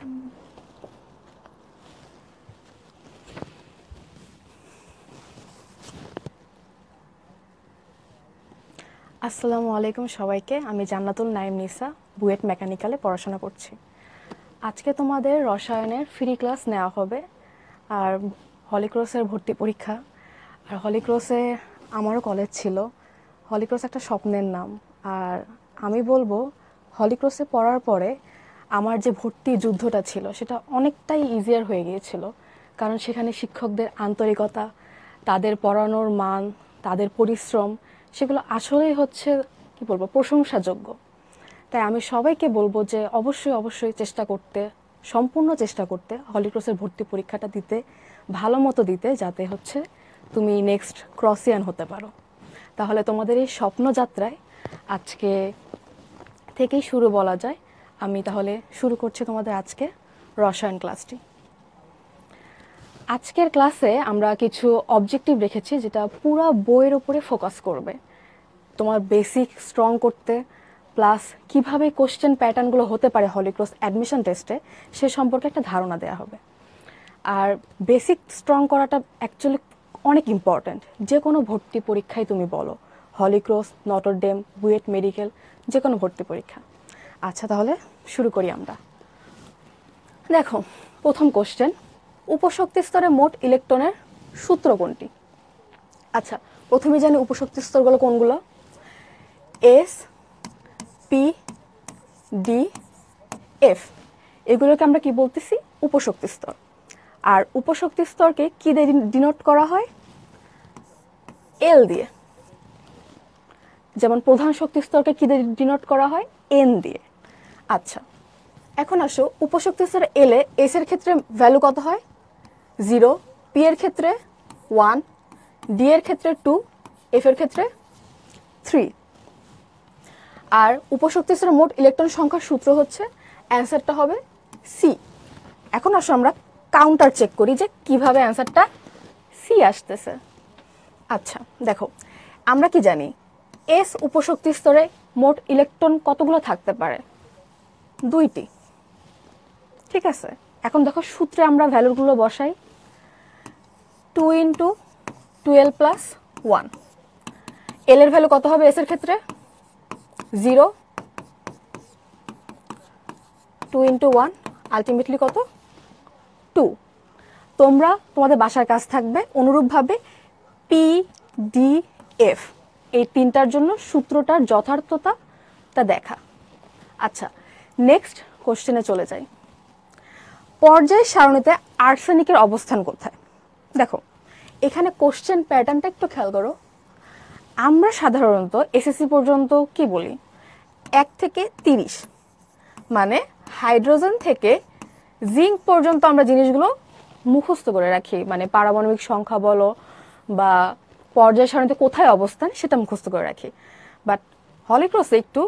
আসসালামু আলাইকুম সবাইকে। আমি জান্নাতুল নাইম নিসা, বুয়েট মেকানিক্যালে পড়াশোনা করছি। আজকে তোমাদের রসায়নের ফ্রি ক্লাস নেওয়া হবে, আর হলিক্রসের ভর্তি পরীক্ষা। আর হলিক্রসে আমারও কলেজ ছিল। হলিক্রস একটা স্বপ্নের নাম। আর আমি বলবো, হলিক্রসে পড়ার পরে আমার যে ভর্তি যুদ্ধটা ছিল সেটা অনেকটাই ইজিয়ার হয়ে গিয়েছিল, কারণ সেখানে শিক্ষকদের আন্তরিকতা, তাদের পড়ানোর মান, তাদের পরিশ্রম, সেগুলো আসলেই হচ্ছে কি বলবো, প্রশংসাযোগ্য। তাই আমি সবাইকে বলবো যে অবশ্যই অবশ্যই চেষ্টা করতে, সম্পূর্ণ চেষ্টা করতে হলিক্রসের ভর্তি পরীক্ষাটা দিতে, ভালো মতো দিতে, যাতে হচ্ছে তুমি নেক্সট ক্রসিয়ান হতে পারো। তাহলে তোমাদের এই স্বপ্নযাত্রায় আজকে থেকেই শুরু বলা যায়। আমি তাহলে শুরু করছি তোমাদের আজকে রসায়ন ক্লাসটি। আজকের ক্লাসে আমরা কিছু অবজেক্টিভ রেখেছি যেটা পুরো বইয়ের উপরে ফোকাস করবে, তোমার বেসিক স্ট্রং করতে, প্লাস কিভাবে কোশ্চেন প্যাটার্নগুলো হতে পারে হলিক্রস অ্যাডমিশন টেস্টে সে সম্পর্কে একটা ধারণা দেওয়া হবে। আর বেসিক স্ট্রং করাটা অ্যাকচুয়ালি অনেক ইম্পর্ট্যান্ট। যে কোনো ভর্তি পরীক্ষায় তুমি বলো, হলিক্রস, নটরডেম, বুয়েট মেডিকেল, যে কোনো ভর্তি পরীক্ষা। আচ্ছা, তাহলে শুরু করি আমরা। দেখো, প্রথম কোশ্চেন, উপশক্তি স্তরে মোট ইলেকট্রনের সূত্র কোনটি? আচ্ছা, প্রথমে জানি উপশক্তি স্তরগুলো কোনগুলো। এস, পি, ডি, এফ, এগুলোকে আমরা কি বলতেছি? উপশক্তি স্তর। আর উপশক্তি স্তরকে কি দিয়ে ডিনোট করা হয়? এল দিয়ে। যেমন প্রধান শক্তি স্তরকে কি দিয়ে ডিনোট করা হয়? এন দিয়ে। আচ্ছা, এখন আসো, উপশক্তি স্তর এলে এস এর ক্ষেত্রে ভ্যালু কত হয়? 0, পি এর ক্ষেত্রে 1, ডি এর ক্ষেত্রে 2, এফ এর ক্ষেত্রে 3। আর উপশক্তি স্তরে মোট ইলেকট্রন সংখ্যার সূত্র হচ্ছে, অ্যান্সারটা হবে সি। এখন আসো আমরা কাউন্টার চেক করি যে কিভাবে অ্যান্সারটা সি আসতেছে। আচ্ছা, দেখো, আমরা কি জানি এস উপশক্তি স্তরে মোট ইলেকট্রন কতগুলো থাকতে পারে? 2টি। ঠিক আছে, এখন দেখো সূত্রে আমরা ভ্যালুগুলো বসাই। 2 × 12 + 1। এল এর ভ্যালু কত হবে এস এর ক্ষেত্রে? 0, 2 × 1, আলটিমেটলি কত? 2। তোমরা তোমাদের বাসার কাজ থাকবে অনুরূপভাবে পি, ডি, এফ, এই তিনটার জন্য সূত্রটার যথার্থতা দেখা। আচ্ছা, নেক্সট কোশ্চেনে চলে যাই। পর্যায় সারণীতে আর্সেনিকের অবস্থান কোথায়? দেখো, এখানে কোশ্চেন প্যাটার্নটা একটু খেয়াল করো। আমরা সাধারণত এসএসসি পর্যন্ত কি বলি? 1 থেকে 30, মানে হাইড্রোজেন থেকে জিঙ্ক পর্যন্ত আমরা জিনিসগুলো মুখস্থ করে রাখি, মানে পারমাণবিক সংখ্যা বলো বা পর্যায় সারণীতে কোথায় অবস্থান সেটা মুখস্থ করে রাখি। বাট হলিক্রসে একটু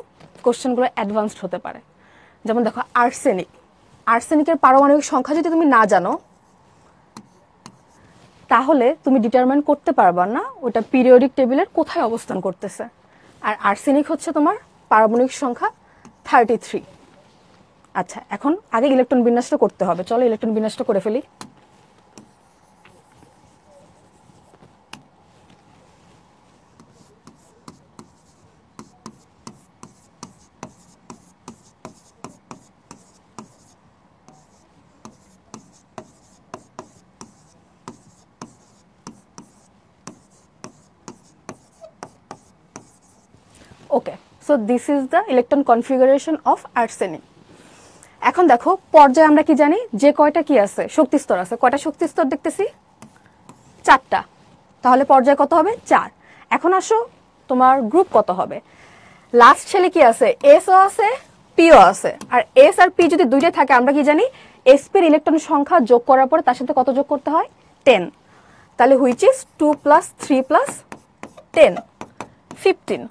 কোশ্চেনগুলো অ্যাডভান্সড হতে পারে। যেমন দেখো, আর্সেনিকের পারমাণবিক সংখ্যা যদি তুমি না জানো, তাহলে তুমি ডিটারমাইন করতে পারবা না ওটা পিরিয়ডিক টেবিলের কোথায় অবস্থান করতেছে। আর আর্সেনিক হচ্ছে তোমার পারমাণবিক সংখ্যা 33। আচ্ছা, এখন আগে ইলেকট্রন বিন্যাসটা করতে হবে। চলো ইলেকট্রন বিন্যাসটা করে ফেলি। Okay, so this is the electron configuration of arsenic. এখন দেখো, পর্যায়ে আমরা কি জানি? যে কয়টা কি আছে, শক্তি স্তর আছে। কয়টা শক্তি স্তর দেখতেছি? 4টা। তাহলে পর্যায় কত হবে? 4। এখন আসো, তোমার গ্রুপ কত হবে? লাস্ট ছেলে কি আছে? এসও আছে, পিও আছে। আর এস আর পি যদি দুইটাই থাকে, আমরা কি জানি? এসপি এর ইলেকট্রন সংখ্যা যোগ করার পরে তার সাথে কত যোগ করতে হয়? 10। তাহলে হুইচ ইজ 2 + 3 + 10, 15।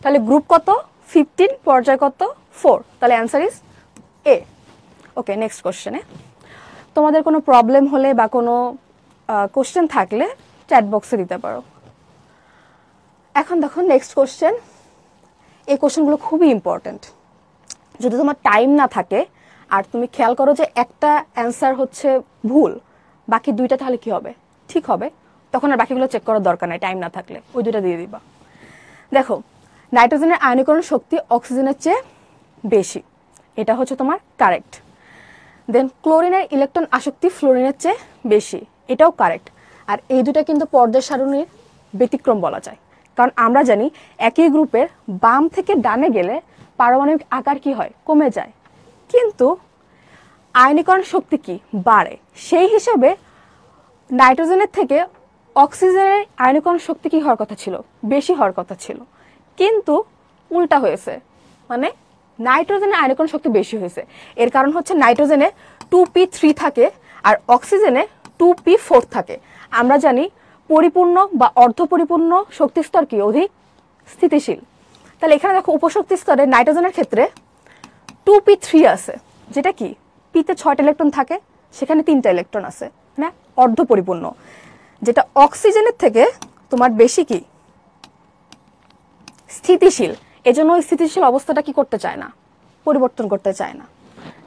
তাহলে গ্রুপ কত? 15। পর্যায় কত? 4। তাহলে answer is A. Okay, next কোশ্চেনে তোমাদের কোনো প্রবলেম হলে বা কোনো কোশ্চেন থাকলে চ্যাট বক্সে দিতে পারো। এখন দেখো নেক্সট কোশ্চেন। এই কোশ্চেনগুলো খুবই ইম্পর্ট্যান্ট। যদি তোমার টাইম না থাকে, আর তুমি খেয়াল করো যে একটা অ্যান্সার হচ্ছে ভুল, বাকি দুইটা তাহলে কি হবে, ঠিক হবে। তখন আর বাকিগুলো চেক করার দরকার নাই, টাইম না থাকলে ওই দুইটা দিয়ে দিবা। দেখো, নাইট্রোজেনের আয়নীকরণ শক্তি অক্সিজেনের চেয়ে বেশি, এটা হচ্ছে তোমার কারেক্ট। দেন ক্লোরিনের ইলেকট্রন আসক্তি ফ্লোরিনের চেয়ে বেশি, এটাও কারেক্ট। আর এই দুটা কিন্তু পর্যায় সারণীর ব্যতিক্রম বলা যায়, কারণ আমরা জানি একই গ্রুপের বাম থেকে ডানে গেলে পারমাণবিক আকার কি হয়, কমে যায়, কিন্তু আয়নীকরণ শক্তি কি বাড়ে। সেই হিসাবে নাইট্রোজেনের থেকে অক্সিজেনের আয়নীকরণ শক্তি কি হওয়ার কথা ছিল, বেশি হওয়ার কথা ছিল, কিন্তু উল্টা হয়েছে, মানে নাইট্রোজেনের আয়নীকরণ শক্তি বেশি হয়েছে। এর কারণ হচ্ছে নাইট্রোজেনে 2p3 থাকে আর অক্সিজেনে 2p4 থাকে। আমরা জানি পরিপূর্ণ বা অর্ধপরিপূর্ণ শক্তি স্তর কি অধিক স্থিতিশীল। তাহলে এখানে দেখো উপশক্তি স্তরে নাইট্রোজেনের ক্ষেত্রে 2p3 আছে, যেটা কি পিতে 6টা ইলেকট্রন থাকে, সেখানে 3টা ইলেকট্রন আছে, না অর্ধপরিপূর্ণ। যেটা অক্সিজেনের থেকে তোমার বেশি কি স্থিতিশীল, এজন্য ওই স্থিতিশীল অবস্থাটা কি করতে চায় না, পরিবর্তন করতে চায় না,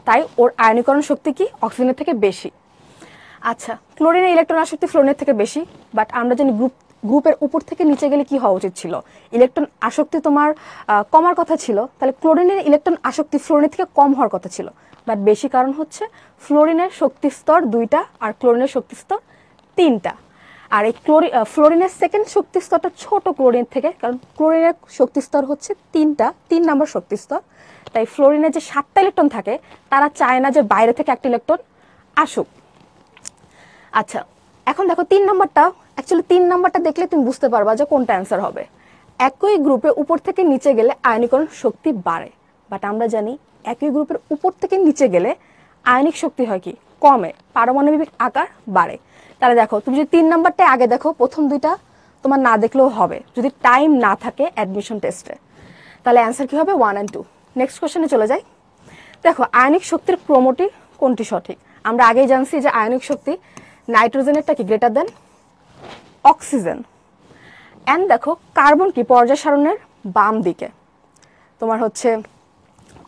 তাই ওর আয়নীকরণ শক্তি কি অক্সিজেনের থেকে বেশি। আচ্ছা, ক্লোরিনের ইলেকট্রন আসক্তি ফ্লোরিনের থেকে বেশি, বাট আমরা জানি গ্রুপের উপর থেকে নিচে গেলে কি হওয়া উচিত ছিল, ইলেকট্রন আসক্তি তোমার কমার কথা ছিল, তাহলে ক্লোরিনের ইলেকট্রন আসক্তি ফ্লোরিনের থেকে কম হওয়ার কথা ছিল, বাট বেশি। কারণ হচ্ছে ফ্লোরিনের শক্তি স্তর 2টা আর ক্লোরিনের শক্তি স্তর 3টা। আর এই ফ্লোরিনের সেকেন্ড শক্তি স্তরটা ছোট ক্লোরিনের থেকে, কারণ ক্লোরিনের শক্তি স্তর হচ্ছে 3 নম্বর শক্তি স্তর। তাই ফ্লোরিনের যে 7টা ইলেকট্রন থাকে, তারা চায় না যে বাইরে থেকে একটা ইলেকট্রন আসুক। আচ্ছা, এখন দেখো 3 নম্বরটা, অ্যাকচুয়ালি 3 নম্বরটা দেখলে তুমি বুঝতে পারবা যে কোনটা অ্যান্সার হবে। একই গ্রুপে উপর থেকে নিচে গেলে আয়নীকরণ শক্তি বাড়ে, বাট আমরা জানি একই গ্রুপের উপর থেকে নিচে গেলে আয়নিক শক্তি হয় কি কমে, পারমাণবিক আকার বাড়ে। তাহলে দেখো, তুমি যদি 3 নম্বরটা আগে দেখো, প্রথম দুইটা তোমার না দেখলেও হবে যদি টাইম না থাকে অ্যাডমিশন টেস্টে। তাহলে অ্যান্সার কি হবে 1 and 2। নেক্সট কোশ্চেনে চলে যাই। দেখো, আয়নিক শক্তির ক্রমটি কোনটি সঠিক। আমরা আগেই জানছি যে আয়নিক শক্তি নাইট্রোজেনেরটা কি গ্রেটার দেন অক্সিজেন। অ্যান্ড দেখো, কার্বন কি পর্যায় সারণের বাম দিকে তোমার হচ্ছে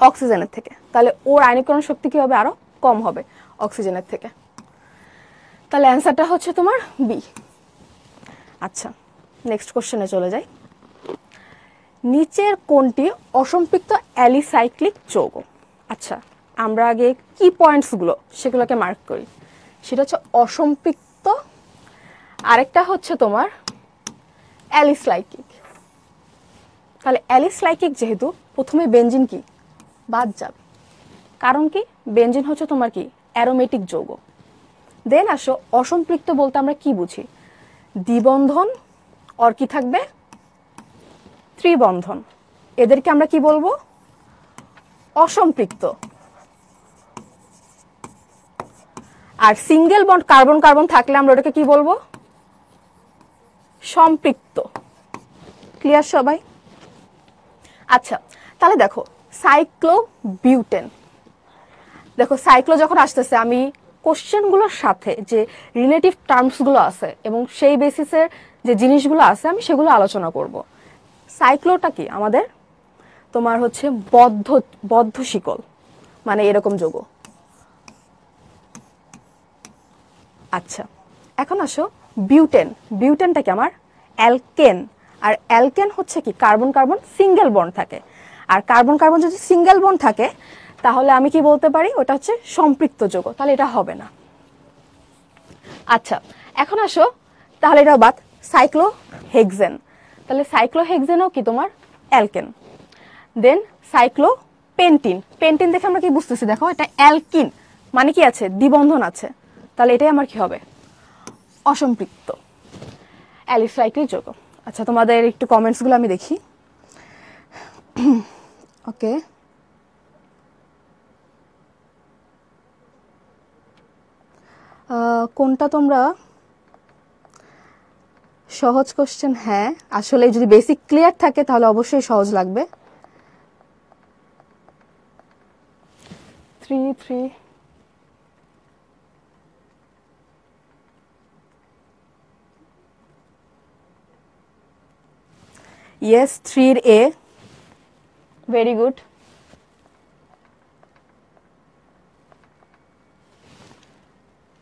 অক্সিজেনের থেকে, তাহলে ওর আয়নীকরণ শক্তি কি হবে, আরো কম হবে অক্সিজেনের থেকে। তাহলে অ্যান্সারটা হচ্ছে তোমার বি। আচ্ছা, নেক্সট কোশ্চেনে চলে যাই। নিচের কোনটি অসম্পৃক্ত অ্যালিসাইক্লিক যৌগ। আচ্ছা, আমরা আগে কি পয়েন্টসগুলো সেগুলোকে মার্ক করি। সেটা হচ্ছে অসম্পৃক্ত, আরেকটা হচ্ছে তোমার অ্যালিসাইক্লিক। তাহলে অ্যালিসাইক্লিক যেহেতু, প্রথমে বেনজিন কি বাদ যাবে, কারণ কি বেনজিন হচ্ছে তোমার কি অ্যারোমেটিক যৌগ। দেন আসো অসম্পৃক্ত বলতে আমরা কি বুঝি, দ্বিবন্ধন আর কি থাকবে ত্রিবন্ধন, এদেরকে আমরা কি বলবো অসম্পৃক্ত। আর সিঙ্গেল বন্ড কার্বন কার্বন থাকলে আমরা ওটাকে কি বলবো সম্পৃক্ত। ক্লিয়ার সবাই? আচ্ছা, তাহলে দেখো সাইক্লোবিউটেন, দেখো সাইক্লো যখন আসতেছে, আমি কোশ্চেনগুলোর সাথে যে রিলেটিভ টার্মসগুলো আছে এবং সেই বেসিসের যে জিনিসগুলো আছে আমি সেগুলো আলোচনা করব। সাইক্লোটা কি আমাদের তোমার হচ্ছে বদ্ধ শিকল, মানে এরকম যৌগ। আচ্ছা, এখন আসো বিউটেন। বিউটেনটা কি আমার অ্যালকেন, আর অ্যালকেন হচ্ছে কি কার্বন কার্বন সিঙ্গেল বন্ড থাকে, আর কার্বন কার্বন যদি সিঙ্গেল বন্ড থাকে তাহলে আমি কি বলতে পারি ওটা হচ্ছে সম্পৃক্ত যৌগ, তাহলে এটা হবে না। আচ্ছা, এখন আসো তাহলে এটা বাদ, সাইক্লোহেক্সেন, তাহলে সাইক্লোহেক্সেনও কি তোমার অ্যালকেন। দেন সাইক্লোপেন্টিন, পেন্টিন দেখে আমরা কি বুঝতেছি, দেখো এটা অ্যালকিন, মানে কি আছে দ্বিবন্ধন আছে, তাহলে এটাই আমার কি হবে অসম্পৃক্ত অ্যালিসাইক্লিক যৌগ। আচ্ছা, তোমাদের একটু কমেন্টসগুলো আমি দেখি। ওকে, কোনটা তোমরা সহজ কোশ্চেন? হ্যাঁ, আসলে যদি বেসিক ক্লিয়ার থাকে তাহলে অবশ্যই সহজ লাগবে। 3 Yes, 3 A. Very good.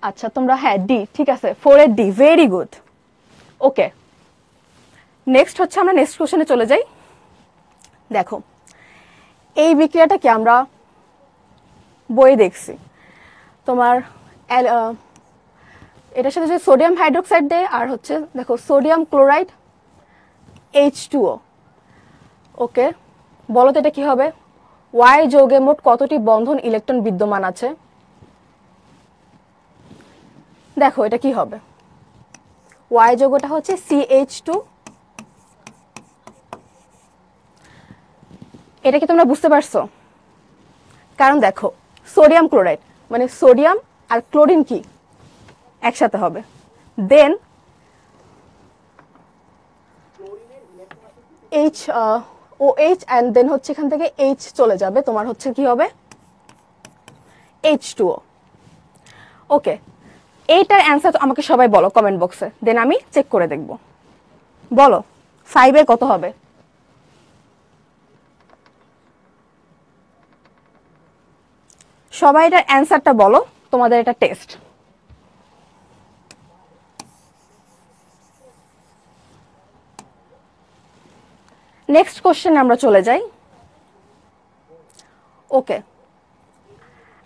আচ্ছা তোমরা, হ্যাঁ ডি, ঠিক আছে, 4 এর D, very good. Okay, next হচ্ছে আমরা নেক্সট কোশ্চেনে চলে যাই। দেখো এই বিক্রিয়াটাকে আমরা বইয়ে দেখছি, তোমার এটার সাথে যে সোডিয়াম হাইড্রোক্সাইড দেয়, আর হচ্ছে দেখো সোডিয়াম ক্লোরাইড H2O। ওকে, বলো তো এটা কি হবে? ওয়াই যৌগে মোট কতটি বন্ধন ইলেকট্রন বিদ্যমান আছে? দেখো এটা কি হবে, ওয়াই যৌগটা হচ্ছে CH2। এটা কি তোমরা বুঝতে পারছো? কারণ দেখো সোডিয়াম ক্লোরাইড মানে সোডিয়াম আর ক্লোরিন কি একসাথে হবে, দেন OH অ্যান্ড দেন হচ্ছে এখান থেকে H চলে যাবে, তোমার হচ্ছে কি হবে H2O। ওকে, এইটার অ্যান্সার আমাকে সবাই বলো কমেন্ট বক্সে, দেন আমি চেক করে দেখব। বলো 5 এর কত হবে? সবাই এটার অ্যান্সারটা বলো, তোমাদের এটা টেস্ট। নেক্সট কোশ্চেনে আমরা চলে যাই। ওকে,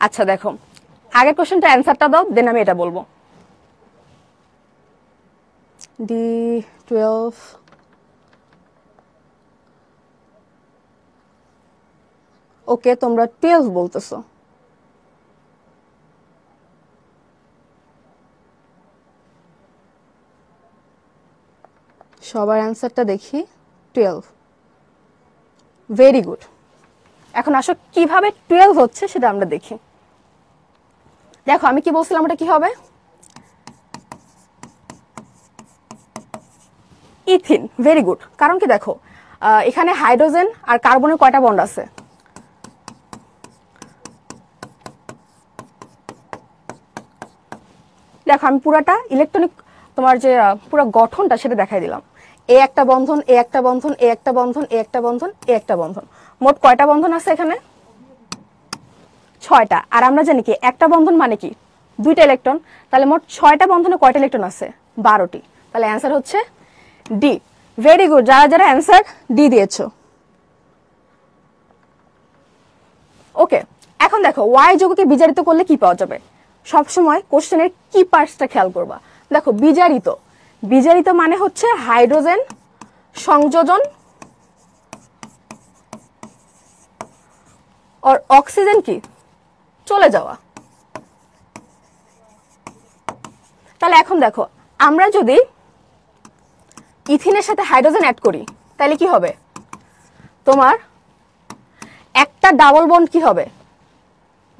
আচ্ছা দেখো আগের কোশ্চেনটা অ্যান্সারটা দাও, দেন আমি এটা বলবো। D12, ওকে তোমরা 12 বলতেছো। সবার অ্যান্সারটা দেখি, 12, ভেরি গুড। এখন আসো কিভাবে 12 হচ্ছে সেটা আমরা দেখি। দেখো আমি কি বলছিলাম, ওটা কি হবে? Ethene, very good. কারণ কি দেখো এখানে হাইড্রোজেন আর কার্বনের কয়টা বন্ড আছে? দেখো আমি পুরাটা ইলেকট্রনিক তোমার যে পুরো গঠনটা সেটা দেখাই দিলাম। এ একটা বন্ধন, এ একটা বন্ধন, এ একটা বন্ধন, এ একটা বন্ধন, এ একটা বন্ধন, মোট কয়টা বন্ধন আছে এখানে? 6টা। আর আমরা জানি কি একটা বন্ধন মানে কি 2টা ইলেকট্রন, তাহলে মোট 6টা বন্ধনে কয়টা ইলেকট্রন আছে? 12টি। তাহলে অ্যান্সার হচ্ছে ডি, ভেরি গুড। যারা যারা অ্যান্সার ডি দিয়েছো। ওকে, এখন দেখো ওয়াই যৌগকে বিজারিত করলে কি পাওয়া যাবে? সবসময় কোশ্চেনের কি পার্টসটা খেয়াল করবা। দেখো বিজারিত, বিজারিত মানে হচ্ছে হাইড্রোজেন সংযোজন আর অক্সিজেন কি চলে যাওয়া। তাহলে এখন দেখো আমরা যদি ইথিনের সাথে হাইড্রোজেন অ্যাড করি তাহলে কি হবে? তোমার একটা ডাবল বন্ড কি হবে?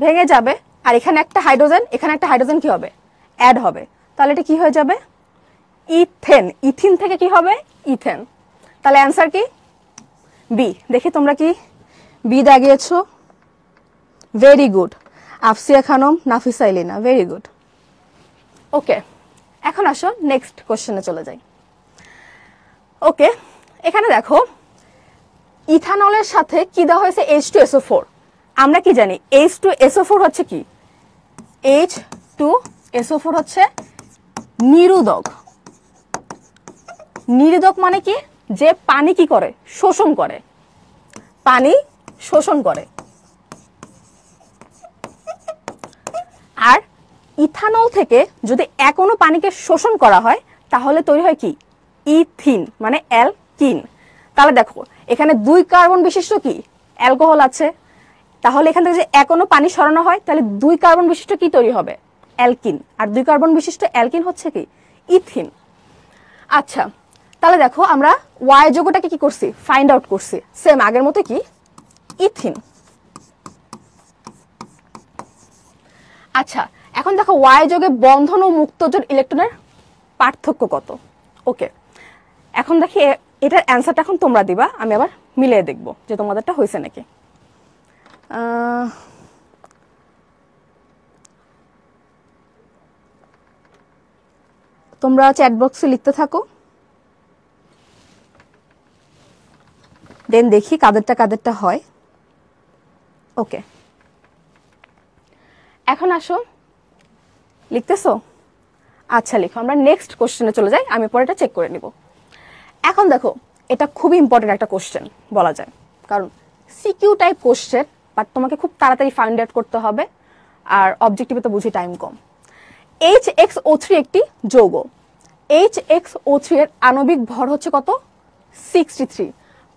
ভেঙে যাবে। আর এখানে একটা হাইড্রোজেন, এখানে একটা হাইড্রোজেন কি হবে? অ্যাড হবে। তাহলে এটা কি হয়ে যাবে? ইথেন। ইথিন থেকে কি হবে? ইথেন। তাহলে অ্যান্সার কি? বি। দেখি তোমরা কি বি দাগিয়েছো? Very good. Afsia Khanam, Nafisa Elina, very good. Okay, এখন আসো নেক্সট কোশ্চেনে চলে যাই। ওকে, এখানে দেখো ইথানলের সাথে কি দেওয়া হয়েছে? H2SO4। আমরা কি জানি H2SO4 হচ্ছে কি? H2SO4 হচ্ছে নিরোধক। নিরোধক মানে কি? যে পানি কি করে? শোষণ করে। পানি শোষণ করে। আর ইথানল থেকে যদি কোনো পানিকে শোষণ করা হয় তাহলে তৈরি হয় কি? ইথিন মানে অ্যালকিন। তাহলে দেখো এখানে 2 কার্বন বিশিষ্ট কি অ্যালকোহল আছে, তাহলে এখান থেকে যে কোনো পানি সরানো হয় তাহলে 2 কার্বন বিশিষ্ট কি তৈরি হবে? অ্যালকিন। আর 2 কার্বন বিশিষ্ট অ্যালকিন হচ্ছে কি? ইথিন। আচ্ছা, তাহলে দেখো আমরা ওয়াই যৌগটাকে কি করছি? ফাইন্ড আউট করছি, সেম আগের মতো কি? ইথিন। আচ্ছা, এখন দেখো ওয়াই যৌগে বন্ধন ও মুক্তজোড় ইলেকট্রনের পার্থক্য কত? ওকে, এখন দেখি এটার অ্যান্সারটা এখন তোমরা দিবা, আমি আবার মিলিয়ে দেখব যে তোমাদেরটা হয়েছে নাকি। তোমরা চ্যাট বক্সে লিখতে থাকো, দেন দেখি কাদেরটা কাদেরটা হয়। ওকে, এখন আসো লিখতেছো? আচ্ছা লিখো, আমরা নেক্সট কোশ্চেনে চলে যাই, আমি পরে এটা চেক করে নিব। এখন দেখো, এটা খুবই ইম্পর্টেন্ট একটা কোশ্চেন বলা যায়, কারণ সিকিউ টাইপ কোশ্চেন, বাট তোমাকে খুব তাড়াতাড়ি ফাইন্ড আউট করতে হবে, আর অবজেক্টিভে তো বুঝি টাইম কম। HXO3 একটি যৌগ। HXO3 এর আণবিক ভর হচ্ছে কত? 63।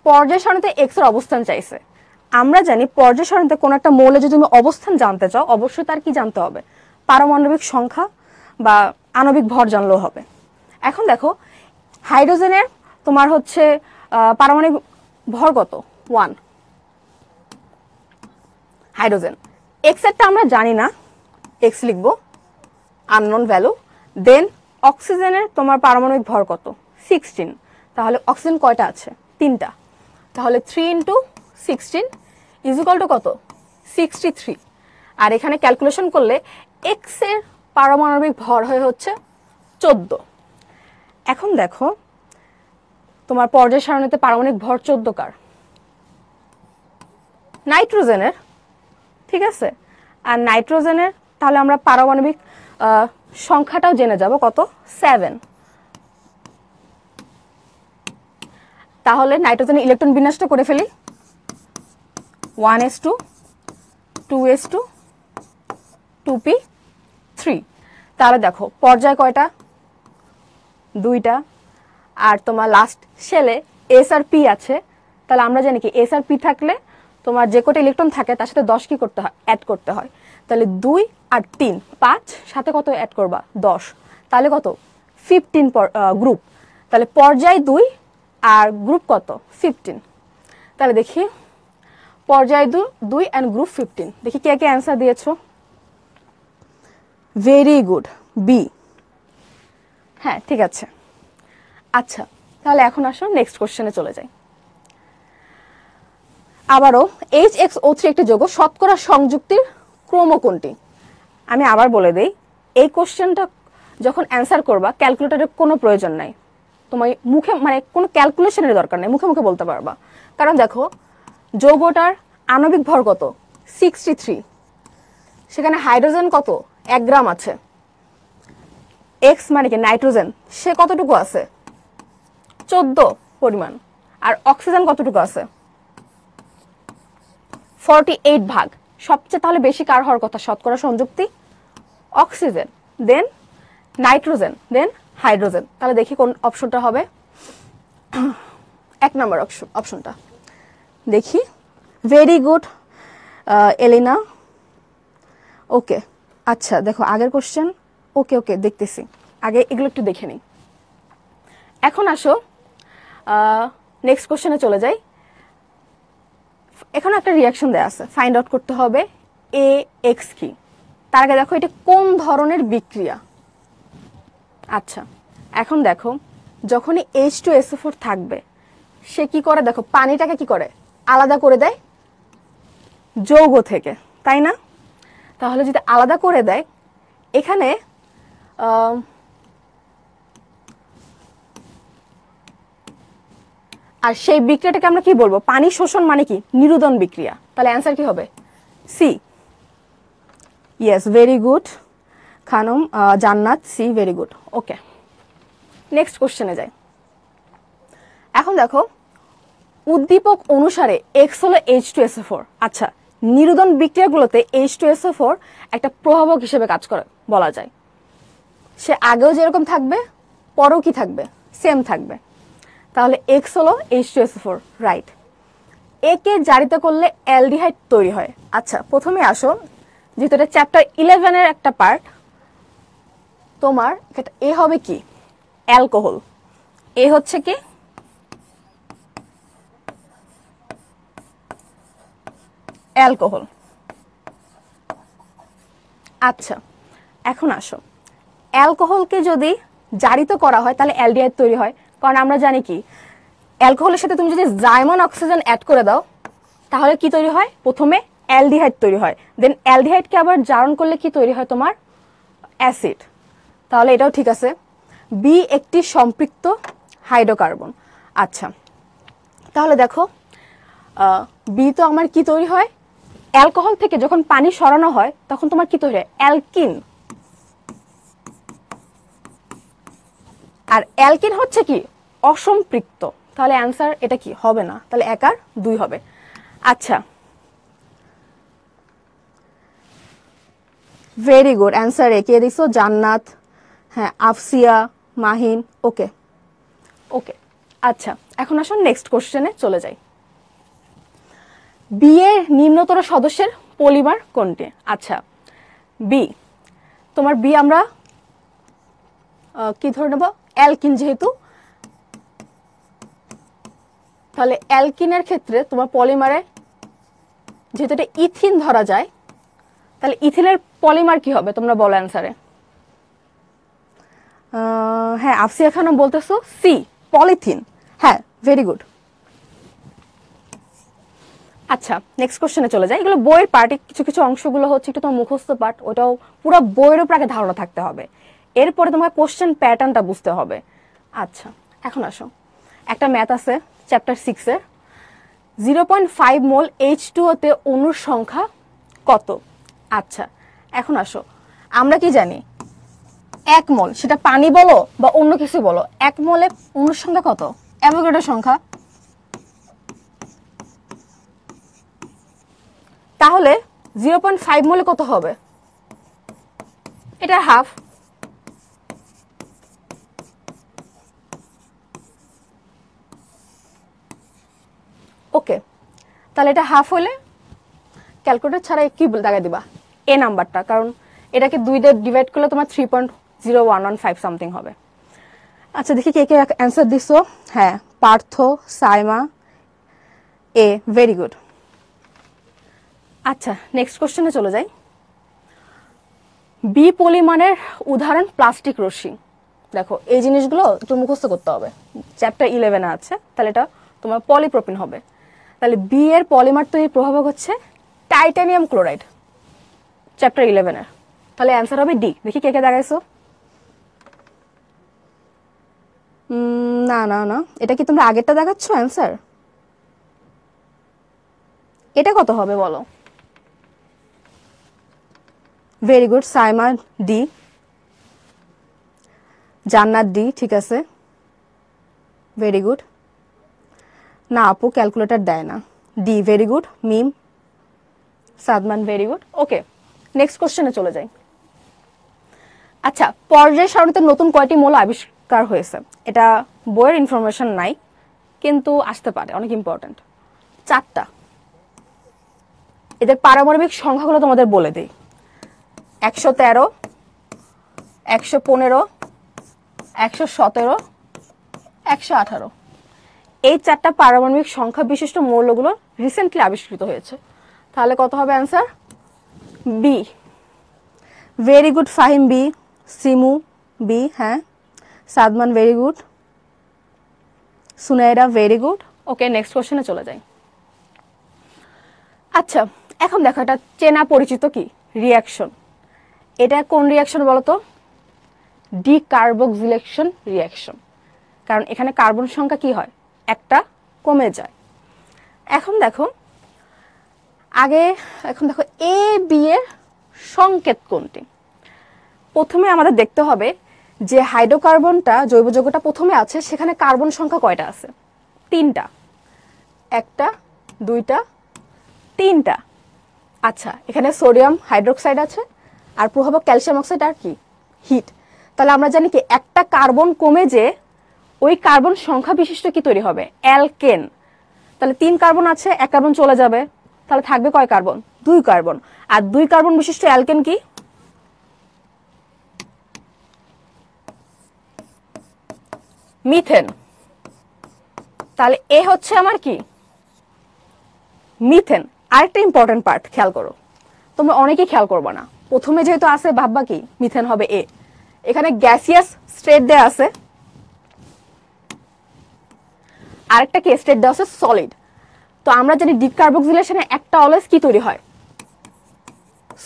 পর্যায় সারণীতে এক্স এর অবস্থান চাইছে। আমরা জানি পর্যায় সারণীতে কোন একটা মৌলে যদি তুমি অবস্থান জানতে চাও, অবশ্যই তার কি জানতে হবে? পারমাণবিক সংখ্যা বা আণবিক ভর জানলেও হবে। এখন দেখো, হাইড্রোজেনের তোমার হচ্ছে পারমাণবিক ভর কত? 1। হাইড্রোজেন। এক্স এরটা আমরা জানি না, এক্স লিখবো, আননোন ভ্যালু। দেন অক্সিজেনের তোমার পারমাণবিক ভর কত? 16। তাহলে অক্সিজেন কয়টা আছে? 3টা। তাহলে 3 × 16 = কত? 63। আর এখানে ক্যালকুলেশন করলে এক্স এর পারমাণবিক ভর হয়ে হচ্ছে 14। এখন দেখো, তোমার পর্যায় সারণীতে পারমাণবিক ভর 14 কার? নাইট্রোজেনের, ঠিক আছে। আর নাইট্রোজেনের তাহলে আমরা পারমাণবিক সংখ্যাটাও জেনে যাব, কত? 7। তাহলে নাইট্রোজেনের ইলেকট্রন বিন্যাসটা করে ফেলি, 1s2 2s2 2p3। তাহলে দেখো পর্যায় কয়টা? 2টা। আর তোমার লাস্ট শেলে এস আর পি আছে, তাহলে আমরা জানি কি এস আর পি থাকলে তোমার যে কটা ইলেকট্রন থাকে তার সাথে 10 কি করতে হয়? অ্যাড করতে হয়। তাহলে 2 আর 3 5, সাথে কত অ্যাড করবা? 10। তাহলে কত? 15 গ্রুপ। তাহলে পর্যায় 2 আর গ্রুপ কত? 15। তাহলে দেখি পর্যায় 2 এন্ড গ্রুপ 15, দেখি কে কে অ্যান্সার দিয়েছো। Very good, B. হ্যাঁ ঠিক আছে। আচ্ছা, তাহলে এখন আসো নেক্সট কোশ্চেনে চলে যাই। আবারও HXO3 একটি যৌগ, শতকরা সংযুক্তির ক্রম কোনটি? আমি আবার বলে দেই, এই কোশ্চেনটা যখন অ্যান্সার করবা ক্যালকুলেটরের কোনো প্রয়োজন নাই, তোমার মুখে মানে কোনো ক্যালকুলেশনের দরকার নেই, মুখে মুখে বলতে পারবা। কারণ দেখো যৌগটার আণবিক ভর কত? 63। সেখানে হাইড্রোজেন কত? 1 গ্রাম আছে। এক্স মানে কি নাইট্রোজেন, সে কতটুকু আছে? 14 পরিমাণ। আর অক্সিজেন কতটুকু আছে? 48 ভাগ। সবচেয়ে তাহলে বেশি কার হওয়ার কথা শতকরা সংযুক্তি? অক্সিজেন, দেন নাইট্রোজেন, দেন হাইড্রোজেন। তাহলে দেখি কোন অপশনটা হবে। 1 নম্বর অপশনটা দেখি। ভেরি গুড এলিনা। ওকে, আচ্ছা দেখো আগের কোশ্চেন। ওকে ওকে দেখতেছি, আগে এগুলো একটু দেখে নিই। এখন আসো নেক্সট কোশ্চেনে চলে যাই। এখানে একটা রিয়াকশন দেয়া আছে, ফাইন্ড আউট করতে হবে এ এক্স কি। তার আগে দেখো এটা কোন ধরনের বিক্রিয়া। আচ্ছা এখন দেখো, যখনই H2SO4 থাকবে সে কি করে? দেখো পানিটাকে কি করে? আলাদা করে দেয় যৌগ থেকে, তাই না? তাহলে যদি আলাদা করে দেয়, এখানে আর সেই বিক্রিয়াটাকে আমরা কি বলবো? পানি শোষণ মানে কি? নিরুদন বিক্রিয়া। তাহলে অ্যান্সার কি হবে? C. Yes, very good Khanam, Jannat, C, very good. Okay, next কোশ্চেনে যাই। এখন দেখো উদ্দীপক অনুসারে এক্স হলো H2SO4। আচ্ছা, নিরুদন বিক্রিয়াগুলোতে H2SO4 একটা প্রভাবক হিসেবে কাজ করে বলা যায়। সে আগেও যেরকম থাকবে, পরেও কি থাকবে? সেম থাকবে। তাহলে এক্স হলো H2SO4, রাইট। একে জারিত করলে অ্যালডিহাইড তৈরি হয়। আচ্ছা প্রথমে আসো, যেহেতু এটা চ্যাপ্টার 11 এর একটা পার্ট, তোমার এ হবে কি? অ্যালকোহল। এ হচ্ছে কি? অ্যালকোহল। আচ্ছা এখন আসো, অ্যালকোহলকে যদি জারিত করা হয় তাহলে অ্যালডিহাইড তৈরি হয়, কারণ আমরা জানি কি অ্যালকোহলের সাথে তুমি যদি জাইমন অক্সিজেন অ্যাড করে দাও তাহলে কি তৈরি হয়? প্রথমে অ্যালডিহাইড তৈরি হয়, দেন অ্যালডিহাইডকে আবার জারণ করলে কি তৈরি হয়? তোমার অ্যাসিড। তাহলে এটাও ঠিক আছে। বি একটি সম্পৃক্ত হাইড্রোকার্বন। আচ্ছা তাহলে দেখো বি তো আমার কি তৈরি হয়? অ্যালকোহল থেকে যখন পানি সরানো হয় তখন তোমার কি তৈরি হয়? অ্যালকিন। আর অ্যালকিন হচ্ছে কি অসম্পৃক্ত, তাহলে অ্যান্সার এটা কি হবে না, তাহলে 1 আর 2 হবে। আচ্ছা, ভেরি গুড, অ্যান্সার এ কে দিছো? জান্নাত, হ্যাঁ আফসিয়া, মাহিন, ওকে ওকে। আচ্ছা, এখন আসুন নেক্সট কোশ্চেনে চলে যাই। বি এর নিম্নতর সদস্যের পলিমার কোনটি? আচ্ছা, বি, তোমার বি আমরা কি ধরে নেব? অ্যালকিন যেহেতু, তাহলে অ্যালকিনের ক্ষেত্রে তোমার পলিমারে যেহেতু এটা ইথিন ধরা যায়, তাহলে ইথিনের পলিমার কি হবে তোমরা বলো অ্যান্সারে। হ্যাঁ আফসিয়া খানম বলতেছো সি, পলিথিন। হ্যাঁ, ভেরি গুড। আচ্ছা, নেক্সট কোশ্চেনে চলে যাই। এগুলো বইয়ের পার্টি, কিছু কিছু অংশগুলো হচ্ছে একটু তোমার মুখস্থ পাঠ, ওটাও পুরো বইয়ের উপর আগে ধারণা থাকতে হবে, এরপরে তোমার কোশ্চেন প্যাটার্নটা বুঝতে হবে। আচ্ছা, এখন আসো, একটা ম্যাথ আছে চ্যাপ্টার 6-এর, 0.5 মোল H2O তে অণুর সংখ্যা কত? আচ্ছা, এখন আসো, আমরা কি জানি 1 মোল, সেটা পানি বলো বা অন্য কিছু বলো, 1 মোলে অণুর সংখ্যা কত? অ্যাভোগাড্রোর সংখ্যা। তাহলে 0.5 মোলে কত হবে? এটা হাফ। ওকে, তাহলে এটা হাফ হলে ক্যালকুলেটর ছাড়া কি দাগাই দিবা? এ নাম্বারটা, কারণ এটাকে 2 দিয়ে ডিভাইড করলে তোমার 3.0115 সামথিং হবে। আচ্ছা, দেখি কে কে অ্যান্সার দিছো। হ্যাঁ, পার্থ, সাইমা, এ, ভেরি গুড। আচ্ছা, নেক্সট কোশ্চেনে চলে যাই। বি পলিমারের উদাহরণ প্লাস্টিক রশ্মি। দেখো, এই জিনিসগুলো একটু মুখস্থ করতে হবে, চ্যাপ্টার 11-এ আছে, তাহলে এটা তোমার পলিপ্রোপিন হবে। তাহলে বি এর পলিমার তৈরির প্রভাবক হচ্ছে টাইটানিয়াম ক্লোরাইড, চ্যাপ্টার 11-এর। তাহলে অ্যান্সার হবে ডি। দেখি কে কে দেখাইছো। না না না, এটা কি তোমরা আগেরটা দেখাচ্ছ অ্যান্সার? এটা কত হবে বলো? Very good, Saima D, Jannat D, ঠিক আছে, ভেরি গুড। না আপু, ক্যালকুলেটর দেয় না। D, very good. Mim, Sadman, very good. Okay, next কোশ্চেনে চলে যাই। আচ্ছা, পর্যায় সারণীতে নতুন কয়টি মৌল আবিষ্কার হয়েছে? এটা বইয়ের ইনফরমেশন নাই, কিন্তু আসতে পারে, অনেক ইম্পর্টেন্ট। 4টা। এদের পারমাণবিক সংখ্যাগুলো তোমাদের বলে দিই। 113, 115, 117, 118। এই 4টা পারমাণবিক সংখ্যা বিশিষ্ট মৌলগুলো রিসেন্টলি আবিষ্কৃত হয়েছে। তাহলে কত হবে answer? B. Very good Fahim, B. Simu, B, হ্যাঁ। Sadman, very good. Sunaira, very good. Okay, next কোশ্চেনে চলে যাই। আচ্ছা, এখন দেখো, এটা চেনা পরিচিত কি রিয়াকশন। এটা কোন রিয়াকশন বলতো? ডিকার্বক্সিলেশন রিয়াকশন, কারণ এখানে কার্বন সংখ্যা কি হয়? একটা কমে যায়। এখন দেখো এ বি এর সংকেত কোনটি? প্রথমে আমাদের দেখতে হবে যে হাইড্রোকার্বনটা, জৈব যৌগটা প্রথমে আছে, সেখানে কার্বন সংখ্যা কয়টা আছে? 3টা। 1টা, 2টা, 3টা। আচ্ছা, এখানে সোডিয়াম হাইড্রোক্সাইড আছে, আর প্রভাবক ক্যালসিয়াম অক্সাইড, আর কি হিট। তাহলে আমরা জানি কি একটা কার্বন কমে যে ওই কার্বন সংখ্যা বিশিষ্ট কি তৈরি হবে? অ্যালকেন। তাহলে 3 কার্বন আছে, 1 কার্বন চলে যাবে, তাহলে থাকবে কয় কার্বন? 2 কার্বন। আর 2 কার্বন বিশিষ্ট অ্যালকেন কি? মিথেন। তাহলে এ হচ্ছে আমার কি? মিথেন। আরেকটা ইম্পর্টেন্ট পার্ট খেয়াল করো, তোমরা অনেকেই খেয়াল করবে না। প্রথমে যেহেতু আছে ভাববা কি মিথেন হবে এ, এখানে গ্যাসিয়াস স্টেট দেয়া আছে, আরেকটা কি স্টেট দেওয়া আছে? সলিড। তো আমরা জানি ডিকার্বক্সিলেশনে একটা অলওয়েজ কি তৈরি হয়?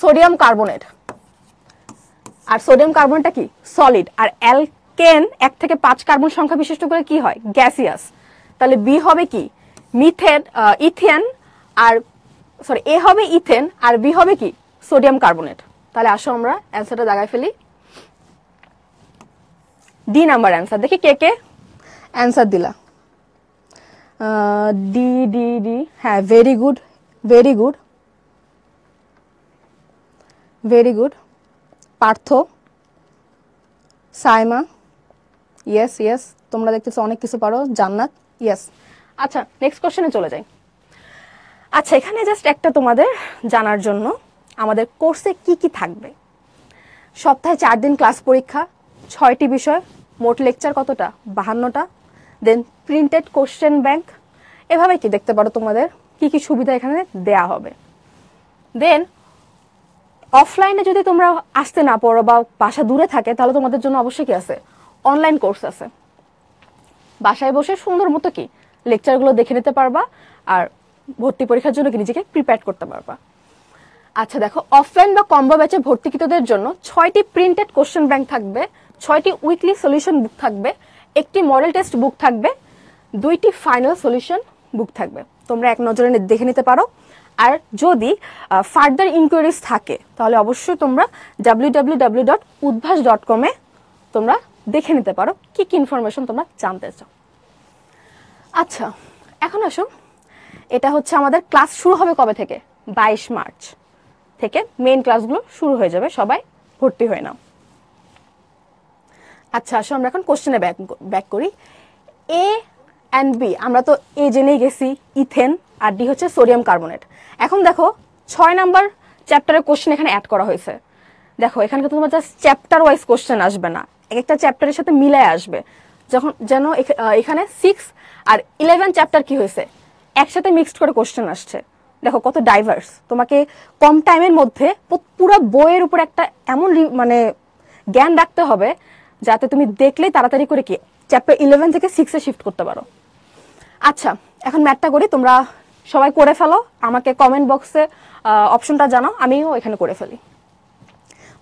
Sodium carbonate. আর সোডিয়াম কার্বনেটটা কি? সলিড। আর অ্যালকেন 1 থেকে 5 কার্বন সংখ্যা বিশিষ্ট করে কি হয়? গ্যাসিয়াস। তাহলে বি হবে কি? মিথেন, ইথেন, আর সরি এ হবে ইথেন, আর বি হবে কি? Sodium carbonate. তাহলে আসো আমরা অ্যান্সারটা দাগায় ফেলি। D number answer. দেখি কে কে অ্যান্সার দিলা। ডি ডি ডি, হ্যাঁ very good, very good, very good. Partha, Saima, yes yes, তোমরা দেখতেছো অনেক কিছু পারো। জান্নাত, ইয়েস। আচ্ছা নেক্সট কোশ্চেনে চলে যাই। আচ্ছা এখানে জাস্ট একটা তোমাদের জানার জন্য, আমাদের কোর্সে কি কি থাকবে। সপ্তাহে 4 দিন ক্লাস পরীক্ষা, 6টি বিষয়, মোট লেকচার কতটা, 52টা, দেন প্রিন্টেড কোশ্চেন ব্যাংক, এভাবে কি দেখতে পারো তোমাদের কি কি সুবিধা এখানে দেয়া হবে। দেন অফলাইনে যদি তোমরা আসতে না পারো বা বাসা দূরে থাকে, তাহলে তোমাদের জন্য অবশ্যই কি আছে, অনলাইন কোর্স আছে। বাসায় বসে সুন্দর মতো কি লেকচারগুলো দেখে নিতে পারবা, আর ভর্তি পরীক্ষার জন্য কি নিজেকে প্রিপেয়ার করতে পারবা। আচ্ছা দেখো, অফলাইন বা কম্বো ব্যাচে ভর্তিকৃতদের জন্য 6টি প্রিন্টেড কোশ্চেন ব্যাংক থাকবে, 6টি উইকলি সলিউশন বুক থাকবে, একটি মডেল টেস্ট বুক থাকবে, 2টি ফাইনাল সলিউশন বুক থাকবে। তোমরা এক নজরে দেখে নিতে পারো। আর যদি ফার্দার ইনকোয়ারিজ থাকে, তাহলে অবশ্যই তোমরা www.udvash.com এ তোমরা দেখে নিতে পারো কি কি ইনফরমেশন তোমরা জানতে চাও। আচ্ছা এখন আসো, এটা হচ্ছে আমাদের ক্লাস শুরু হবে কবে থেকে, 22 মার্চ থেকে মেইন ক্লাসগুলো শুরু হয়ে যাবে, সবাই ভর্তি হয়ে নাও। আচ্ছা আসো আমরা এখন কোশ্চেনে ব্যাক করি। এ অ্যান্ড বি, আমরা তো এ জেনেই গেছি ইথেন, আর ডি হচ্ছে সোডিয়াম কার্বনেট। এখন দেখো 6 নাম্বার চ্যাপ্টারের কোশ্চেন এখানে অ্যাড করা হয়েছে। দেখো এখানে কিন্তু তোমার জাস্ট চ্যাপ্টার ওয়াইজ কোশ্চেন আসবে না, এক একটা চ্যাপ্টারের সাথে মিলায় আসবে। যখন যেন এখানে 6 আর 11 চ্যাপ্টার কি হয়েছে, একসাথে মিক্সড করে কোশ্চেন আসছে। দেখো কত ডাইভার্স, তোমাকে কম টাইমের মধ্যে পুরো বইয়ের উপর একটা এমন মানে জ্ঞান রাখতে হবে, যাতে তুমি দেখলেই তাড়াতাড়ি করে কি চ্যাপ্টার 11 থেকে 6-এ শিফট করতে পারো। আচ্ছা এখন ম্যাথটা করি, তোমরা সবাই করে ফেলো, আমাকে কমেন্ট বক্সে অপশনটা জানাও, আমিও এখানে করে ফেলি।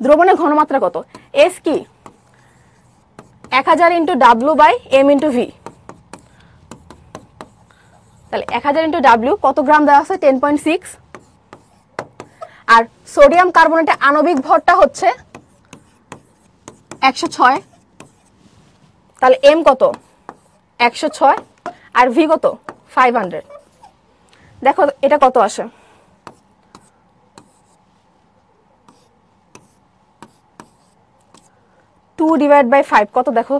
দ্রবণের ঘনমাত্রা কত, এস কি 1000 into W by M into V. তাহলে 1000 ইন্টু ডাব্লিউ কত গ্রাম দেওয়া আছে, 10.6। আর সোডিয়াম কার্বনেটের আণবিক ভরটা হচ্ছে 106। তাহলে এম কত, 106, আর ভি কত, 500। দেখো এটা কত আসে, 2/5 কত, দেখো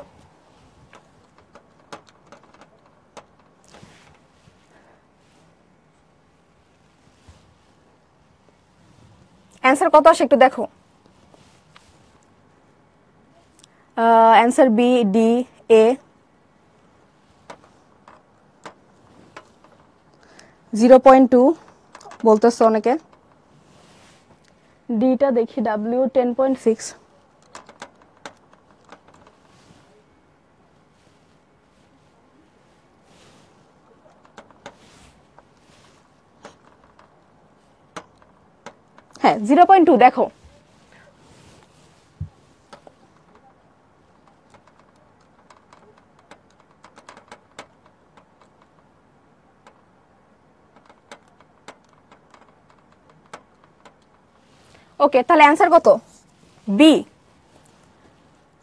অ্যান্সার কত আসে একটু দেখো। অ্যান্সার বি, ডি, এ 0.2 বলতেছে অনেকে। ডিটা দেখি, ডাব্লিউ 10.6। হ্যাঁ 0.2 দেখো। ওকে তাহলে অ্যান্সার কত, B.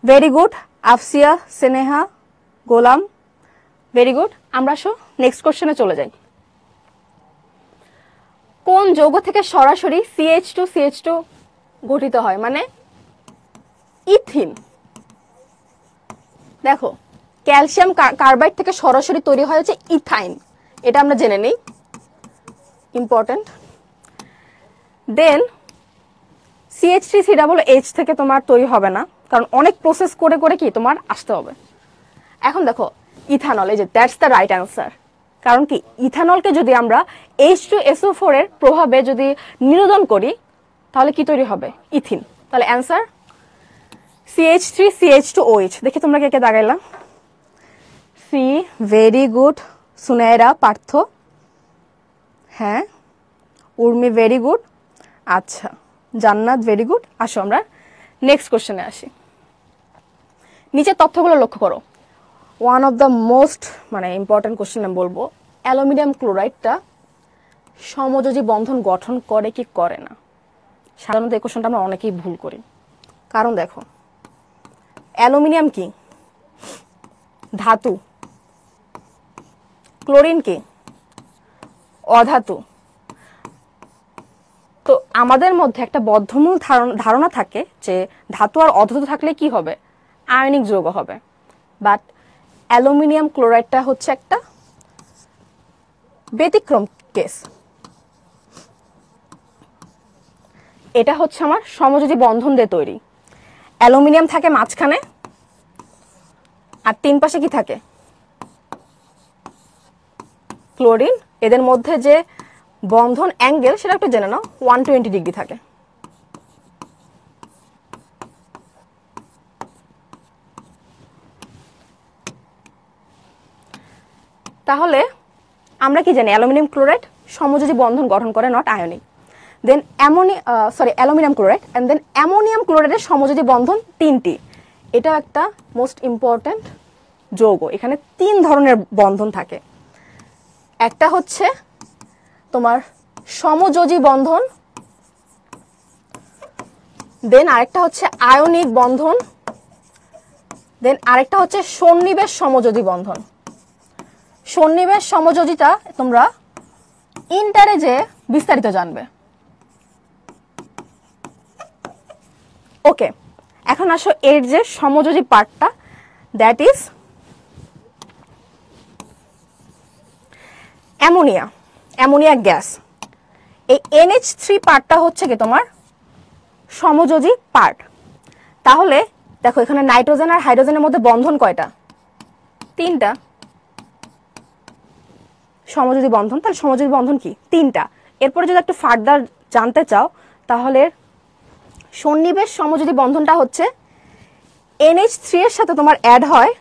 Very good Afsia, Sneha, গোলাম, ভেরি গুড। আমরা নেক্সট কোশ্চেনে চলে যাই। কোন যৌগ থেকে সরাসরি CH2 গঠিত হয়, মানে ইথিন। দেখো ক্যালসিয়াম কার্বাইড থেকে সরাসরি তৈরি হয় হচ্ছে ইথাইন, এটা আমরা জেনে নেই, ইম্পর্টেন্ট। দেন CH3COOH থেকে তোমার তৈরি হবে না, কারণ অনেক প্রসেস করে করে কি তোমার আসতে হবে। এখন দেখো ইথানল, এই যে দ্যাটস দ্য রাইট অ্যান্সার। কারণ কি ইথানলকে যদি আমরা H2SO4 এর প্রভাবে যদি নিরোধন করি, তাহলে কি তৈরি হবে, ইথিন। তাহলে অ্যান্সার CH3CH2OH। দেখি তোমরা কে কে দাগাইলা। C, very good. Sunera, Partha, হ্যাঁ। Urmi, very good. আচ্ছা জান্নাত, ভেরি গুড। আসো আমরা নেক্সট কোশ্চেনে আসি। নিচের তথ্যগুলো লক্ষ্য করো। ওয়ান অফ দ্য মোস্ট মানে ইম্পর্টেন্ট কোশ্চেন আমি বলবো, অ্যালুমিনিয়াম ক্লোরাইডটা সমযোজী বন্ধন গঠন করে কি করে না। সাধারণত এই কোশ্চেনটা আমরা অনেকেই ভুল করি। কারণ দেখো অ্যালুমিনিয়াম কি ধাতু, ক্লোরিন কি অধাতু। তো আমাদের মধ্যে একটা বদ্ধমূল ধারণা থাকে যে ধাতু আর অধাতু থাকলে কি হবে, আয়নিক যৌগ হবে। বাট অ্যালুমিনিয়াম ক্লোরাইডটা হচ্ছে একটা ব্যতিক্রম কেস। এটা হচ্ছে আমার সমযোজী বন্ধন দিয়ে তৈরি। অ্যালুমিনিয়াম থাকে মাঝখানে, আর তিন পাশে কি থাকে, ক্লোরিন। এদের মধ্যে যে বন্ধন অ্যাঙ্গেল সেটা একটু জেনে নাও, 120 ডিগ্রি থাকে। তাহলে আমরা কি জানি, অ্যালুমিনিয়াম ক্লোরাইড সমযোজী বন্ধন গঠন করে, not ionic. Then aluminium chloride and then ammonium ক্লোরাইডের সমযোজী বন্ধন তিনটি। এটা একটা মোস্ট ইম্পর্ট্যান্ট যৌগ। এখানে তিন ধরনের বন্ধন থাকে। একটা হচ্ছে তোমার সমযোজী বন্ধন, দেন আরেকটা হচ্ছে আয়নিক বন্ধন, দেন আরেকটা হচ্ছে সন্নিবেশ সমযোজী বন্ধন। সন্নিবেশ সমযোজিতা তোমরা ইন্টারে যে বিস্তারিত জানবে। ওকে, এখন আসো এর যে সমযোজী পার্টটা, দ্যাট ইজ অ্যামোনিয়া গ্যাস। এই NH3 পার্টটা হচ্ছে কি তোমার সমযোজী পার্ট। তাহলে দেখো এখানে নাইট্রোজেন আর হাইড্রোজেনের মধ্যে বন্ধন কয়টা, তিনটা সমযোজী বন্ধন। তাহলে সমযোজী বন্ধন কি, তিনটা। এরপরে যদি একটু ফার্দার জানতে চাও তাহলে সন্নিবেশ সমযোজী বন্ধনটা হচ্ছে NH3 এর সাথে তোমার অ্যাড হয়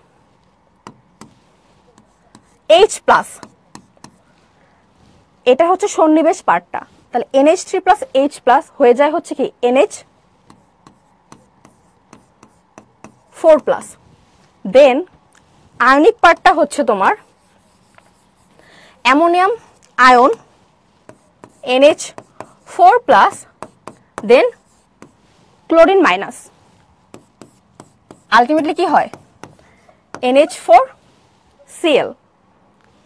H+, এটা হচ্ছে সন্নিবেশ পার্টটা। তাহলে NH3 প্লাস H+ হয়ে যায় হচ্ছে কি NH4+। দেন আয়নিক পার্টটা হচ্ছে তোমার অ্যামোনিয়াম আয়ন NH4+, দেন ক্লোরিন মাইনাস, আলটিমেটলি কি হয় NH4Cl।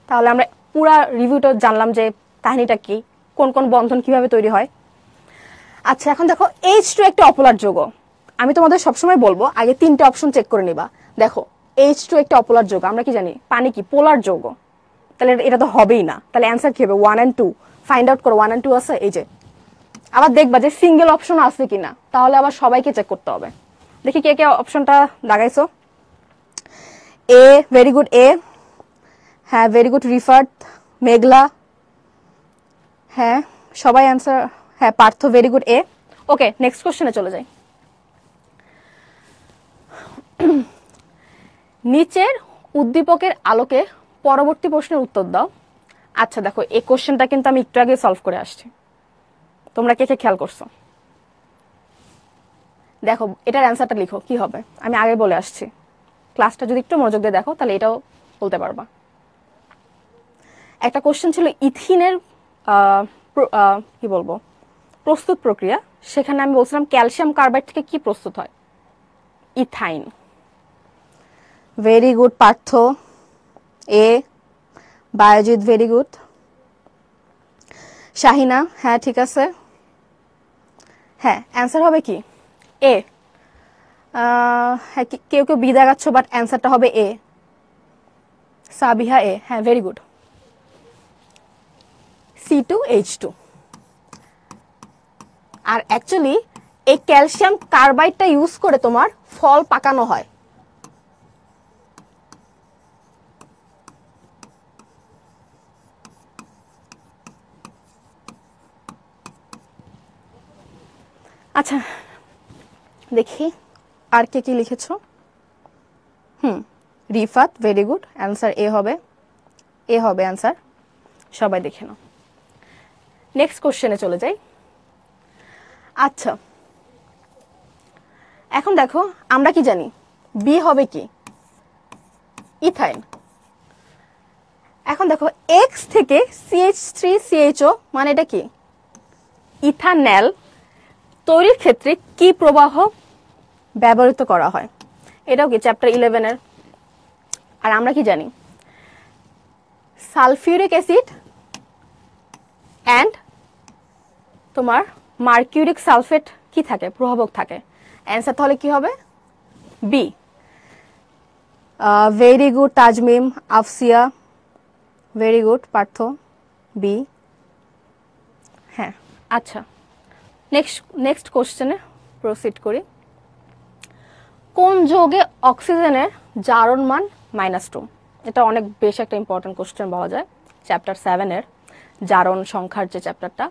তাহলে আমরা পুরা রিভিউটা জানলাম যে কাহিনীটা কি, কোন কোন বন্ধন কিভাবে তৈরি হয়। আচ্ছা, এখন দেখো H2 একটা অপোলার যৌগ। আমি তোমাদের সবসময় বলবো আগে তিনটে অপশন চেক করে নিবা। দেখো H2 একটা অপোলার যৌগ, আমরা কি জানি পানি কি পোলার যৌগ, তাহলে এটা তো হবেই না। তাহলে অ্যান্সার কি হবে, 1 and 2। ফাইন্ড আউট করো 1 and 2 আছে এই যে। আবার দেখবা যে সিঙ্গেল অপশন আছে কিনা, তাহলে আবার সবাইকে চেক করতে হবে। দেখি কে কে অপশনটা লাগাইছো। এ, ভেরি গুড এ। হ্যাঁ, ভেরি গুড রিফাত, মেঘলা, হ্যাঁ সবাই অ্যান্সার, হ্যাঁ পার্থ, ভেরি গুড এ। ওকে, নেক্সট কোশ্চেনে চলে যাই। নিচের উদ্দীপকের আলোকে পরবর্তী প্রশ্নের উত্তর দাও। আচ্ছা দেখো, এই কোশ্চেনটা কিন্তু আমি একটু আগে সলভ করে আসছি, তোমরা কে কে খেয়াল করছো। দেখো এটার অ্যান্সারটা লিখো কি হবে, আমি আগে বলে আসছি। ক্লাসটা যদি একটু মনোযোগ দিয়ে দেখো তাহলে এটাও বলতে পারবা। একটা কোশ্চেন ছিল ইথিনের কি বলবো প্রস্তুত প্রক্রিয়া, সেখানে আমি বলছিলাম ক্যালসিয়াম কার্বাইড থেকে কি প্রস্তুত হয়, ইথাইন। ভেরি গুড পার্থ এ। Bayazid, very good. শাহিনা, হ্যাঁ ঠিক আছে। হ্যাঁ অ্যান্সার হবে কি এ। হ্যাঁ কেউ কেউ বি দেখাচ্ছ, বাট অ্যান্সারটা হবে এ। সাবিহা এ, হ্যাঁ ভেরি গুড। C2H2। আর অ্যাকচুয়ালি এই ক্যালসিয়াম কার্বাইডটা ইউজ করে তোমার ফল পাকানো হয়। আচ্ছা দেখি আর কে কি লিখেছো। Rifat, very good, answer A হবে, এ হবে অ্যান্সার। সবাই দেখে নাও। নেক্সট কোশ্চেনে চলে যাই। আচ্ছা এখন দেখো আমরা কি জানি, বি হবে কি ইথাইন। এখন দেখো X থেকে CH3CHO মানে এটা কি ইথানল তৈরির ক্ষেত্রে কি প্রবাহ ব্যবহৃত করা হয়, এটাও কি চ্যাপ্টার 11 এর আর আমরা কি জানি সালফিউরিক অ্যাসিড অ্যান্ড তোমার মার্কিউরিক সালফেট কি থাকে, প্রভাবক থাকে। অ্যান্সার তাহলে কি হবে? B. Very good Tazmim, Afsia, very good Partha, B. হ্যাঁ, আচ্ছা, নেক্সট কোশ্চেনে প্রসিড করি। কোন যৌগে অক্সিজেনের জারণ মান -2? এটা অনেক বেশ একটা ইম্পর্টেন্ট কোশ্চেন পাওয়া যায় চ্যাপ্টার 7-এর জারণ সংখ্যার যে চ্যাপ্টারটা।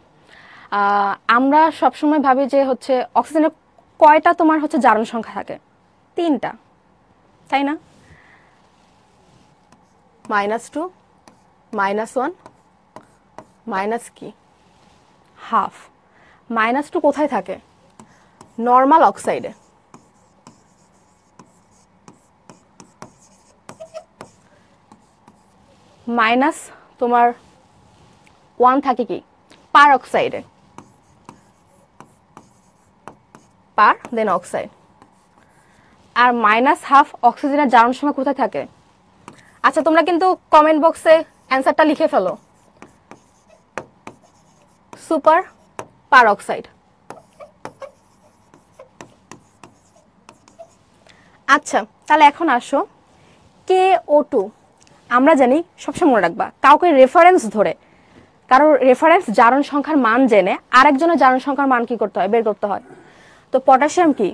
আমরা সবসময় ভাবি যে হচ্ছে অক্সিজেনের কয়টা তোমার হচ্ছে জারণ সংখ্যা থাকে? 3টা, তাই না? -2, -1, মাইনাস কি হাফ। -2 কোথায় থাকে? নর্মাল অক্সাইডে। মাইনাস তোমার 1 থাকে কি পার অক্সাইডে, পার দেন অক্সাইড। আর -1/2 অক্সিজেনের জারণ সংখ্যা কোথায় থাকে? আচ্ছা, তোমরা কিন্তু কমেন্ট বক্সে অ্যান্সারটা লিখে ফেলো, সুপার পার অক্সাইড। আচ্ছা, তাহলে এখন আসো KO2। আমরা জানি, সবসময় মনে রাখবা, কাউকে রেফারেন্স ধরে, কারোর রেফারেন্স জারণ সংখ্যার মান জেনে আরেকজনের জারণ সংখ্যার মান কি করতে হয়? বের করতে হয়। তো পটাশিয়াম কি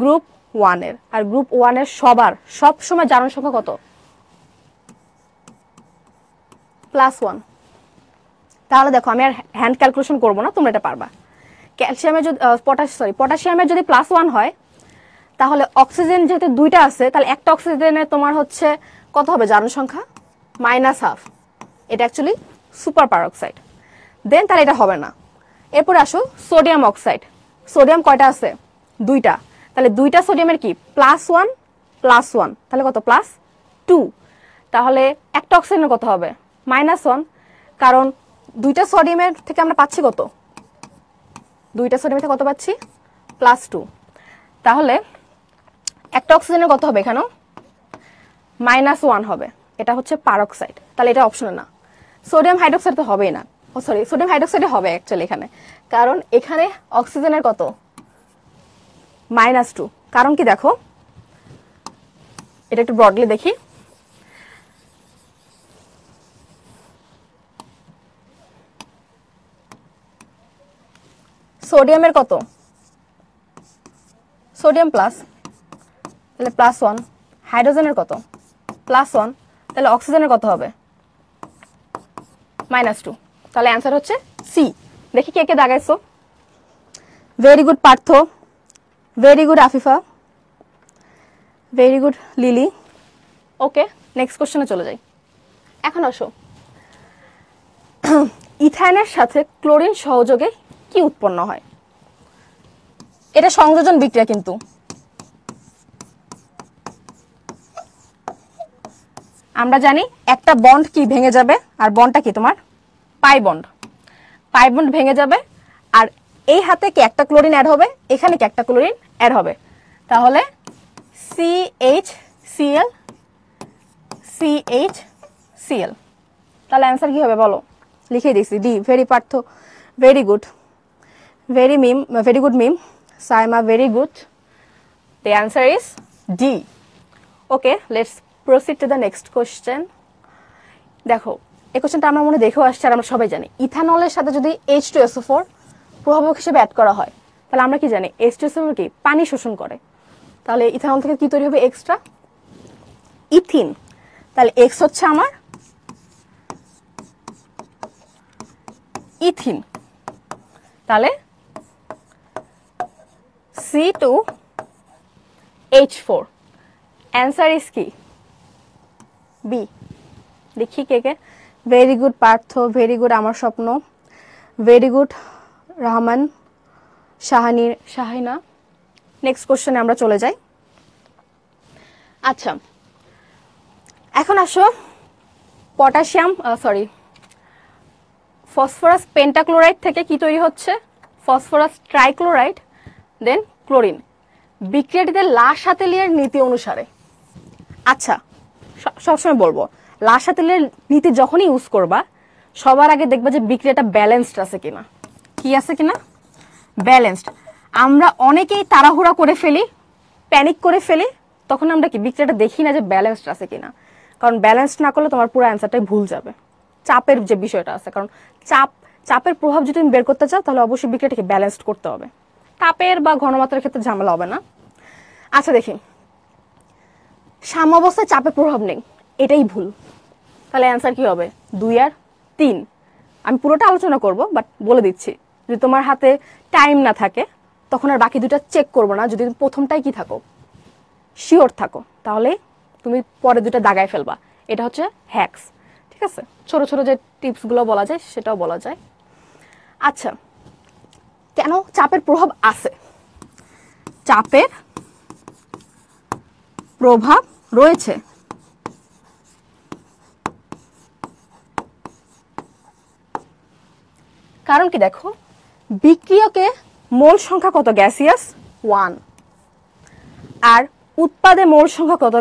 গ্রুপ 1-এর, আর গ্রুপ 1-এর সব সময় জারণ সংখ্যা কত? +1। তাহলে দেখো, আমি আর হ্যান্ড ক্যালকুলেশন করবো না, তোমরা এটা পারবা। ক্যালসিয়ামের যদি পটাশিয়ামের যদি +1 হয়, তাহলে অক্সিজেন যেহেতু 2টা আছে, তাহলে একটা অক্সিজেনে তোমার হচ্ছে কত হবে জারণ সংখ্যা? -1/2। এটা অ্যাকচুয়ালি সুপার পার অক্সাইড। দেন তাহলে এটা হবে না। এরপর আসো সোডিয়াম অক্সাইড। সোডিয়াম কয়টা আছে? 2টা। তাহলে 2টা সোডিয়ামের কি +1 +1, তাহলে কত? +2। তাহলে একটা অক্সিজেনের কত হবে? -1, কারণ 2টা সোডিয়ামের থেকে আমরা পাচ্ছি কত? 2টা সোডিয়ামের থেকে কত পাচ্ছি? +2। তাহলে একটা অক্সিজেনের কত হবে? এখানেও -1 হবে। এটা হচ্ছে পারক্সাইড, তাহলে এটা অপশনে না। সোডিয়াম হাইড্রোক্সাইড তো হবেই না। সরি, সোডিয়াম হাইড্রোক্সাইডে হবে অ্যাকচুয়ালি এখানে, কারণ এখানে অক্সিজেনের কত? -2। কারণ কি দেখো, এটা একটু ব্রডলি দেখি। সোডিয়ামের কত? সোডিয়াম প্লাস, তাহলে +1। হাইড্রোজেনের কত? +1, তাহলে অক্সিজেনের কত হবে? -2। তাহলে অ্যান্সার হচ্ছে সি। দেখি কে কে দাগাইছো। Very good Partha, very good Afifa, very good Lily. Okay, next কোশ্চেনে চলে যাই। এখন আসো, ইথাইনের সাথে ক্লোরিন সহযোগে কি উৎপন্ন হয়? এটা সংযোজন বিক্রিয়া, কিন্তু আমরা জানি একটা বন্ড কি ভেঙে যাবে, আর বন্ডটা কি তোমার পাই বন্ড। পাই বন্ড ভেঙে যাবে, আর এই হাতে কি একটা ক্লোরিন অ্যাড হবে, এখানে কি একটা ক্লোরিন অ্যাড হবে। তাহলে CHCl CHCl। তাহলে অ্যান্সার কি হবে বলো? লিখে দিয়েছি D. Very Partha, very good, very good Mim, Saima, very good. The answer is D. Okay, let's proceed to the next question. দেখো, এই কোশ্চেনটা আমার মনে দেখেও আসছে, আর আমরা সবাই জানি ইথানলের সাথে যদি H2SO4 প্রভাবক হিসেবে অ্যাড করা হয়, তাহলে আমরা কি জানি H2SO4 কি পানি শোষণ করে। তাহলে ইথানল থেকে কি তৈরি হবে? Extra ethene. তাহলে এক্স হচ্ছে আমার ইথিন। তাহলে C2H4। অ্যান্সার ইজ কি? বি। দেখি কে কে। Very good Partha, very good আমার Swapna, very good Rahman, Shahina. Next কোশ্চেনে আমরা চলে যাই। আচ্ছা, এখন আসো ফসফরাস পেন্টাক্লোরাইড থেকে কি তৈরি হচ্ছে? ফসফরাস ট্রাইক্লোরাইড, দেন ক্লোরিন। বিক্রিয়াটিতে লা শাতেলিয়ার নীতি অনুসারে। আচ্ছা, সবসময় বলবো লাসাতেলের নীতি যখনই ইউজ করবা সবার আগে দেখবা যে বিক্রিয়াটা ব্যালেন্সড আছে কিনা। কি আছে কিনা? ব্যালেন্সড। আমরা অনেকেই তাড়াহুড়া করে ফেলি, প্যানিক করে ফেলি, তখন আমরা কি বিক্রিয়াটা দেখি না যে ব্যালেন্সড আছে কিনা। কারণ ব্যালেন্সড না করলে তোমার পুরো অ্যান্সারটাই ভুল যাবে। চাপের যে বিষয়টা আছে, কারণ চাপের প্রভাব যদি তুমি বের করতে চাও তাহলে অবশ্যই বিক্রিয়াটাকে ব্যালেন্সড করতে হবে। তাপের বা ঘনমাত্রার ক্ষেত্রে ঝামেলা হবে না। আচ্ছা দেখি, সাম্যাবস্থায় চাপের প্রভাব নেই, এটাই ভুল। তাহলে অ্যান্সার কি হবে? 2 আর 3। আমি পুরোটা আলোচনা করব, বাট বলে দিচ্ছি যদি তোমার হাতে টাইম না থাকে তখন আর বাকি দুটা চেক করবো না। যদি তুমি প্রথমটাই কি থাকো, শিওর থাকো, তাহলে তুমি পরে দুটা দাগায় ফেলবা। এটা হচ্ছে হ্যাকস। ঠিক আছে, ছোট ছোট যে টিপসগুলো বলা যায় সেটাও বলা যায়। আচ্ছা, কেন চাপের প্রভাব আছে? চাপের প্রভাব রয়েছে কারণ কি দেখো, বিক্রিয়কে মোল সংখ্যা কত? গ্যাসিয়াস 1। আর উৎপাদে মোল সংখ্যা কত?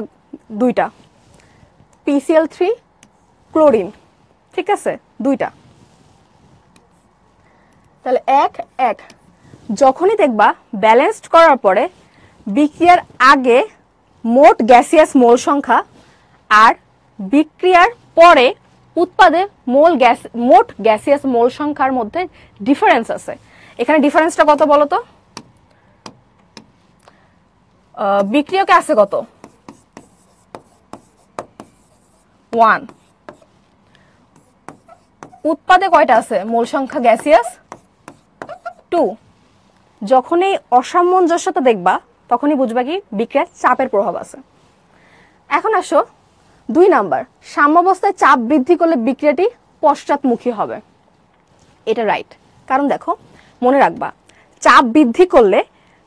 2টা, PCl3 ক্লোরিন। ঠিক আছে, 2টা। তাহলে 1 1। যখনই দেখবা ব্যালেন্সড করার পরে বিক্রিয়ার আগে মোট গ্যাসিয়াস মোল সংখ্যা আর বিক্রিয়ার পরে উৎপাদে মোট গ্যাসিয়াস মোল সংখ্যার মধ্যে ডিফারেন্স আছে। এখানে ডিফারেন্সটা কত বলো তো? বিক্রিয়কে আছে কত? 1। উৎপাদে কয়টা আছে মোল সংখ্যা গ্যাসিয়াস? 2। যখনই অসামঞ্জস্যতা দেখবা তখনই বুঝবা কি বিক্রিয়ার চাপের প্রভাব আছে। এখন আসো 2 নাম্বার, সাম্যাবস্থায় চাপ বৃদ্ধি করলে বিক্রিয়াটি পশ্চাৎমুখী হবে। এটা রাইট, কারণ দেখো মনে রাখবা চাপ বৃদ্ধি করলে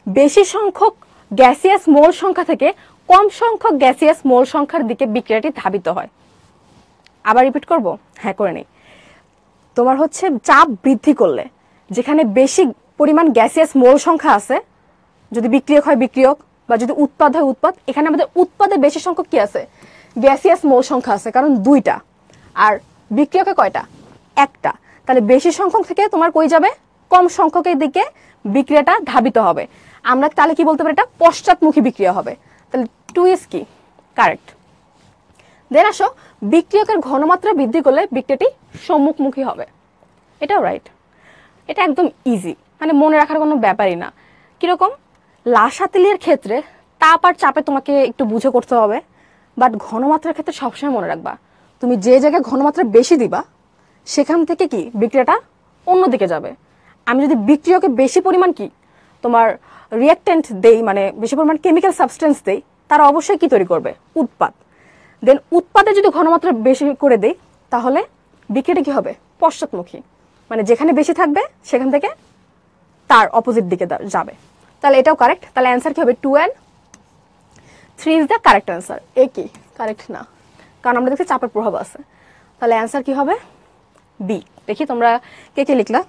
বেশি সংখ্যক গ্যাসিয়াস মোল সংখ্যা থেকে কম সংখ্যক গ্যাসিয়াস মোল সংখ্যার দিকে বিক্রিয়াটি ধাবিত হয়। আবার রিপিট করব? হ্যাঁ, করে নেই। তোমার হচ্ছে চাপ বৃদ্ধি করলে যেখানে বেশি পরিমাণ গ্যাসিয়াস মোল সংখ্যা আছে, যদি বিক্রিয়ক হয় বিক্রিয়ক বা যদি উৎপাদ হয় উৎপাদ, এখানে আমাদের উৎপাদে বেশি সংখ্যক কি আছে? গ্যাসিয়াস মোল সংখ্যা আছে, কারণ 2টা। আর বিক্রিয়কে কয়টা? 1টা। তাহলে বেশি সংখ্যক থেকে তোমার কই যাবে? কম সংখ্যকের দিকে বিক্রিয়াটা ধাবিত হবে। আমরা তাহলে কি বলতে পারি? এটা পশ্চাৎমুখী বিক্রিয়া হবে। তাহলে 2 ইজ কি কারেক্ট। দেন আসো, বিক্রিয়কের ঘনমাত্রা বৃদ্ধি করলে বিক্রিয়াটি সম্মুখমুখী হবে। এটাও রাইট। এটা একদম ইজি, মানে মনে রাখার কোনো ব্যাপারই না। কিরকম? লাসাতেলের ক্ষেত্রে তাপ আর চাপে তোমাকে একটু বুঝে করতে হবে, বাট ঘনমাত্রার ক্ষেত্রে সবসময় মনে রাখবা তুমি যে জায়গায় ঘনমাত্রা বেশি দিবা সেখান থেকে কি বিক্রিয়াটা অন্যদিকে যাবে। আমি যদি বিক্রিয়কে বেশি পরিমাণ কি তোমার রিঅ্যাক্টেন্ট দেই, মানে বেশি পরিমাণ কেমিক্যাল সাবস্টেন্স দেই, তারা অবশ্যই কি তৈরি করবে? উৎপাদ। দেন উৎপাদে যদি ঘনমাত্রা বেশি করে দেই তাহলে বিক্রিয়াটা কি হবে? পশ্চাৎমুখী, মানে যেখানে বেশি থাকবে সেখান থেকে তার অপোজিট দিকে যাবে। তাহলে এটাও কারেক্ট। তাহলে অ্যান্সার কি হবে? 2 and 3 is the correct answer. A কি কারেক্ট না, কারণ আমরা দেখছি চাপের প্রভাব আছে। তাহলে অ্যান্সার কি হবে? বি। দেখি তোমরা কে কে লিখলা।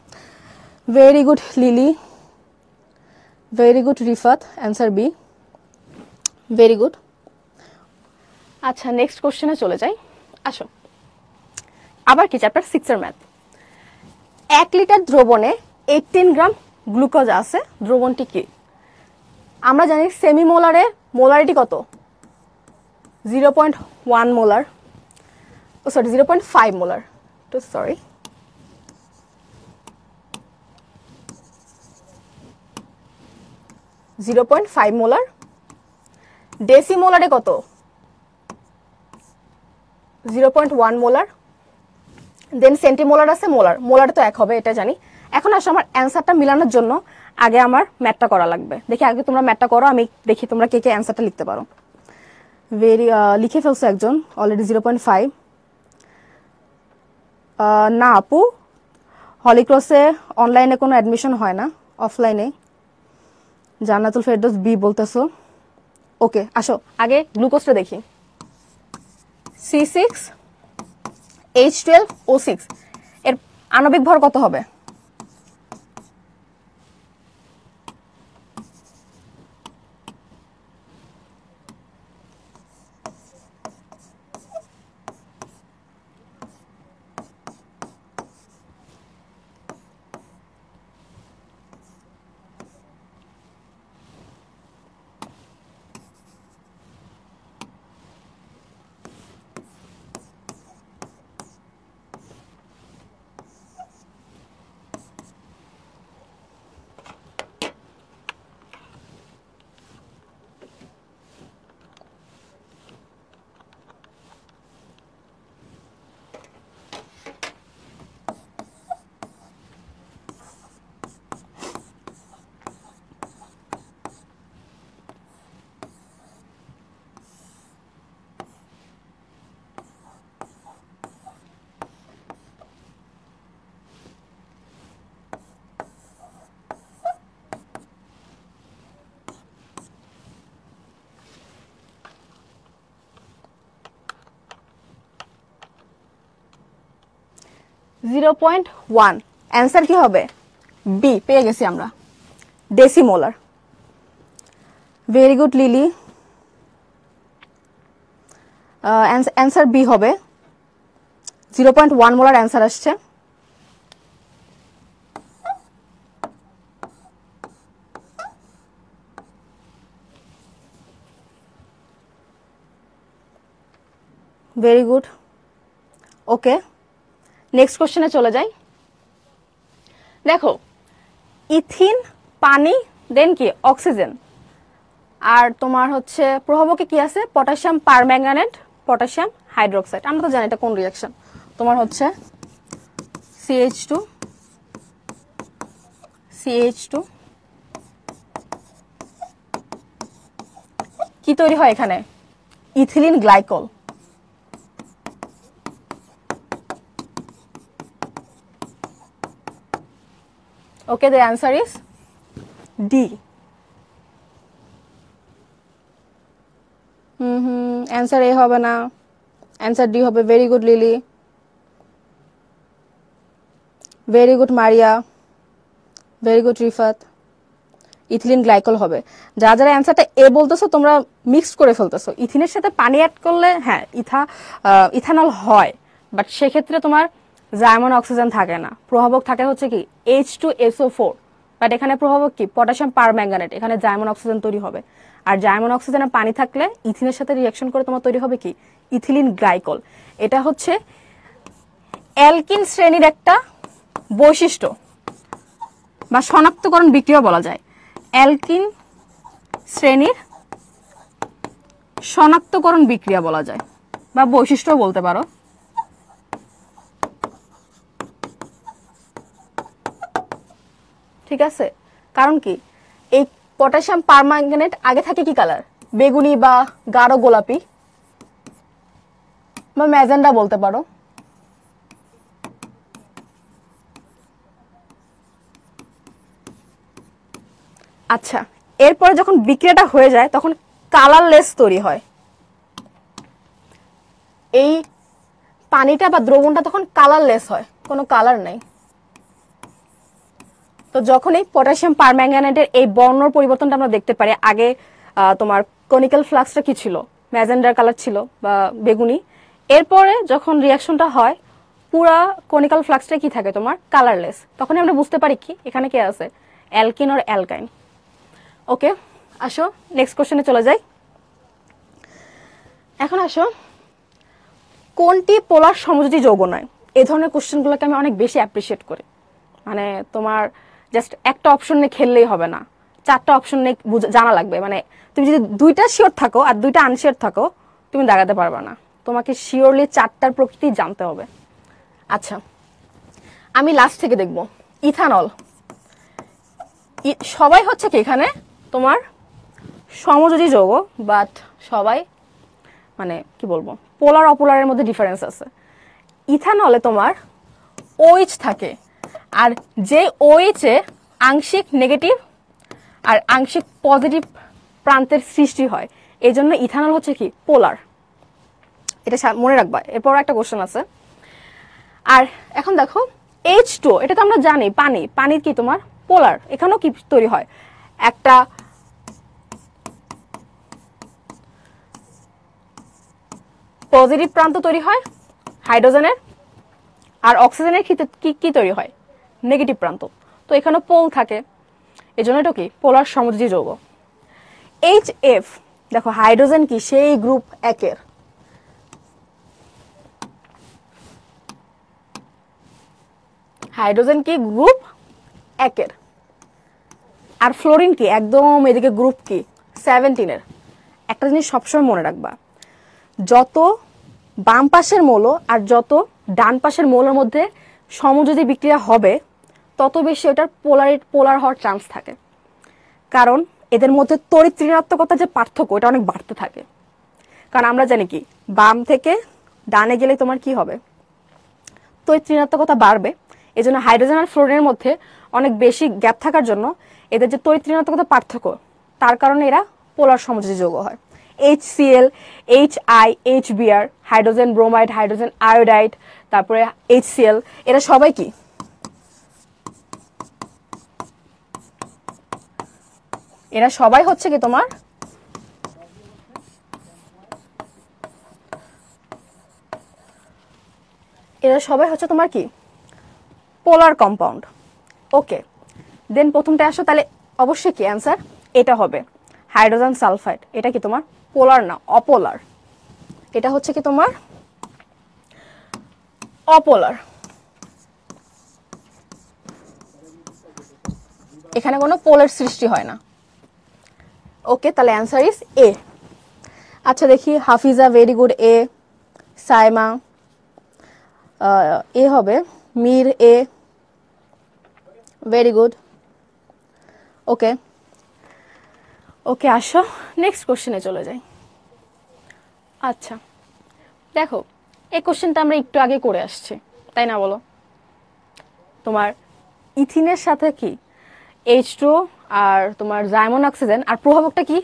Very good Lily, very good Rifat, answer B, very good. আচ্ছা, নেক্সট কোশ্চেনে চলে যাই। আসো, আবার কি চ্যাপ্টার 6 এর ম্যাথ। 1 লিটার দ্রবণে 18 গ্রাম গ্লুকোজ আছে, দ্রবণটি কি? আমরা জানি সেমি মোলারে মোলারিটি কত? 0.1 মোলার, সরি 0.5 মোলার, তো সরি 0.5 মোলার। ডেসিমোলারে কত? 0.1 মোলার। দেন সেন্টিমোলার আছে, মোলার, মোলার তো 1 হবে, এটা জানি। এখন আসো আমার অ্যান্সারটা মিলানোর জন্য আগে আমার ম্যাথটা করা লাগবে। দেখি আগে তোমরা ম্যাথটা করো, আমি দেখি তোমরা কে কে অ্যান্সারটা লিখতে পারো। লিখে ফেলছো একজন অলরেডি 0.5। না আপু, হলিক্রসে অনলাইনে কোনো অ্যাডমিশন হয় না, অফলাইনে। জান্নাতুল ফেরদৌস বি বলতেছো। ওকে, আসো আগে গ্লুকোজটা দেখি। C6H12O6 এর আণবিক ভর কত হবে? 0.1। অ্যান্সার কি হবে? বি, পেয়ে গেছি আমরা, decimolar. Very good Lily, answer B হবে, 0.1 মোলার অ্যান্সার আসছে। Very good. ওকে, নেক্সট কোশ্চেনে চলে যাই। দেখো, ইথিন, পানি, দেন কি অক্সিজেন, আর তোমার হচ্ছে প্রভাবকে কি আছে? Potassium permanganate, potassium hydroxide. আমরা তো জানি এটা কোন রিয়াকশন। তোমার হচ্ছে CH2 কি তৈরি হয় এখানে? Ethylene glycol. Okay, the answer is D. Answer A হবে না, অ্যান্সার ডি হবে। Very good Lily, very good Maria, very good Rifat. Ethylene glycol হবে। যারা যারা অ্যান্সারটা এ বলতেছো তোমরা মিক্সড করে ফেলতেছো। ইথিনের সাথে পানি অ্যাড করলে হ্যাঁ ইথানল হয়, বাট সেক্ষেত্রে তোমার জার্মান অক্সিজেন থাকে না, প্রভাবক থাকে হচ্ছে কি H2SO4। বাট এখানে প্রভাবক কি? Potassium permanganate. এখানে জার্মান অক্সিজেন তৈরি হবে, আর জার্মান অক্সিজেনে পানি থাকলে ইথিনের সাথে রিঅ্যাকশন করে তোমার তৈরি হবে কি? Ethylene glycol. এটা হচ্ছে অ্যালকিন শ্রেণীর একটা বৈশিষ্ট্য বা শনাক্তকরণ বিক্রিয়া বলা যায়। অ্যালকিন শ্রেণীর শনাক্তকরণ বিক্রিয়া বলা যায়, বা বৈশিষ্ট্য বলতে পারো। ঠিক আছে, কারণ কি এই পটাশিয়াম পারম্যাঙ্গানেট আগে থাকে কি কালার? বেগুনি বা গাঢ় গোলাপি বা ম্যাজেন্ডা বলতে পারো। আচ্ছা, এরপরে যখন বিক্রিয়াটা হয়ে যায় তখন কালারলেস তৈরি হয়। এই পানিটা বা দ্রবণটা তখন কালারলেস হয়, কোনো কালার নাই। তো যখন এই পটাশিয়াম পারম্যাঙ্গানেটের এই বর্ণর পরিবর্তনটা আমরা দেখতে পারি, আগে তোমার কনিক্যাল ফ্লাক্সটা কি ছিল? ম্যাজেন্ডার কালার ছিল বা বেগুনি। এরপরে যখন রিয়াকশনটা হয় পুরা কনিক্যাল ফ্লাক্সটা কি থাকে? তোমার কালারলেস। তখনই আমরা বুঝতে পারি কি এখানে কি আছে? অ্যালকিন আর অ্যালকাইন। ওকে, আসো নেক্সট কোশ্চেনে চলে যাই। এখন আসো, কোনটি পোলার সমযোজী যৌগ নয়? এই ধরনের কোশ্চেনগুলোকে আমি অনেক বেশি অ্যাপ্রিসিয়েট করি। মানে তোমার জাস্ট একটা অপশন নিয়ে খেললেই হবে না, চারটা অপশন নিয়ে জানা লাগবে। মানে তুমি যদি দুইটা শিওর থাকো আর দুইটা আনশিওর থাকো তুমি দাগাতে পারবে না, তোমাকে শিওরলি চারটার প্রকৃতি জানতে হবে। আচ্ছা, আমি লাস্ট থেকে দেখব। ইথানল, সবাই হচ্ছে কি এখানে তোমার সমযোজী যৌগ, বাট সবাই মানে কি বলবো, পোলার অপোলারের মধ্যে ডিফারেন্স আছে। ইথানলে তোমার OH থাকে, আর যে OH এ আংশিক নেগেটিভ আর আংশিক পজিটিভ প্রান্তের সৃষ্টি হয়, এই জন্য ইথানল হচ্ছে কি পোলার। এটা মনে রাখবা, এরপর একটা কোশ্চেন আছে। আর এখন দেখো H2O, এটা তো আমরা জানি পানি, পানির কি তোমার পোলার। এখানেও কি তৈরি হয়? একটা পজিটিভ প্রান্ত তৈরি হয় হাইড্রোজেনের, আর অক্সিজেনের কি তৈরি হয়? নেগেটিভ প্রান্ত। তো এখানে পোল থাকে, এই জন্য এটা কি পোলার সমযোজী যৌগ। HF, দেখো হাইড্রোজেন কি সেই গ্রুপ একের, হাইড্রোজেন কি গ্রুপ একের, আর ফ্লোরিন কি একদম এদিকে গ্রুপ কি 17-এর। একটা জিনিস সবসময় মনে রাখবা, যত বাম পাশের মৌল আর যত ডান পাশের মৌলের মধ্যে সমযোজী বিক্রিয়া হবে তত বেশি ওটার পোলার হওয়ার চান্স থাকে, কারণ এদের মধ্যে তড়িৎ ঋণাত্মকতা যে পার্থক্য এটা অনেক বাড়তে থাকে। কারণ আমরা জানি কি বাম থেকে ডানে গেলে তোমার কি হবে? তড়িৎ ঋণাত্মকতা বাড়বে। এই জন্য হাইড্রোজেন আর ফ্লোরিনের মধ্যে অনেক বেশি গ্যাপ থাকার জন্য এদের যে তড়িৎ ঋণাত্মকতা পার্থক্য, তার কারণে এরা পোলার সমযোজী যৌগ হয়। HCl, HI, HBr, hydrogen bromide, hydrogen iodide, তারপরে HCl, এরা সবাই কি? এরা সবাই হচ্ছে কি তোমার কি পোলার কম্পাউন্ড। ওকে, দেন প্রথমটা আসো, তাহলে অবশ্যই কি অ্যান্সার এটা হবে হাইড্রোজেন সালফাইড। এটা কি তোমার পোলার না, অপোলার। এটা হচ্ছে কি তোমার অপোলার। এখানে কোনো পোলের সৃষ্টি হয় না। ওকে, তাহলে অ্যান্সার ইজ এ। আচ্ছা দেখি, হাফিজা ভেরি গুড, এ। সাইমা এ হবে, মির এ, ভেরি গুড। ওকে ওকে, আসো নেক্সট কোশ্চেনে চলে যাই। আচ্ছা দেখো, এই কোশ্চেনটা আমরা একটু আগে করে আসছি, তাই না বলো? তোমার ইথিনের সাথে কি H2 আর তোমার জাইমন অক্সিজেন, আর প্রভাবকটা কি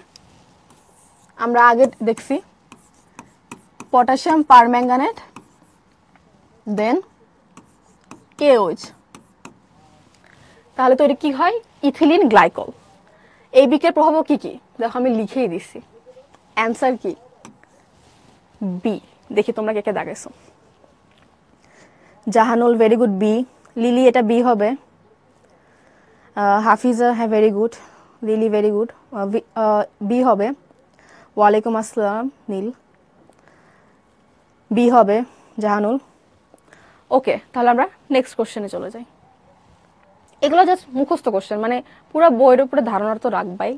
আমরা আগে দেখছি, পটাশিয়াম পারম্যাঙ্গানেট, দেন KOH। তাহলে তো এটা কি হয়, ইথিলিন গ্লাইকল। এই বিক্রিয়ার প্রভাবক কি কি দেখো, আমি লিখেই দিচ্ছি। অ্যান্সার কি বি। দেখি তোমরা কে কে দাগাইছো। Jahanul very good, B. Lily এটা বি হবে। হাফিজা হ্যাঁ very good, Lily very good, B হবে। ওয়ালাইকুম আসসালাম নীল, বি হবে জাহানুল। ওকে, তাহলে আমরা নেক্সট কোশ্চেনে চলে যাই। এগুলো জাস্ট মুখস্থ কোশ্চেন, মানে পুরো বইয়ের উপরে ধারণা তো রাখবাই,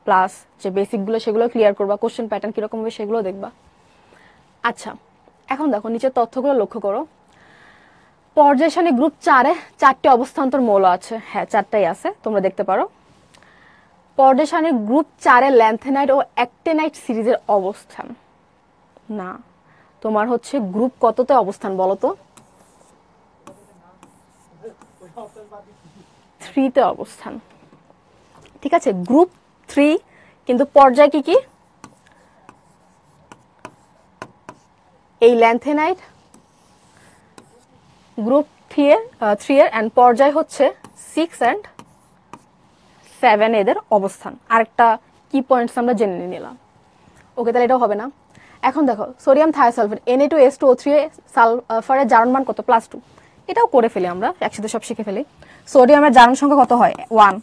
প্লাস যে বেসিকগুলো সেগুলো ক্লিয়ার করবা, কোশ্চেন প্যাটার্ন কিরকম হবে সেগুলো দেখবা। আচ্ছা এখন দেখো নিচের তথ্যগুলো লক্ষ্য করো। পর্যায় সারণী গ্রুপ 4-এ 4টি অবস্থান্তর মৌল আছে। হ্যাঁ 4টাই আছে, তোমরা দেখতে পারো। পর্যায় সারণী গ্রুপ 4-এ ল্যান্থেনাইট ও অ্যাক্টেনাইট সিরিজের অবস্থান না, তোমার হচ্ছে গ্রুপ কততে অবস্থান বলো তো? 3-তে অবস্থান। ঠিক আছে, গ্রুপ 3, কিন্তু পর্যায় কি কি? এই ল্যান্থেনাইট গ্রুপ 3 এর এন্ড পর্যায় হচ্ছে 6 and 7 এদের অবস্থান। আরেকটা কি পয়েন্টস আমরা জেনে নিলাম। ওকে, তাহলে এটাও হবে না। এখন দেখো সোডিয়াম থায়োসালফেট Na2S2O3 সালফারের জারণ মান কত? +2। এটাও করে ফেলি আমরা, একসাথে সব শিখে ফেলি। সোডিয়ামের জারণ সংখ্যা কত হয়? 1।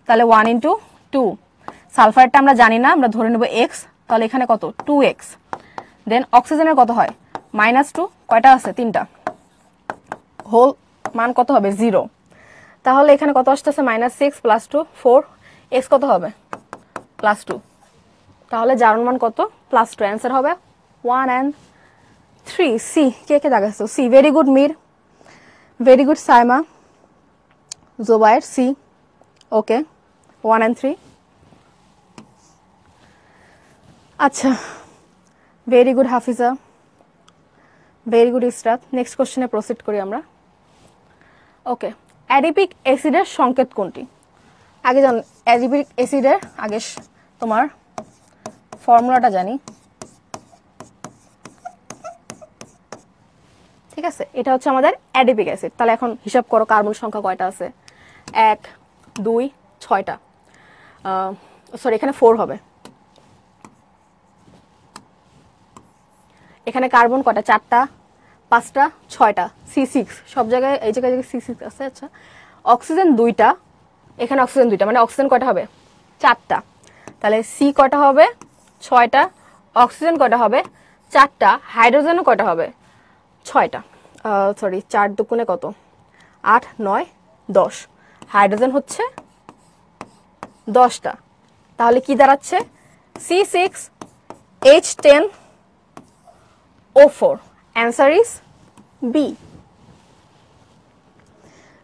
তাহলে 1 × 2। সালফারেরটা আমরা জানি না, আমরা ধরে নেব x, তাহলে এখানে কত? 2x। দেন অক্সিজেনের কত হয়? -2। কয়টা আছে? 3টা। হোল মান কত হবে? 0। তাহলে এখানে কত আসতেছে? -6 + 2 4, x কত হবে? +2। তাহলে জারণ মান কত? +2। অ্যান্সার হবে 1 and 3। সি, কে কে দাগাইছো? C, very good Mir, very good Saima, Zobayer, C. Okay, 1 and 3। আচ্ছা, very good Hafiza, very good Israt. Next কোশ্চেনে প্রসিড করি আমরা। ওকে, অ্যাডিপিক অ্যাসিডের সংকেত কোনটি? আগে জান, অ্যাডিপিক অ্যাসিডের আগে তোমার ফর্মুলাটা জানি। ঠিক আছে, এটা হচ্ছে আমাদের অ্যাডিপিক অ্যাসিড। তাহলে এখন হিসাব করো কার্বন সংখ্যা কয়টা আছে? 1 2 6টা, সরি এখানে 4 হবে। এখানে কার্বন কয়টা? 4টা, 5টা, 6টা, C6 সব জায়গায়, এই জায়গায় C6 আছে। আচ্ছা, অক্সিজেন 2টা, এখানে অক্সিজেন 2টা, মানে অক্সিজেন কয়টা হবে? 4টা। তাহলে C কয়টা হবে? 6টা। অক্সিজেন কয়টা হবে? 4টা। হাইড্রোজেনও কয়টা হবে? 6টা। সরি 4 দুগুণে কত? 8 9 10। হাইড্রোজেন হচ্ছে 10টা। তাহলে কি দাঁড়াচ্ছে? C6H10O4। Answer is B.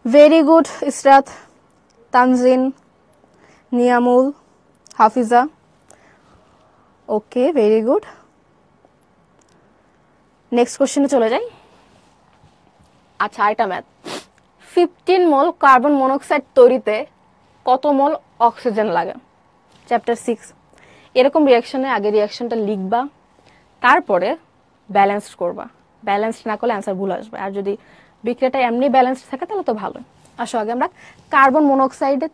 Very good Israt, Tanjin, Niamul, Hafiza. Okay, very good. Next কোশ্চেনে চলে যাই। আচ্ছা, আরেকটা ম্যাথ। 15 মোল কার্বন মনোক্সাইড তৈরিতে কত মোল অক্সিজেন লাগে? চ্যাপ্টার 6। এরকম রিয়াকশনে আগে রিয়াকশনটা লিখবা, তারপরে ব্যালেন্স করবা। ব্যালেন্স না করলে অ্যান্সার ভুল আসবে। আর যদি বিক্রিয়াটা এমনি ব্যালেন্স থাকে তাহলে তো ভালো। আসো আগে আমরা কার্বন মনোক্সাইডের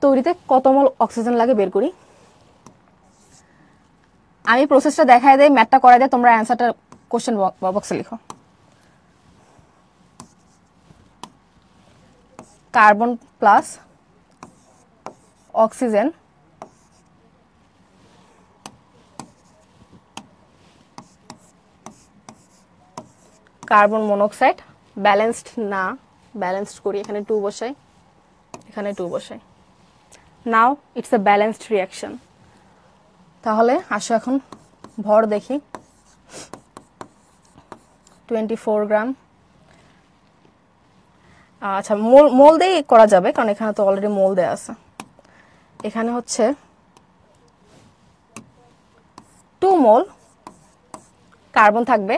তৈরিতে কত মোল অক্সিজেন লাগে বের করি। আমি প্রসেসটা দেখায় দেই, ম্যাথটা করাই দেয়, তোমরা অ্যান্সারটা কোশ্চেন বক্সে লিখো। Carbon plus oxygen carbon monoxide balanced না, ব্যালেন্সড করি, এখানে 2 বসাই, এখানে 2 বসাই। Now it's a balanced reaction. তাহলে আসো এখন ভর দেখি। 24 গ্রাম। আচ্ছা, মোল দিয়ে করা যাবে, কারণ এখানে তো অলরেডি মোল দেয়া আছে। এখানে হচ্ছে 2 মোল কার্বন থাকবে,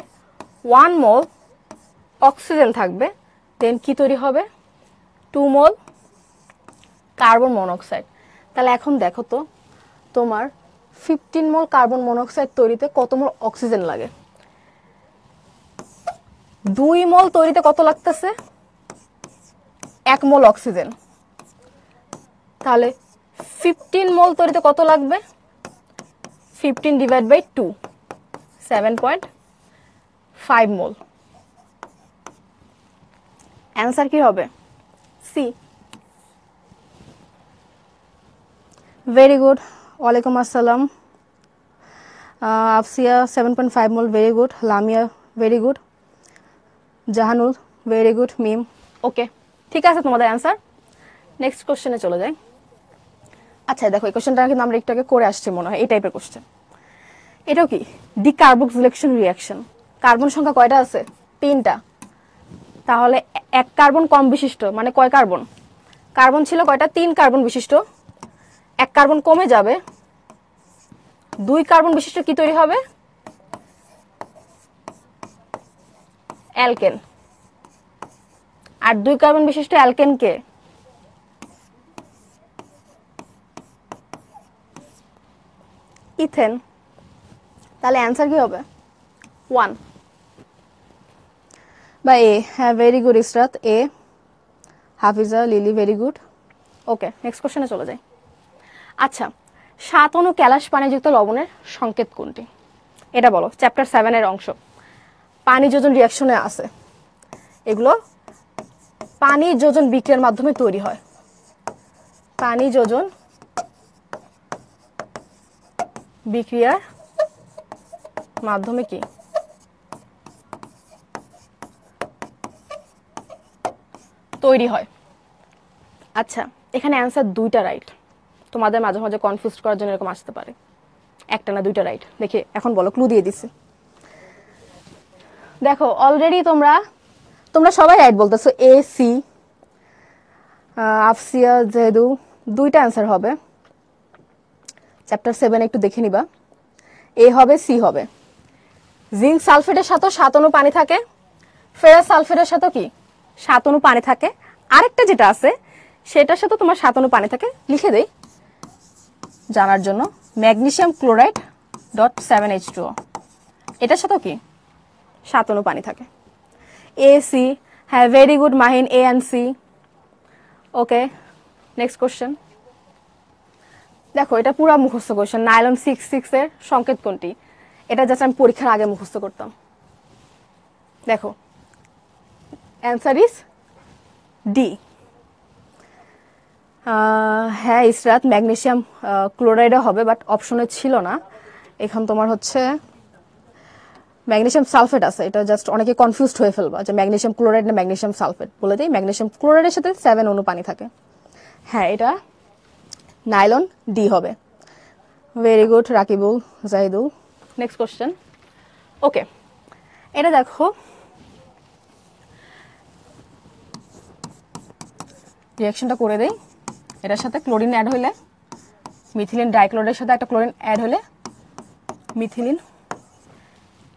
1 মোল অক্সিজেন থাকবে, দেন কি তৈরি হবে? 2 মোল কার্বন মনোক্সাইড। তাহলে এখন দেখো তো তোমার 15 মোল কার্বন মনোক্সাইড তৈরিতে কত মোল অক্সিজেন লাগে? 2 মোল তৈরিতে কত লাগতেছে? 1 মোল অক্সিজেন। তাহলে 15 মোল তৈরিতে কত লাগবে? 15 ডিভাইড বাই 2, 7.5 মোল। অ্যান্সার কি হবে? সি। Very good. ওয়ালাইকুম আসসালাম। Afsia 7.5 mole, very good. Lamia very good. Jahanul very good. Mim okay, ঠিক আছে তোমাদের অ্যান্সার। নেক্সট কোশ্চেনে চলে যাই। আচ্ছা দেখো, এই কোশ্চেনটা কিন্তু আমরা একটু আগে করে আসছি মনে হয়, এই টাইপের কোশ্চেন। এটাও কি ডিকার্বক্সিলেশন রিয়াকশন। কার্বন সংখ্যা কয়টা আছে? 3টা। তাহলে 1 কার্বন কম বিশিষ্ট মানে কয় কার্বন? কার্বন ছিল কয়টা? 3 কার্বন বিশিষ্ট। 1 কার্বন কমে যাবে, 2 কার্বন বিশিষ্ট কি তৈরি হবে? অ্যালকেন। আর 2 কার্বন বিশিষ্ট অ্যালকেনকে ইথেন। তাহলে অ্যান্সার কি হবে? 1 বা এ। হ্যাঁ, very good Israt, A. Hafiza, Lily very good. Okay, next কোশ্চেনে চলে যাই। আচ্ছা, 7 অণু ক্যালাস পানিযুক্ত লবণের সংকেত কোনটি? এটা বলো, চ্যাপ্টার 7 এর অংশ। পানি যোজন রিয়াকশনে আছে, এগুলো পানি যোজন বিক্রিয়ার মাধ্যমে তৈরি হয়। পানি যোজন বিক্রিয়ার মাধ্যমে কি তৈরি হয়? আচ্ছা, এখানে অ্যান্সার 2টা রাইট। তোমাদের মাঝে মাঝে কনফিউজ করার জন্য এরকম আসতে পারে, একটা না 2টা রাইট। দেখি এখন বলো, ক্লু দিয়ে দিছি। দেখো অলরেডি তোমরা সবাই রাইট বলতেছো, এ সি। আফসিয়া, জেদু 2টা অ্যান্সার হবে। চ্যাপ্টার 7 একটু দেখে নিবা। এ হবে, সি হবে। জিঙ্ক সালফেটের সাথে 7 অণু পানি থাকে, ফেরাস সালফেটের সাথে কি 7 অণু পানি থাকে। আরেকটা যেটা আছে সেটার সাথে তোমার 7 অণু পানি থাকে, লিখে দেই জানার জন্য। ম্যাগনেসিয়াম ক্লোরাইড .7H2O, এটার সাথে কি 7 অণু পানি থাকে। A C. হ্যাঁ, very good Mahin, A and C. Okay, next question. দেখো এটা পুরো মুখস্থ কোশ্চেন। নাইলন 6 এর সংকেত কোনটি? এটা জাস্ট আমি পরীক্ষার আগে মুখস্থ করতাম। দেখো অ্যান্সার ইজ ডি। হ্যাঁ ইসরাত, ম্যাগনেসিয়াম ক্লোরাইডও হবে, বাট অপশনে ছিল না। এখন তোমার হচ্ছে ম্যাগনেসিয়াম সালফেট আছে, এটা জাস্ট অনেকে কনফিউজড হয়ে ফেলবা যে ম্যাগনেসিয়াম ক্লোরাইড না ম্যাগনেসিয়াম সালফেট। বলে দিই, ম্যাগনেসিয়াম ক্লোরাইডের সাথে 7 অণু পানি থাকে। হ্যাঁ, এটা নাইলন ডি হবে। Very good Rakibul, Jahidul. Next question. Okay, এটা দেখো, রিয়াকশনটা করে দেই। এটার সাথে ক্লোরিন অ্যাড হইলে, মিথিলিন ডাইক্লোরাইডের সাথে একটা ক্লোরিন অ্যাড হলে মিথিলিন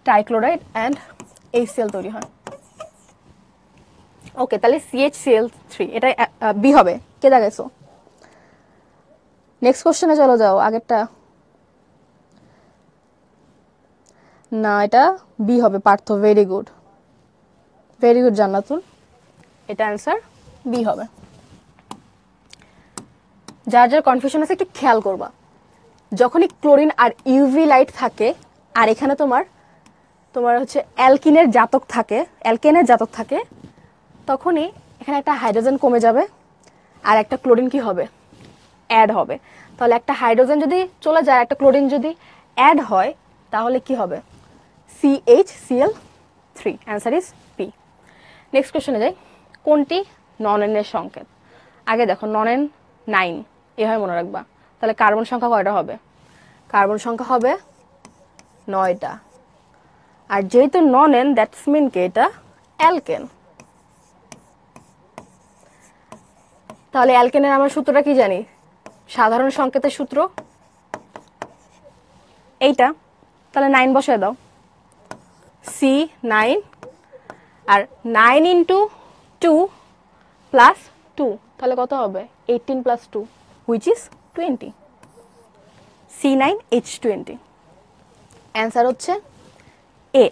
ট্রাইক্লোরাইড অ্যান্ড HCl তৈরি হয়। ওকে, তাহলে CHCl3, এটা বি হবে। কে দেখাইছো? নেক্সট কোশ্চেনে চলে যাও। আগেরটা না, এটা বি হবে, Partha. Very good, very good Jannatul, এটা অ্যান্সার বি হবে। যার যার কনফিউশন আছে একটু খেয়াল করবা, যখনই ক্লোরিন আর ইউভি লাইট থাকে আর এখানে তোমার তোমার হচ্ছে অ্যালকিনের জাতক থাকে, তখনই এখানে একটা হাইড্রোজেন কমে যাবে আর একটা ক্লোরিন কি হবে, অ্যাড হবে। তাহলে একটা হাইড্রোজেন যদি চলে যায়, একটা ক্লোরিন যদি অ্যাড হয়, তাহলে কি হবে, CHCl3। Answer is P. Next কোশ্চেনে যাই, কোনটি নন এনের সংকেত? আগে দেখো, নন এন 9, এভাবে মনে রাখবা। তাহলে কার্বন সংখ্যা কয়টা হবে? কার্বন সংখ্যা হবে 9টা। আর যেহেতু নন এন, দ্যাটস মিন কি এটা অ্যালকেন। তাহলে অ্যালকেনের আমরা সূত্রটা কি জানি? সাধারণ সংকেতের সূত্র এইটা। তাহলে 9 বসায় দাও, C9, আর 9 ইন্টু 2 প্লাস 2, তাহলে কত হবে? 18 plus 2, which is 20, C9H20। Answer হচ্ছে এ।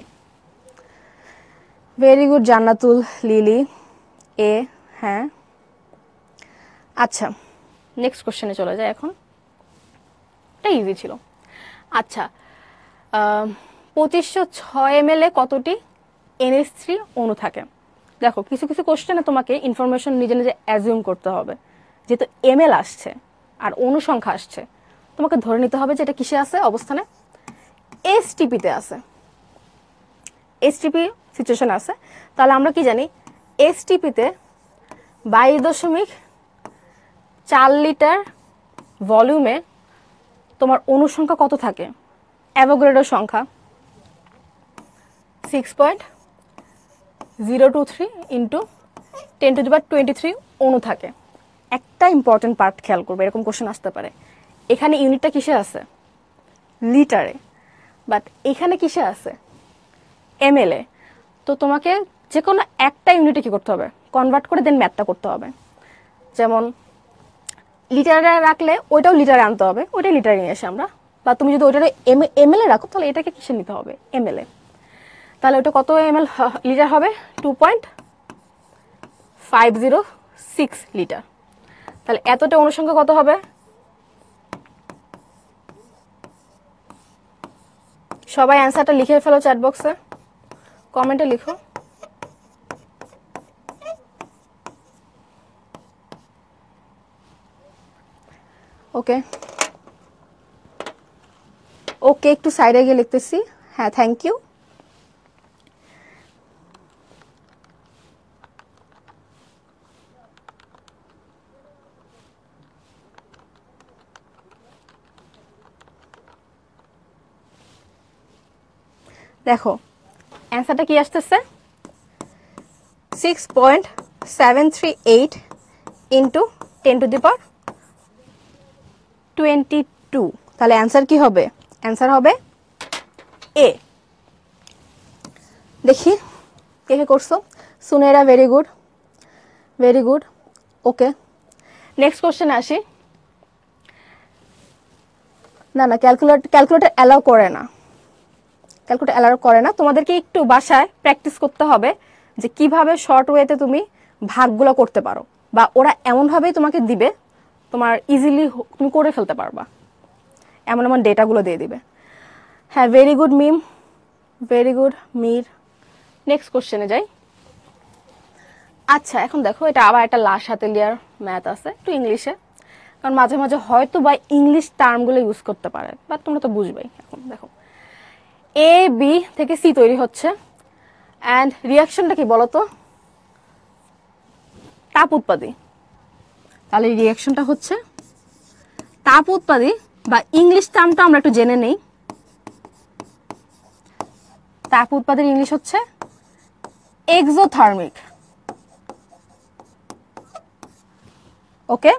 ভেরি গুড জান্নাতুল, লিলি, এ। হ্যাঁ, আচ্ছা নেক্সট কোশ্চেনে চলে যায় এখন। এটা ইজি ছিল। আচ্ছা, 2506 ml কতটি NH3 অণু থাকে? দেখো, কিছু কিছু কোশ্চেনে তোমাকে ইনফরমেশন নিজে নিজে অ্যাজিউম করতে হবে। যেহেতু ml আসছে আর অণু সংখ্যা আসছে, তোমাকে ধরে নিতে হবে যে এটা কিসে আছে অবস্থানে, STP-তে আছে, STP সিচুয়েশন আছে। তাহলে আমরা কি জানি, STP-তে 22.4 লিটার ভলিউমে তোমার অণু সংখ্যা কত থাকে? অ্যাভোগাড্রো সংখ্যা 6.023 ইন্টু 10⁻23 অণু থাকে। একটা ইম্পর্টেন্ট পার্ট খেয়াল করবে, এরকম কোশ্চেন আসতে পারে। এখানে ইউনিটটা কিসে আছে? লিটারে। বাট এখানে কিসে আছে? ml-এ। তো তোমাকে যে কোনো একটা ইউনিটে কি করতে হবে, কনভার্ট করে দেন ম্যাথটা করতে হবে। যেমন লিটারে রাখলে ওইটাও লিটারে আনতে হবে, ওইটাই লিটারে নিয়ে আসি আমরা। বা তুমি যদি ওইটারে ml-এ রাখো, তাহলে এটাকে কিসে নিতে হবে? ml-এ। তাহলে ওটা কত লিটার হবে? 2.506 লিটার। তাহলে এতটা অনুসংখ্যা কত হবে? সবাই অ্যান্সারটা লিখে ফেলো চ্যাট বক্সে, কমেন্টে লিখো। ওকে ওকে, একটু সাইডে গিয়ে লিখতেছি। হ্যাঁ, থ্যাংক ইউ। দেখো অ্যান্সারটা কি আসতেছে, 6.738 ইন্টু 10⁻22। তাহলে অ্যান্সার কি হবে? অ্যান্সার হবে এ। দেখি কে কে করছো। সুনেরা, very good, very good. Okay, next কোশ্চেনে আসি। না না, ক্যালকুলেটর অ্যালাউ করে না, ক্যালকুলেটর অ্যালাউ করে না। তোমাদেরকে একটু বাসায় প্র্যাকটিস করতে হবে যে কিভাবে শর্ট ওয়েতে তুমি ভাগগুলো করতে পারো, বা ওরা এমনভাবেই তোমাকে দিবে তোমার ইজিলি তুমি করে ফেলতে পারবা, এমন এমন ডেটাগুলো দিয়ে দিবে। হ্যাঁ, ভেরি গুড মিম, ভেরি গুড মির। নেক্সট কোশ্চেনে যাই। আচ্ছা, এখন দেখো, এটা আবার একটা লাস্ট হাতে লিয়ার ম্যাথ আছে, একটু ইংলিশে, কারণ মাঝে মাঝে হয়তো বা ইংলিশ টার্মগুলো ইউজ করতে পারে, বাট তোমরা তো বুঝবেই। এখন দেখো, এ বি থেকে সি তৈরি হচ্ছে, অ্যান্ড রিয়াকশনটা কি বলতো? তাপ উৎপাদী। তাহলে রিয়াকশনটা হচ্ছে তাপ উৎপাদী, বা ইংলিশ টার্মটা আমরা একটু জেনে নেই। তাপ উৎপাদের ইংলিশ হচ্ছে এক্সোথার্মিক। ওকে,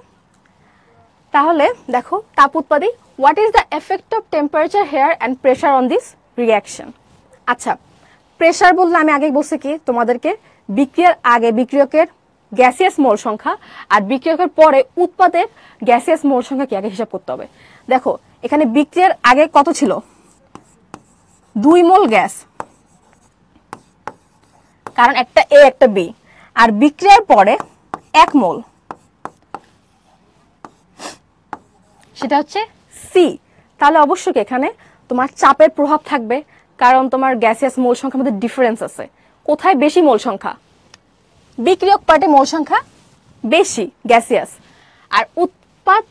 তাহলে দেখো, তাপ উৎপাদী, what is the effect of temperature, here and pressure on this reaction? আচ্ছা, প্রেশার বললে আমি আগে বলছি কি তোমাদেরকে, বিক্রিয়ার আগে বিক্রিয়কের গ্যাসিয়াস মোল সংখ্যা আর বিক্রিয়কের পরে উৎপাদের গ্যাসিয়াস মোল সংখ্যা কি আগে হিসাব করতে হবে। দেখো, এখানে বিক্রিয়ার আগে কত ছিল? 2 মোল গ্যাস, কারণ একটা এ একটা বি, আর বিক্রিয়ার পরে 1 মোল, সেটা হচ্ছে সি। তাহলে অবশ্যই এখানে তোমার চাপের প্রভাব থাকবে, কারণ তোমার গ্যাসিয়াস মোল সংখ্যার মধ্যে ডিফারেন্স আছে। কোথায় বেশি মোল সংখ্যা? বিক্রিয়ক পার্টে মোল সংখ্যা বেশি গ্যাসিয়াস, আর উৎপাদ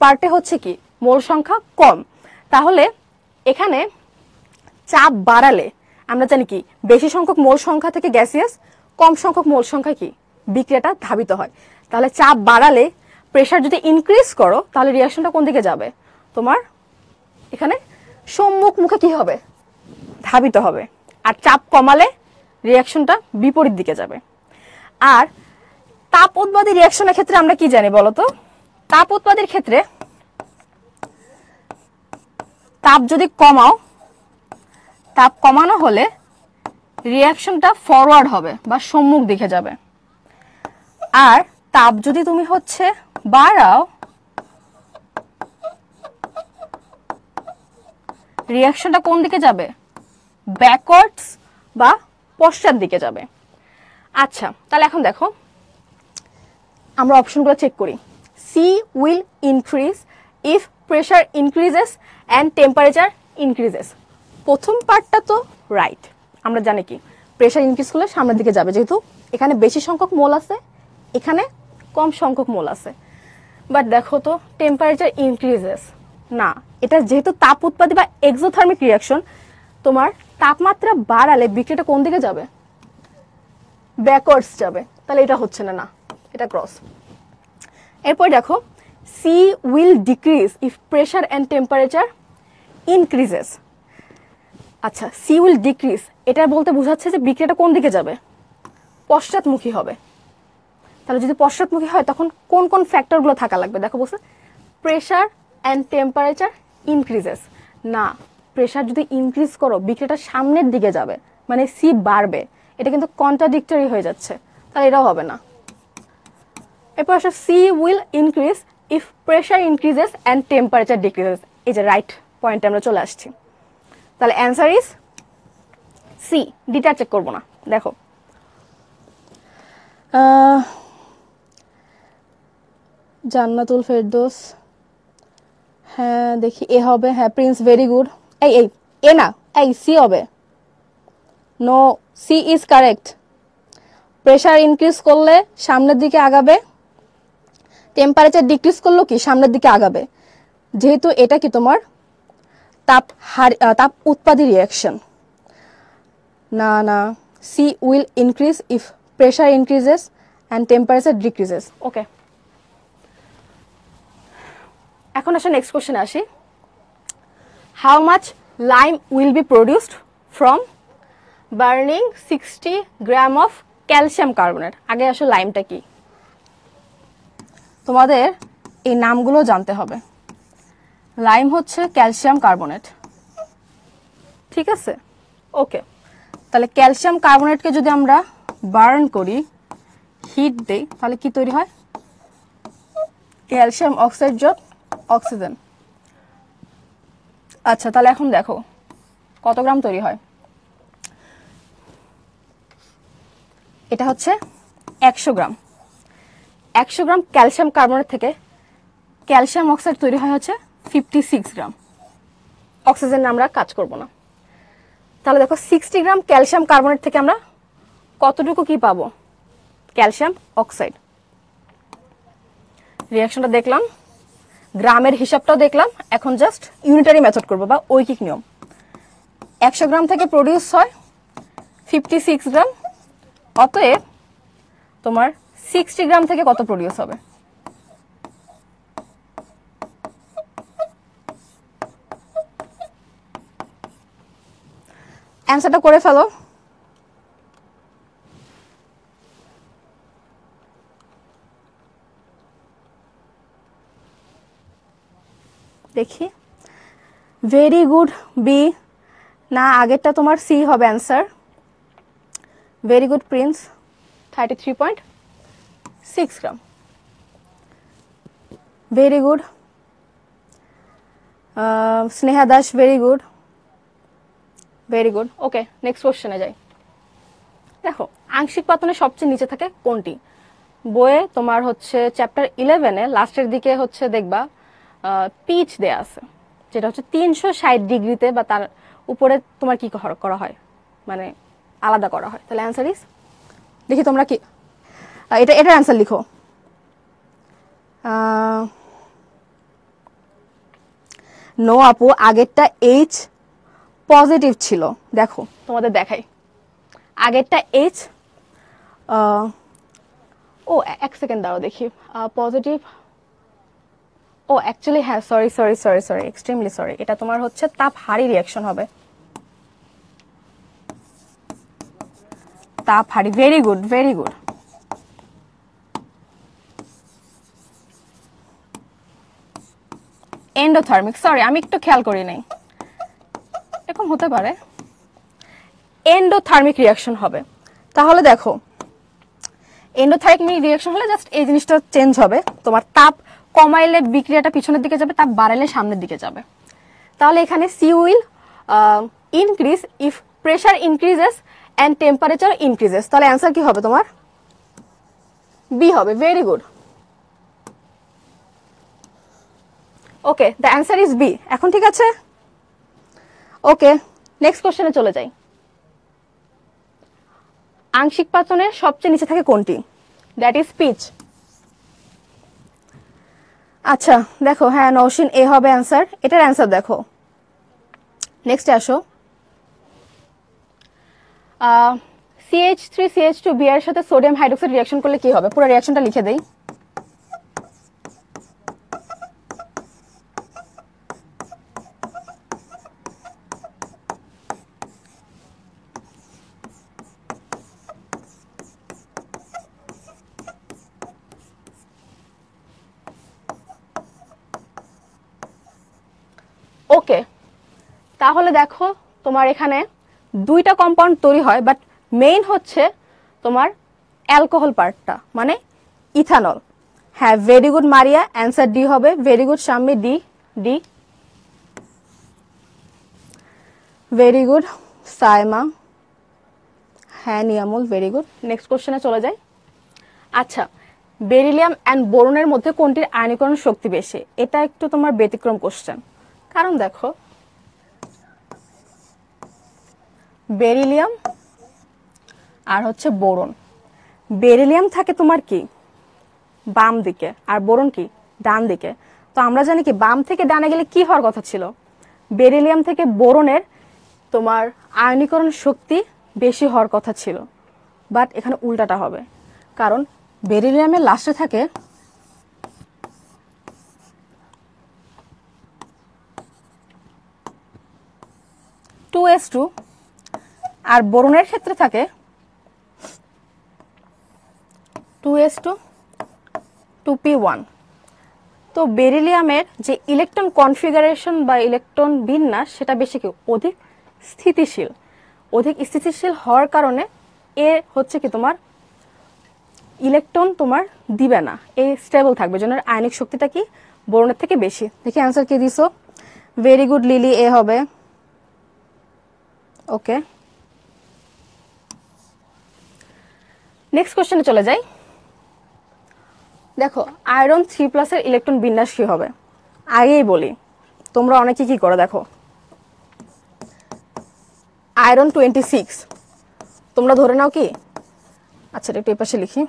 পার্টে হচ্ছে কি মোল সংখ্যা কম। তাহলে এখানে চাপ বাড়ালে আমরা জানি কি বেশি সংখ্যক মোল সংখ্যা থেকে গ্যাসিয়াস, কম সংখ্যক মোল সংখ্যা কি বিক্রিয়াটা ধাবিত হয়। তাহলে চাপ বাড়ালে, প্রেসার যদি ইনক্রিজ করো, তাহলে রিয়াকশনটা কোন দিকে যাবে? তোমার এখানে সম্মুখ মুখে কি হবে? ধাবিত হবে। আর চাপ কমালে রিয়াকশনটা বিপরীত দিকে যাবে। আর তাপ উৎপাদী রিয়াকশনের ক্ষেত্রে আমরা কি জানি বলতো? তাপ উৎপাদীর ক্ষেত্রে তাপ যদি কমাও, তাপ কমানো হলে রিয়াকশনটা ফরওয়ার্ড হবে বা সম্মুখ দিকে যাবে। আর তাপ যদি তুমি হচ্ছে বাড়াও, রিয়াকশনটা কোন দিকে যাবে? ব্যাকওয়ার্ডস বা পশ্চাৎ দিকে যাবে। আচ্ছা, তাহলে এখন দেখো আমরা অপশনগুলো চেক করি। C will increase if pressure increases and temperature increases. প্রথম পার্টটা তো রাইট, আমরা জানি কি প্রেসার ইনক্রিজ করলে সামনের দিকে যাবে, যেহেতু এখানে বেশি সংখ্যক মোল আছে, এখানে কম সংখ্যক মোল আছে। বাট দেখো তো টেম্পারেচার ইনক্রিজেস না, এটা যেহেতু তাপ উৎপাদী বা এক্সোথার্মিক রিয়াকশন, তোমার তাপমাত্রা বাড়ালে বিক্রিয়াটা কোন দিকে যাবে? ব্যাকওয়ার্ডস যাবে। তাহলে এটা হচ্ছে না, না এটা ক্রস। এরপর দেখো C will decrease if pressure and temperature increases. আচ্ছা, সি উইল ডিক্রিজ, এটা বলতে বোঝাচ্ছে যে বিক্রিয়াটা কোন দিকে যাবে? পশ্চাৎমুখী হবে। তাহলে যদি পশ্চাৎমুখী হয় তখন কোন কোন ফ্যাক্টরগুলো থাকা লাগবে? দেখো বলছে প্রেসার অ্যান্ড টেম্পারেচার ইনক্রিজেস। না, প্রেসার যদি ইনক্রিজ করো বিক্রিয়াটা সামনের দিকে যাবে, মানে সি বাড়বে। এটা কিন্তু কন্ট্রাডিক্টরি হয়ে যাচ্ছে, তাহলে এটাও হবে না। এরপর আসলে C will increase if pressure increases and temperature decreases. এই যে রাইট পয়েন্টে আমরা চলে আসছি। তাহলে অ্যান্সার ইজ সি। ডিটা চেক করবো না। দেখো জান্নাতুল ফেরদৌস, হ্যাঁ দেখি এ হবে। হ্যাঁ প্রিন্স, ভেরি গুড। এই এই এ না, এই সি হবে। No, C is correct. Pressure increase করলে সামনের দিকে আগাবে, টেম্পারেচার ডিক্রিজ করলেও কি সামনের দিকে আগাবে, যেহেতু এটা কি তোমার তাপ উৎপাদী রিয়াকশন। না না, C will increase if pressure increases and temperature decreases. Okay, এখন আসলে নেক্সট কোশ্চেন আসি। How much lime will be produced from burning 60 gram of calcium carbonate. আগে আসলে লাইমটা কি, তোমাদের এই নামগুলো জানতে হবে। লাইম হচ্ছে ক্যালসিয়াম কার্বনেট, ঠিক আছে? ওকে, তাহলে ক্যালসিয়াম কার্বনেটকে যদি আমরা বার্ন করি, হিট দেই, তাহলে কি তৈরি হয়? ক্যালসিয়াম অক্সাইড যোগ অক্সিজেন। আচ্ছা, তাহলে এখন দেখো কত গ্রাম তৈরি হয়। এটা হচ্ছে 100 গ্রাম। 100 গ্রাম ক্যালসিয়াম কার্বনেট থেকে ক্যালসিয়াম অক্সাইড তৈরি হয় হচ্ছে 56 গ্রাম। অক্সিজেন আমরা কাজ করব না। তাহলে দেখো 60 গ্রাম ক্যালসিয়াম কার্বনেট থেকে আমরা কতটুকু কি পাবো? Calcium oxide. রিয়াকশনটা দেখলাম, গ্রামের হিসাবটাও দেখলাম, এখন জাস্ট ইউনিটারি মেথড করবো বা ঐকিক নিয়ম। 100 গ্রাম থেকে প্রডিউস হয় 56 গ্রাম, অতএব তোমার 60 গ্রাম থেকে কত প্রডিউস হবে? অ্যান্সারটা করে ফেলো। দেখি, ভেরি গুড বি। না, আগেরটা তোমার সি হবে answer. Very good Prince, 33.6 gram. Very good Sneha Das, very good. Very good. Okay, next কোশ্চেনে যাই। দেখো, আংশিক পাতনের সবচেয়ে নিচে থাকে কোনটি? বইয়ে তোমার হচ্ছে চ্যাপ্টার 11-এ লাস্টের দিকে হচ্ছে দেখবা পিচ দেয়া আছে, যেটা হচ্ছে 360 ডিগ্রিতে বা তার উপরে তোমার কি করা হয়, মানে আলাদা করা হয়। তাহলে অ্যান্সার ইজ, দেখি তোমরা কি এটার অ্যান্সার লিখো। নো আপু, আগেরটা এইচ পজিটিভ ছিল। দেখো তোমাদের দেখাই, আগেরটা এইচ, ও এক সেকেন্ড দাঁড়াও দেখি, পজিটিভ, ও অ্যাকচুয়ালি হ্যাঁ, sorry sorry sorry sorry, extremely sorry, এটা তোমার হচ্ছে তাপ হারি রিয়াকশন হবে, তাপ হারি। Very good, very good. Endothermic, sorry আমি একটু খেয়াল করি নাই, এরকম হতে পারে, এন্ডোথার্মিক রিয়াকশন হবে। তাহলে দেখো, এন্ডোথার্মিক রিয়াকশন হলে জাস্ট এই জিনিসটা চেঞ্জ হবে, তোমার তাপ কমাইলে বিক্রিয়াটা পিছনের দিকে যাবে, তাপ বাড়াইলে সামনের দিকে যাবে। তাহলে এখানে C will increase if pressure increases and temperature increases. তাহলে অ্যান্সার কি হবে তোমার? বি হবে। Very good. Okay, the answer is B. এখন ঠিক আছে? ওকে, নেক্সট কোশ্চেনে চলে যাই। আংশিক পাতনের সবচেয়ে নিচে থাকে কোনটি? That is pitch. আচ্ছা দেখো, হ্যাঁ নৌশিন, এ হবে অ্যান্সার। এটার অ্যান্সার দেখো। নেক্সটে আসো। CH3CH2 বি এর সাথে সোডিয়াম হাইড্রোক্সাইড রিয়াকশন করলে কি হবে? পুরো রিয়াকশনটা লিখে দেই। ওকে, তাহলে দেখো তোমার এখানে দুইটা কম্পাউন্ড তৈরি হয়, বাট মেইন হচ্ছে তোমার অ্যালকোহল পার্টটা, মানে ইথানল। হ্যাঁ, very good Maria, answer D হবে। Very good Shammi, D. D. Very good Saima, হ্যাঁ নিয়ামুল, ভেরি গুড। নেক্সট কোশ্চেনে চলে যাই। আচ্ছা, বেরিলিয়াম অ্যান্ড বোরনের মধ্যে কোনটির আয়নীকরণ শক্তি বেশি? এটা একটু তোমার ব্যতিক্রম কোশ্চেন, কারণ দেখো বেরিলিয়াম আর হচ্ছে বোরন, বেরিলিয়াম থাকে তোমার কি বাম দিকে আর বোরন কি ডান দিকে। তো আমরা জানি কি বাম থেকে ডানে গেলে কি হওয়ার কথা ছিল, বেরিলিয়াম থেকে বোরনের তোমার আয়নীকরণ শক্তি বেশি হওয়ার কথা ছিল, বাট এখানে উল্টাটা হবে, কারণ বেরিলিয়ামের লাস্টে থাকে (2s2) আর বোরনের ক্ষেত্রে থাকে 2s2 2p1। তো বেরিলিয়ামের যে ইলেকট্রন কনফিগারেশন বা ইলেকট্রন বিন্যাস সেটা বেশি কি অধিক স্থিতিশীল, অধিক স্থিতিশীল হওয়ার কারণে এ হচ্ছে কি তোমার ইলেকট্রন তোমার দিবে না, এই স্টেবল থাকবে, জন্য আয়নিক শক্তিটা কি বোরনের থেকে বেশি। দেখি অ্যান্সার কি দিছো। ভেরি গুড লিলি, এ হবে। ওকে, নেক্সট কোশ্চেনে চলে যাই। দেখো, আয়রন 3+ এর ইলেকট্রন বিন্যাস কি হবে? আগেই বলি, তোমরা অনেকে কি করো দেখো, আয়রন 26 তোমরা ধরে নাও কি, আচ্ছা একটু এই পাশে লিখি,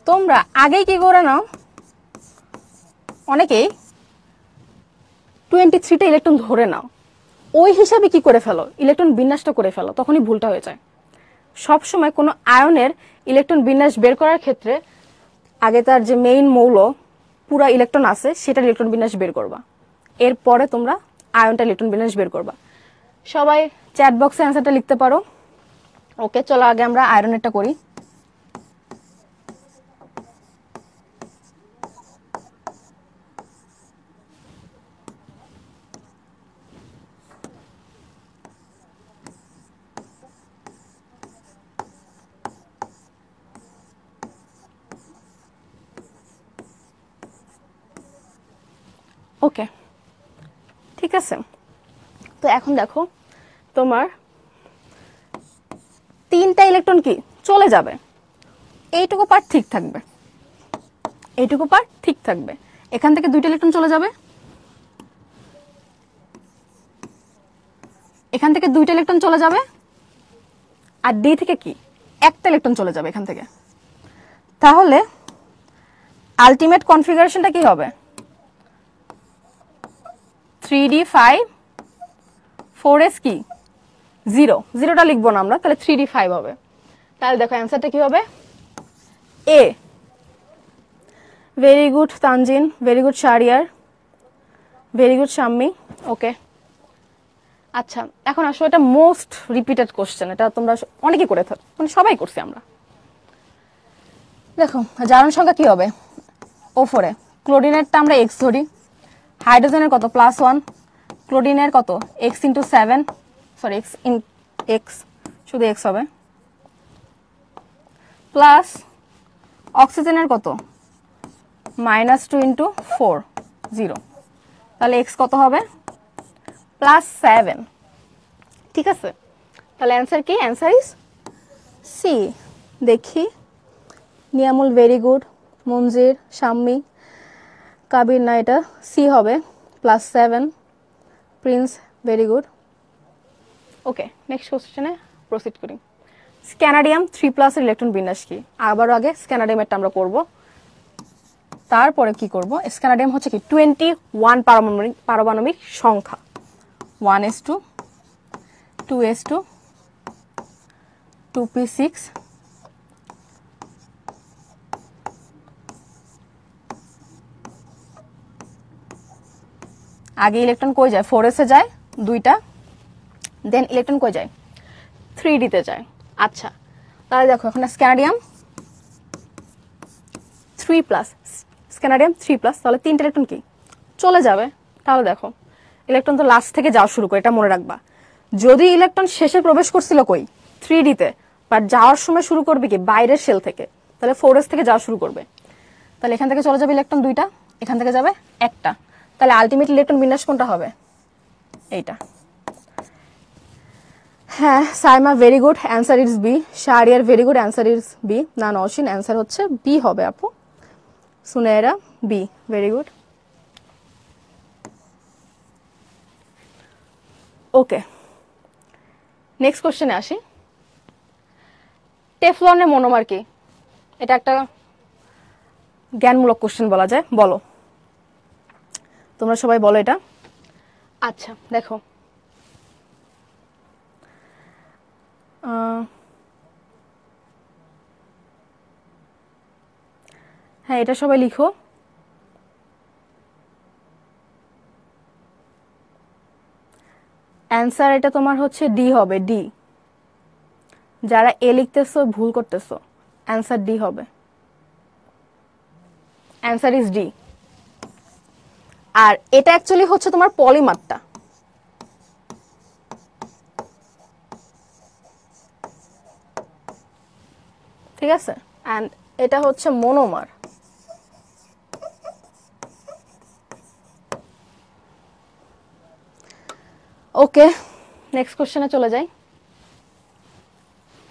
তোমরা আগেই কি করে নাও, অনেকেই 23টা ইলেকট্রন ধরে নাও, ওই হিসাবে কি করে ফেলো, ইলেকট্রন বিন্যাসটা করে ফেলো, তখনই ভুলটা হয়ে যায়। সব সময় কোনো আয়নের ইলেকট্রন বিন্যাস বের করার ক্ষেত্রে আগে তার যে মেইন মৌল পুরা ইলেকট্রন আছে সেটার ইলেকট্রন বিন্যাস বের করবা, এরপরে তোমরা আয়নটা ইলেকট্রন বিন্যাস বের করবা। সবাই চ্যাট বক্সে অ্যান্সারটা লিখতে পারো। ওকে, চলো আগে আমরা আয়রনেরটা করি। ওকে, ঠিক আছে। তো এখন দেখো তোমার 3টা ইলেকট্রন কি চলে যাবে, এইটুকু পার্ট ঠিক থাকবে, এইটুকু পার্ট ঠিক থাকবে। এখান থেকে 2টা ইলেকট্রন চলে যাবে, এখান থেকে 2টা ইলেকট্রন চলে যাবে, আর ডি থেকে কি 1টা ইলেকট্রন চলে যাবে এখান থেকে। তাহলে আলটিমেট কনফিগারেশনটা কি হবে? 3d5 4s কি 0, 0টা লিখবো না আমরা, তাহলে 3d5 হবে। তাহলে দেখো অ্যান্সারটা কি হবে? A. Very good Tanzin, very good Shariar, very good Shammi. Okay, আচ্ছা এখন আসলে এটা মোস্ট রিপিটেড কোশ্চেন, এটা তোমরা অনেকেই করে থাকো, মানে সবাই করছি আমরা। দেখো জারণ সংখ্যা কি হবে? O4 এ ক্লোরিনেরটা আমরা x ধরি, হাইড্রোজেনের কত +1, ক্লোরিনের কত x × 7, সরি x শুধু x হবে, প্লাস অক্সিজেনের কত -2 × 4 0, তাহলে x কত হবে +7। ঠিক আছে, তাহলে অ্যান্সার কি? Answer is C. দেখি নিয়ামুল ভেরি গুড, মঞ্জির, শাম্মী, কাবির, না এটা সি হবে +7, Prince very good. Okay, next কোশ্চেনে প্রসিড করি। স্ক্যানাডিয়াম 3+ এর ইলেকট্রন বিন্যাস কি? আবারও আগে স্ক্যানাডিয়ামেরটা আমরা করব, তারপরে কি করব। স্ক্যানাডিয়াম হচ্ছে কি 21 পারমাণবিক সংখ্যা, 1s2, 2s2, 2p6, আগে ইলেকট্রন কই যায়? 4s এ যায় 2টা, দেন ইলেকট্রন কই যায়? 3d তে যায়। আচ্ছা তাহলে দেখো এখন স্ক্যানাডিয়াম 3+, স্ক্যানাডিয়াম 3+, তাহলে 3টা ইলেকট্রন কি চলে যাবে। তাহলে দেখো ইলেকট্রন তো লাস্ট থেকে যাওয়া শুরু করে, এটা মনে রাখবা। যদি ইলেকট্রন শেষে প্রবেশ করছিল কই 3d তে, বাট যাওয়ার সময় শুরু করবে কি বাইরের শেল থেকে, তাহলে 4s থেকে যাওয়া শুরু করবে। তাহলে এখান থেকে চলে যাবে ইলেকট্রন 2টা, এখান থেকে যাবে 1টা, তাহলে আলটিমেট ইলেকট্রন বিন্যাস কোনটা হবে? এইটা। হ্যাঁ Saima very good, answer is B. Shariar very good, answer is B. না নওশিন, অ্যান্সার হচ্ছে বি হবে আপু। Sunera B, very good. Okay, next কোশ্চেনে আসি। টেফলনের মনোমার কি? এটা একটা জ্ঞানমূলক কোশ্চেন বলা যায়, বলো তোমরা সবাই বলো এটা। আচ্ছা দেখো হ্যাঁ এটা সবাই লিখো। অ্যান্সার এটা তোমার হচ্ছে ডি হবে, ডি। যারা এ লিখতেছো ভুল করতেছো, অ্যান্সার ডি হবে, অ্যান্সার ইজ ডি। আর এটা অ্যাকচুয়ালি হচ্ছে তোমার পলিমারটা, ঠিক আছে, অ্যান্ড এটা হচ্ছে মনোমার। ওকে, নেক্সট কোশ্চেনে চলে যাই।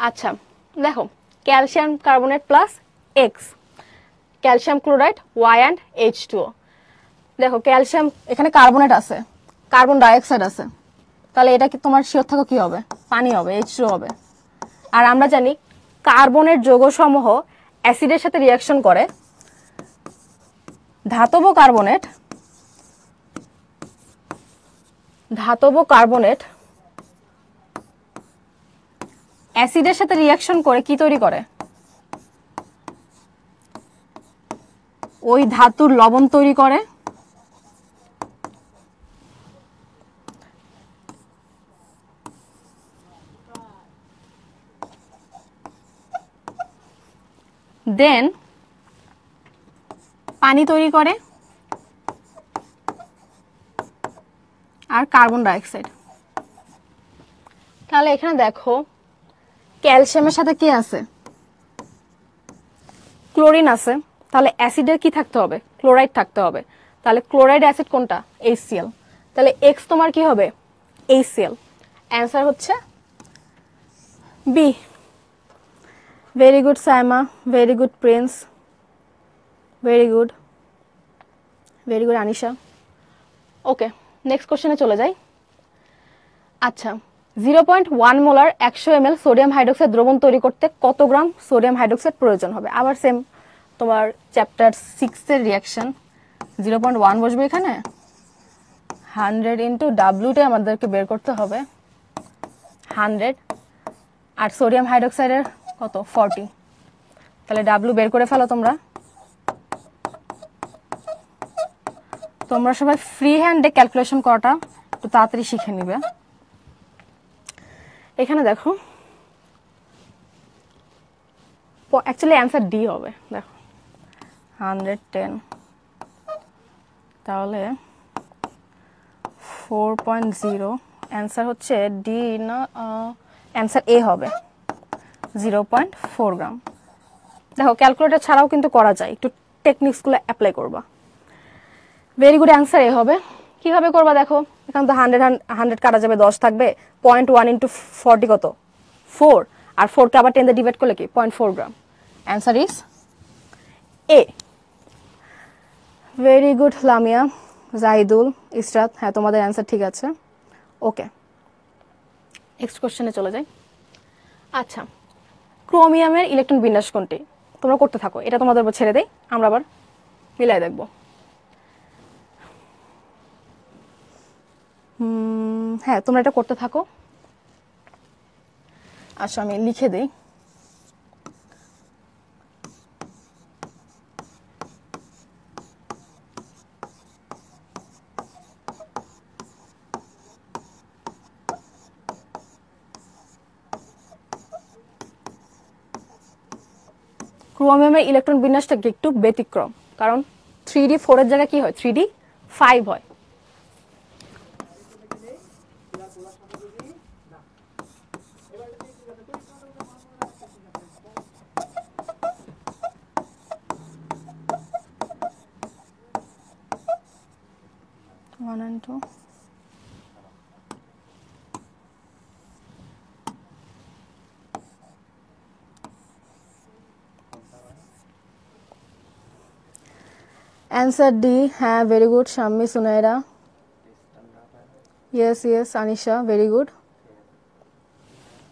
আচ্ছা দেখো calcium carbonate plus X, calcium chloride Y and H2O। দেখো ক্যালসিয়াম এখানে কার্বনেট আছে, কার্বন ডাইঅক্সাইড আছে, তাহলে এটা কি তোমার শিওর থাকো কি হবে? পানি হবে, H2O হবে। আর আমরা জানি কার্বনের যৌগসমূহ অ্যাসিডের সাথে রিয়াকশন করে, ধাতব কার্বনেট অ্যাসিডের সাথে রিয়াকশন করে কি তৈরি করে? ওই ধাতুর লবণ তৈরি করে, দেন পানি তৈরি করে, আর কার্বন ডাইঅক্সাইড। তাহলে এখানে দেখো ক্যালসিয়ামের সাথে কি আছে? ক্লোরিন আছে, তাহলে অ্যাসিডের কি থাকতে হবে? ক্লোরাইড থাকতে হবে। তাহলে ক্লোরাইড অ্যাসিড কোনটা? HCl। তাহলে এক্স তোমার কি হবে? HCl। অ্যান্সার হচ্ছে B. Very good Saima, very good Prince, very good, very good Anisha. Okay, next কোশ্চেনে চলে যাই। আচ্ছা, 0.1 মোলার 100 ml সোডিয়াম হাইড্রোক্সাইড দ্রবণ তৈরি করতে কত গ্রাম সোডিয়াম হাইড্রোক্সাইড প্রয়োজন হবে? আবার সেম তোমার চ্যাপ্টার 6 এর রিয়াকশন। 0.1 বসবে এখানে, 100 ইন্টু ডাব্লিউটা আমাদেরকে বের করতে হবে 100, আর সোডিয়াম হাইড্রোক্সাইডের কত? 40। তাহলে ডাব্লিউ বের করে ফেলো তোমরা। তোমরা সবাই ফ্রি হ্যান্ডে ক্যালকুলেশন করাটা একটু তাড়াতাড়ি শিখে নিবে। এখানে দেখো, অ্যাকচুয়ালি অ্যান্সার ডি হবে। দেখো 110, তাহলে 4.0, অ্যান্সার হচ্ছে ডি না, অ্যান্সার এ হবে 0.4 গ্রাম। দেখো ক্যালকুলেটর ছাড়াও কিন্তু করা যায়, একটু টেকনিক্সগুলো অ্যাপ্লাই করবা। ভেরি গুড, অ্যান্সার এ হবে। কিভাবে করবা দেখো, এখানে তো 100 কাটা যাবে, 10 থাকবে, 0.1 ইন্টু 40 কত? 4, আর 4কে আবার 10 দিয়ে ডিভাইড করলে কি? 0.4 gram. Answer is A. Very good Lamia, Jahidul, Israt, হ্যাঁ তোমাদের অ্যান্সার ঠিক আছে। ওকে, নেক্সট কোশ্চেনে চলে যাই। আচ্ছা, ক্রোমিয়ামের ইলেকট্রন বিন্যাস কোনটি? তোমরা করতে থাকো, এটা তোমাদের উপর ছেড়ে দেই, আমরা আবার মিলাই দেখব। হ্যাঁ তোমরা এটা করতে থাকো। আচ্ছা আমি লিখে দিই। ক্রোমিয়ামের ইলেকট্রন বিন্যাসটা একটু ব্যতিক্রম, কারণ 3D4 এর জায়গায় কি হয়? 3D5 হয়। One and two. Answer D, হ্যাঁ very good Shammi Sunaira, yes yes Anisha, very good.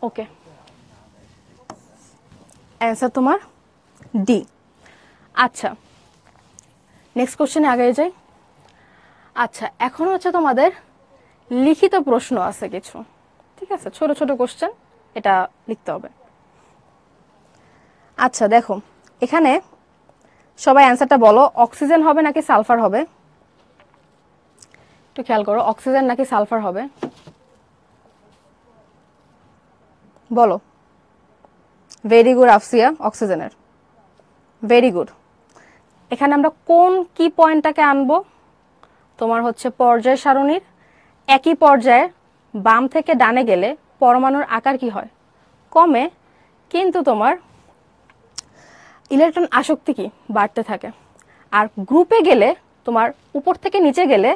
Okay, answer তোমার ডি। আচ্ছা, নেক্সট কোশ্চেনে আগে যাই। আচ্ছা, এখন হচ্ছে তোমাদের লিখিত প্রশ্ন আছে কিছু, ঠিক আছে? ছোট ছোট কোশ্চেন, এটা লিখতে হবে। আচ্ছা দেখো, এখানে সবাই অ্যান্সারটা বলো, অক্সিজেন হবে নাকি সালফার হবে? একটু খেয়াল করো, অক্সিজেন নাকি সালফার হবে? বলো। ভেরি গুড আফসিয়া, অক্সিজেনের। Very good. এখানে আমরা কোন কি পয়েন্টটাকে আনবো? তোমার হচ্ছে পর্যায় সারণীর একই পর্যায়ে বাম থেকে ডানে গেলে পরমাণুর আকার কি হয়? কমে, কিন্তু তোমার ইলেকট্রন আসক্তি কি? বাড়তে থাকে। আর গ্রুপে গেলে তোমার উপর থেকে নিচে গেলে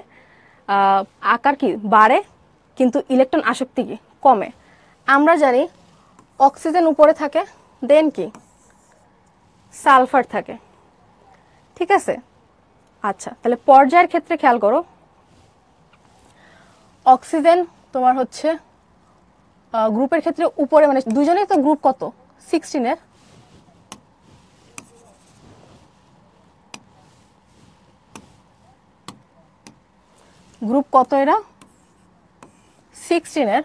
আকার কি? বাড়ে, কিন্তু ইলেকট্রন আসক্তি কি? কমে। আমরা জানি অক্সিজেন উপরে থাকে, দেন কি? সালফার থাকে, ঠিক আছে? আচ্ছা, তাহলে পর্যায়ের ক্ষেত্রে খেয়াল করো, অক্সিজেন তোমার হচ্ছে গ্রুপের ক্ষেত্রে উপরে, মানে দুজনেই তো গ্রুপ কত? 16 এর। গ্রুপ কত এরা? 16 এর।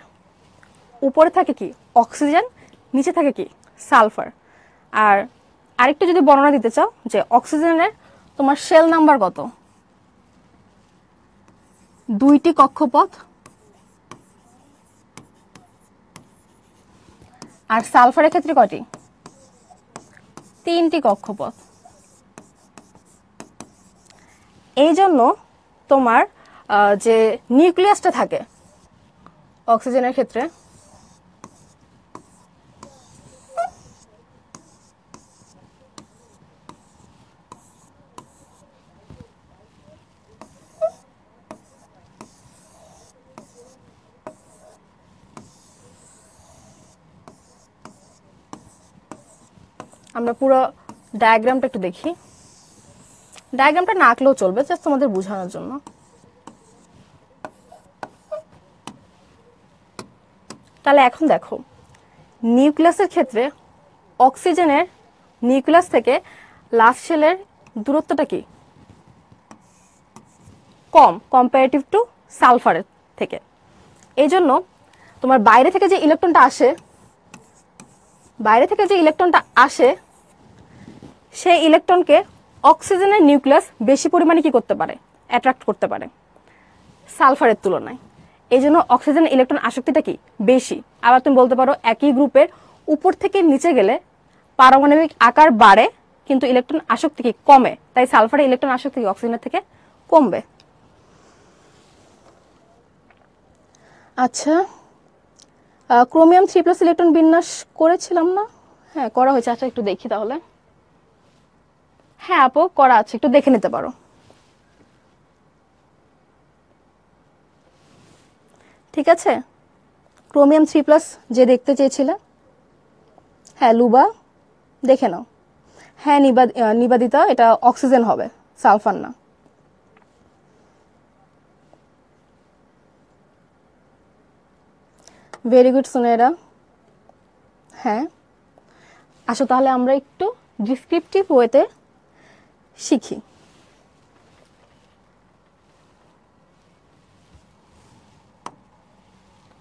উপরে থাকে কি? অক্সিজেন, নিচে থাকে কি? সালফার। আর আরেকটু যদি বর্ণনা দিতে চাও, যে অক্সিজেনের তোমার শেল নাম্বার কত? 2টি কক্ষপথ, আর সালফারের ক্ষেত্রে কয়টি? 3টি কক্ষপথ। এই জন্য তোমার যে নিউক্লিয়াসটা থাকে অক্সিজেনের ক্ষেত্রে, আমরা পুরো ডায়াগ্রামটা একটু দেখি। ডায়াগ্রামটা না আঁকলেও চলবে, জাস্ট তোমাদের বোঝানোর জন্য। তাহলে এখন দেখো, নিউক্লিয়াসের ক্ষেত্রে অক্সিজেনের নিউক্লিয়াস থেকে লাস্ট শেলের দূরত্বটা কি? কম, কম্পারেটিভ টু সালফারের থেকে। এই জন্য তোমার বাইরে থেকে যে ইলেকট্রনটা আসে, সেই ইলেকট্রনকে অক্সিজেনের নিউক্লিয়াস বেশি পরিমাণে কি করতে পারে? অ্যাট্রাক্ট করতে পারে সালফারের তুলনায়। এই জন্য অক্সিজেনের ইলেকট্রন আসক্তিটা কি? বেশি। আবার তুমি বলতে পারো একই গ্রুপের উপর থেকে নিচে গেলে পারমাণবিক আকার বাড়ে, কিন্তু ইলেকট্রন আসক্তি কি? কমে। তাই সালফারের ইলেকট্রন আসক্তি কি অক্সিজেনের থেকে কমবে। আচ্ছা, ক্রোমিয়াম 3+ ইলেকট্রন বিন্যাস করেছিলাম না? হ্যাঁ, করা হয়েছে। আচ্ছা, একটু দেখি তাহলে। হ্যাঁ আপু, করা আছে, একটু দেখে নিতে পারো। ঠিক আছে, ক্রোমিয়াম 3+ যে দেখতে চেয়েছিলে, হ্যাঁ লুবা, দেখে নাও। হ্যাঁ নিবাদিতা, এটা অক্সিজেন হবে, সালফার না। Very good Sunera. হ্যাঁ, আসো তাহলে আমরা একটু ডিসক্রিপটিভ ওয়েতে শিখি।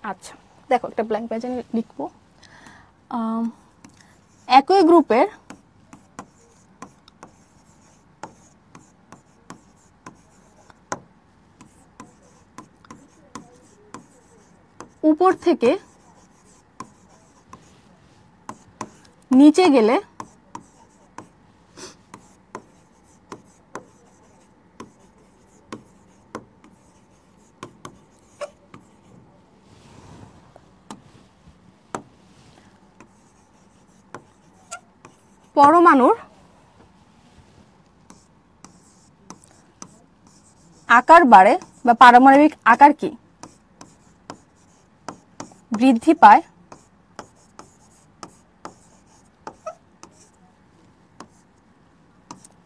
আচ্ছা দেখো, একটা ব্ল্যাঙ্ক পেজে লিখবো। একই গ্রুপের উপর থেকে নিচে গেলে পরমাণুর আকার বাড়ে বা পারমাণবিক আকার কি বৃদ্ধি পায়,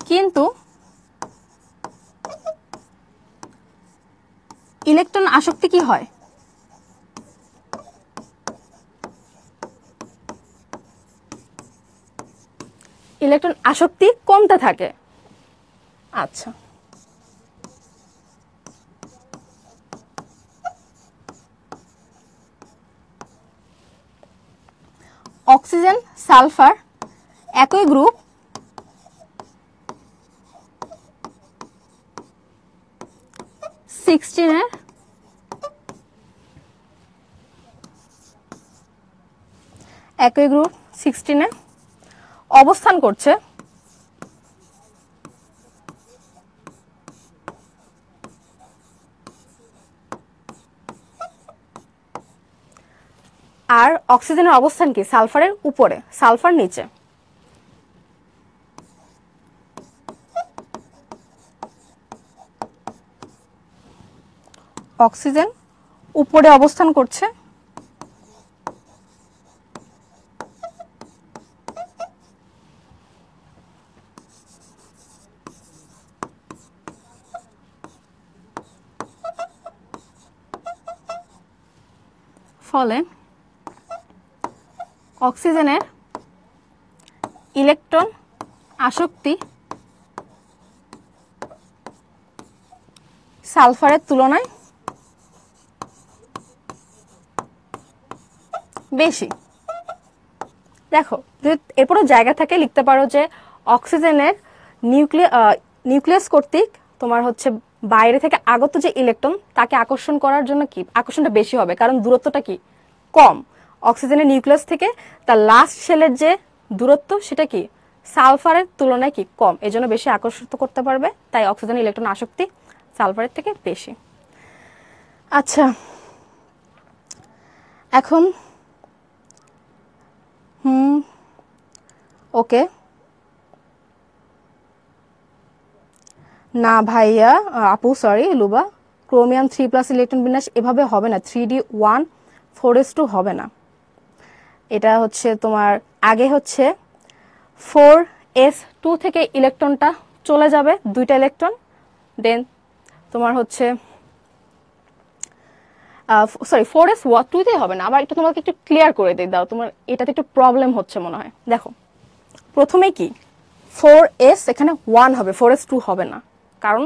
কিন্তু ইলেকট্রন আসক্তি কি হয়? ইলেকট্রন আসক্তি কমতে থাকে। আচ্ছা, অক্সিজেন সালফার একই গ্রুপ, একই গ্রুপ 16 অবস্থান করছে। আর অক্সিজেনের অবস্থান কি? সালফারের উপরে, সালফার নিচে। অক্সিজেন উপরে অবস্থান করছে, ফলে অক্সিজেনের ইলেকট্রন আসক্তি সালফারের তুলনায় বেশি। দেখো, যদি এরপরও জায়গা থাকে লিখতে পারো যে অক্সিজেনের নিউক্লিয়াস কর্তৃক তোমার হচ্ছে বাইরে থেকে আগত যে ইলেকট্রন তাকে আকর্ষণ করার জন্য কি আকর্ষণটা বেশি হবে, কারণ দূরত্বটা কি কম। অক্সিজেনের নিউক্লিয়াস থেকে তার লাস্ট শেলের যে দূরত্ব সেটা কি সালফারের তুলনায় কি কম, এজন্য বেশি আকর্ষিত করতে পারবে। তাই অক্সিজেনের ইলেকট্রন আসক্তি সালফারের থেকে বেশি। আচ্ছা, এখন ওকে, না ভাইয়া, আপু সরি লুবা, ক্রোমিয়াম 3+ ইলেকট্রন বিন্যাস এভাবে হবে না, 3D1 4s2 হবে না। এটা হচ্ছে তোমার আগে হচ্ছে 4s2 থেকে ইলেকট্রনটা চলে যাবে, দুইটা ইলেকট্রন। দেন তোমার হচ্ছে সরি 4s2 হবে না, আবার এটা তোমাকে একটু ক্লিয়ার করে দিই, দাও তোমার এটাতে একটু প্রবলেম হচ্ছে মনে হয়। দেখো প্রথমে কি 4s এখানে 1 হবে, 4s2 হবে না, কারণ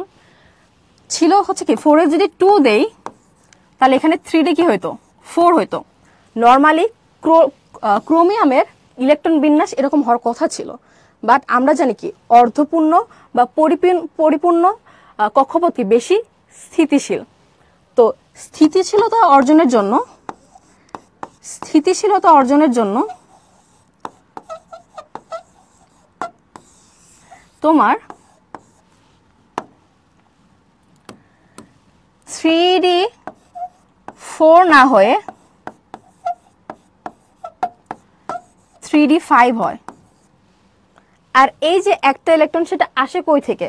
ছিল হচ্ছে কি 4s যদি 2 দেই তাহলে এখানে 3d কি হইতো 4 হইতো। নর্মালি ক্রোমিয়ামের ইলেকট্রন বিন্যাস এরকম হওয়ার কথা ছিল, বাট আমরা জানি কি অর্ধপূর্ণ বা পরিপূর্ণ কক্ষপথই বেশি স্থিতিশীল। তো স্থিতিশীলতা অর্জনের জন্য তোমার 3d4 না হয়ে 3d5 হয়। আর এই যে একটা ইলেকট্রন সেটা আসে কই থেকে,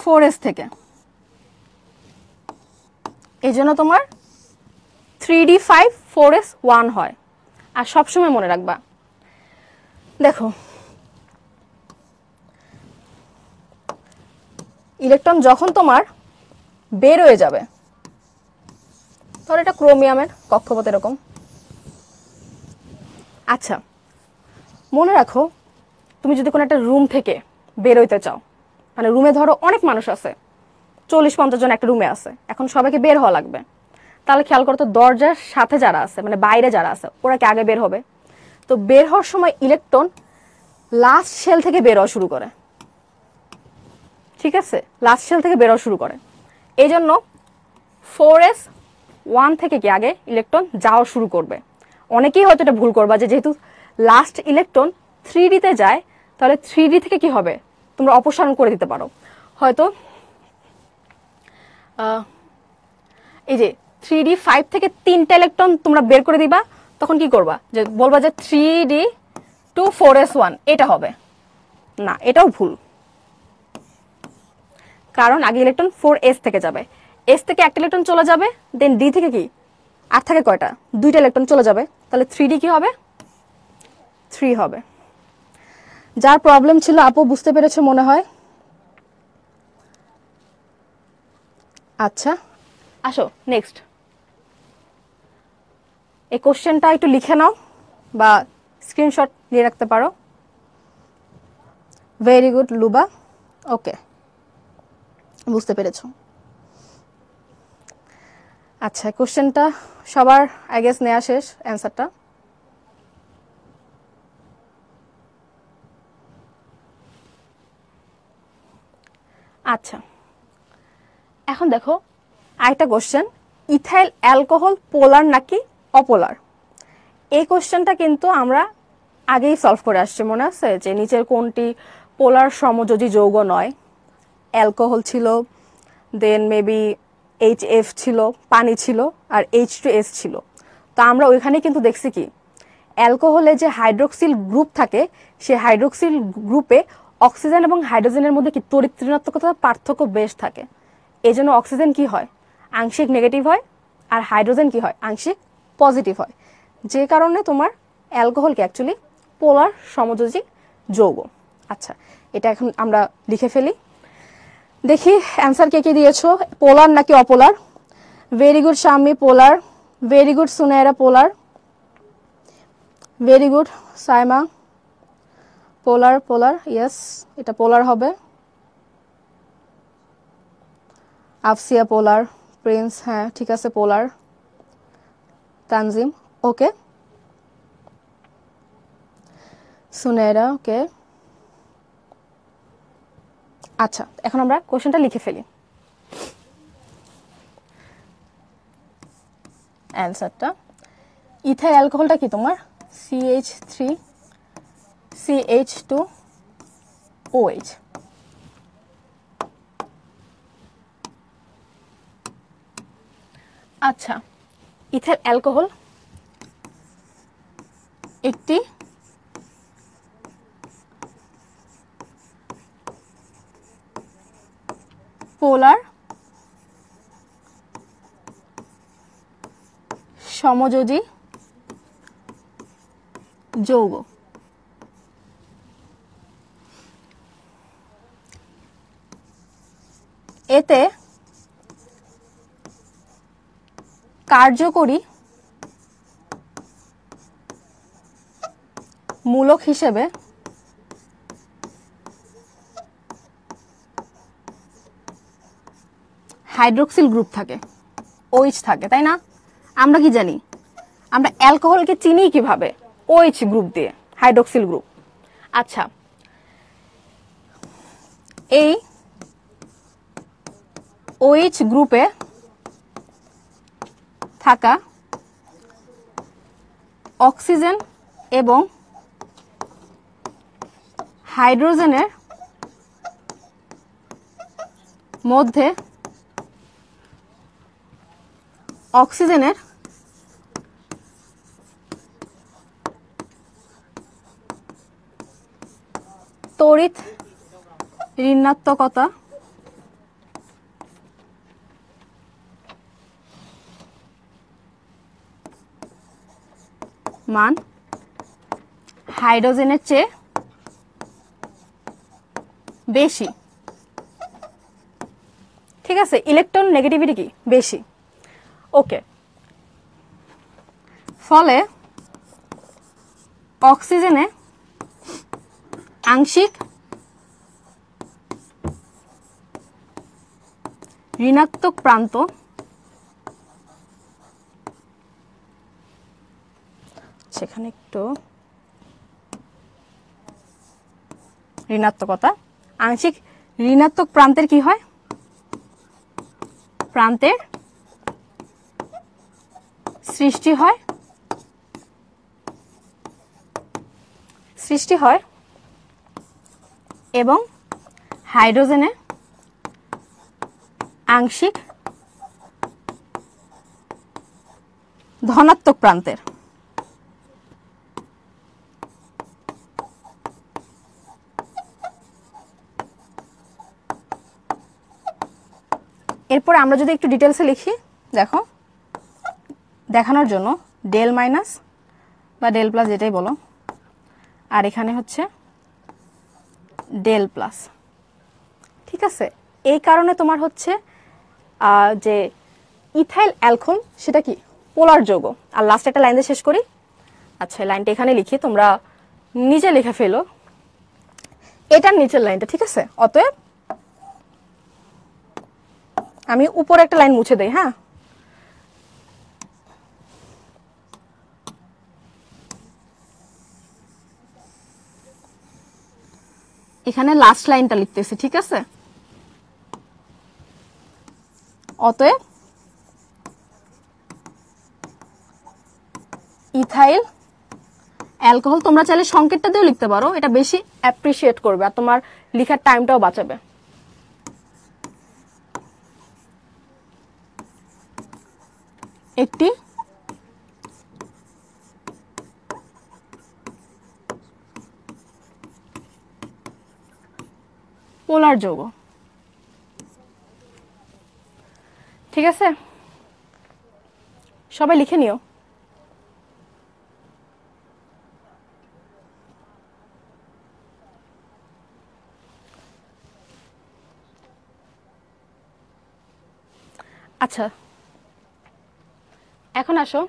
4s থেকে। এই জন্য তোমার 3d5 4s1 হয়। আর সবসময় মনে রাখবা, দেখো ইলেকট্রন যখন তোমার বের হয়ে যাবে, ধর এটা ক্রোমিয়ামের কক্ষপথ এরকম। আচ্ছা মনে রাখো, তুমি যদি কোনো একটা রুম থেকে বের হইতে চাও, মানে রুমে ধরো অনেক মানুষ আছে, 40-50 জন একটা রুমে আছে, এখন সবাইকে বের হওয়া লাগবে, তাহলে খেয়াল করো তো দরজার সাথে যারা আছে মানে বাইরে যারা আছে ওরা কি আগে বের হবে? তো বের হওয়ার সময় ইলেকট্রন লাস্ট শেল থেকে বের হওয়া শুরু করে, ঠিক আছে, লাস্ট শেল থেকে বের হওয়া শুরু করে। এই জন্য 4s1 থেকে কি আগে ইলেকট্রন যাওয়া শুরু করবে। অনেকেই হয়তো এটা ভুল করবা যে যেহেতু লাস্ট ইলেকট্রন 3d তে যায়, তাহলে 3d থেকে কি হবে তোমরা অপসারণ করে দিতে পারো। হয়তো এই যে 3d5 থেকে 3টা ইলেকট্রন তোমরা বের করে দিবা, তখন কি করবা যে বলবা যে 3d2 4s1, এটা হবে না, এটাও ভুল। কারণ আগে ইলেকট্রন 4s থেকে যাবে, s থেকে একটা ইলেকট্রন চলে যাবে, দেন d থেকে কি আর থাকে কয়টা, দুইটা ইলেকট্রন চলে যাবে, তাহলে 3d কি হবে 3 হবে। যার প্রবলেম ছিল আপু বুঝতে পেরেছো মনে হয়। আচ্ছা আসো নেক্সট, এই কোশ্চেনটা একটু লিখে নাও বা স্ক্রিনশট নিয়ে রাখতে পারো। ভেরি গুড লুবা, ওকে বুঝতে পেরেছো। আচ্ছা কোশ্চেনটা সবার আই গেস নেওয়া শেষ অ্যান্সারটা। আচ্ছা এখন দেখো আরেকটা কোশ্চেন, ইথাইল অ্যালকোহল পোলার নাকি অপোলার? এই কোশ্চেনটা কিন্তু আমরা আগেই সলভ করে আসছি, মনে আছে যে নিচের কোনটি পোলার সমযোজী যৌগ নয়? অ্যালকোহল ছিল, দেন মেবি HF ছিল, পানি ছিল, আর H2S ছিল। তো আমরা ওইখানে কিন্তু দেখছি কি অ্যালকোহলে যে হাইড্রোক্সিল গ্রুপ থাকে, সেই হাইড্রোক্সিল গ্রুপে অক্সিজেন এবং হাইড্রোজেনের মধ্যে কি তড়িৎ ঋণাত্মকতা পার্থক্য বেশ থাকে। এই জন্য অক্সিজেন কি হয় আংশিক নেগেটিভ হয়, আর হাইড্রোজেন কি হয় আংশিক পজিটিভ হয়, যে কারণে তোমার অ্যালকোহলকে অ্যাকচুয়ালি পোলার সমযোজী যৌগ। আচ্ছা এটা এখন আমরা লিখে ফেলি, দেখি অ্যান্সার কে কে দিয়েছো, পোলার নাকি অপোলার? ভেরি গুড শাম্মী পোলার, ভেরি গুড সুনাইরা পোলার, ভেরি গুড সাইমা পোলার। পোলার ইয়েস, এটা পোলার হবে। আফসিয়া পোলার, প্রিন্স হ্যাঁ ঠিক আছে পোলার, তানজিম ওকে, সুনেরা ওকে। আচ্ছা এখন আমরা কোশ্চেনটা লিখে ফেলি। অ্যান্সারটা ইথাইল অ্যালকোহলটা কি তোমার CH3CH2OH। আচ্ছা ইথাইল অ্যালকোহল একটি পোলার সমযোজী যৌগ। এতে কার্যকরী মূলক হিসেবে হাইড্রোক্সিল গ্রুপ থাকে, OH থাকে, তাই না? আমরা কি জানি? আমরা অ্যালকোহলকে চিনি কিভাবে? OH গ্রুপ দিয়ে, হাইড্রোক্সিল গ্রুপ। আচ্ছা, এই OH গ্রুপে থাকা অক্সিজেন এবং হাইড্রোজেনের মধ্যে অক্সিজেনের তড়িৎ ঋণাত্মকতা মান হাইড্রোজেনের চেয়ে বেশি। ঠিক আছে, ইলেকট্রন নেগেটিভিটি কি বেশি। ওকে, ফলে অক্সিজেনে আংশিক ঋণাত্মক প্রান্ত সেখানে একটু ঋণাত্মকতা, আংশিক ঋণাত্মক প্রান্তের কি হয়? প্রান্তের সৃষ্টি হয় এবং হাইড্রোজেনে আংশিক ধনাত্মক প্রান্তের। এরপর আমরা যদি একটু ডিটেলসে লিখি, দেখো দেখানোর জন্য ডেল মাইনাস বা ডেল প্লাস যেটাই বলো, আর এখানে হচ্ছে ডেল প্লাস। ঠিক আছে, এই কারণে তোমার হচ্ছে যে ইথাইল অ্যালকোহল সেটা কি পোলার যৌগ। আর লাস্ট একটা লাইন দিয়ে শেষ করি। আচ্ছা, লাইনটা এখানে লিখি, তোমরা নিজে লিখে ফেলো এটার নিচের লাইনটা। ঠিক আছে, অতএব আমি উপরে একটা লাইন মুছে দেই। হ্যাঁ, এখানে লাস্ট লাইনটা লিখতেছি। ঠিক আছে, অতএব ইথাইল অ্যালকোহল, তোমরা চাইলে সংকেতটা দিয়েও লিখতে পারো, এটা বেশি অ্যাপ্রিসিয়েট করবে আর তোমার লেখার টাইমটাও বাঁচাবে। একটি পোলার যৌগ। ঠিক আছে, সবাই লিখে নিও। আচ্ছা, এখন আসো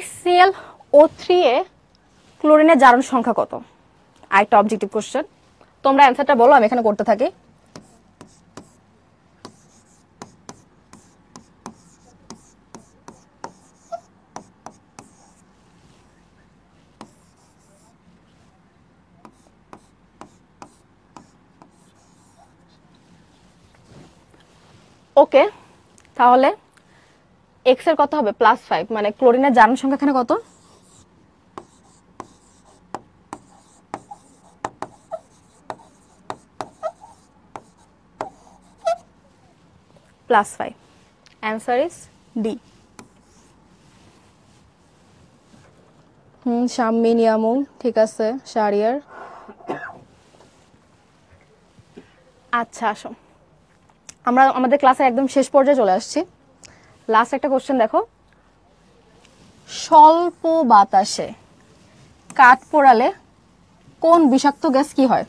HClO3 এ ক্লোরিনের জারণ সংখ্যা কত? আরেকটা অবজেক্টিভ কোশ্চেন, তোমরা অ্যান্সারটা বলো, আমি এখানে করতে থাকি। ওকে, তাহলে এক্স এর কত হবে? +5, মানে ক্লোরিনের জারণ সংখ্যা এখানে কত? +5। Answer is D. শামিনিয়ামুল, ঠিক আছে, শারিয়ার। আচ্ছা, আসো আমরা আমাদের ক্লাসের একদম শেষ পর্যায়ে চলে আসছি। লাস্ট একটা কোশ্চেন দেখো, স্বল্প বাতাসে কাঠ পোড়ালে কোন বিষাক্ত গ্যাস কি হয়?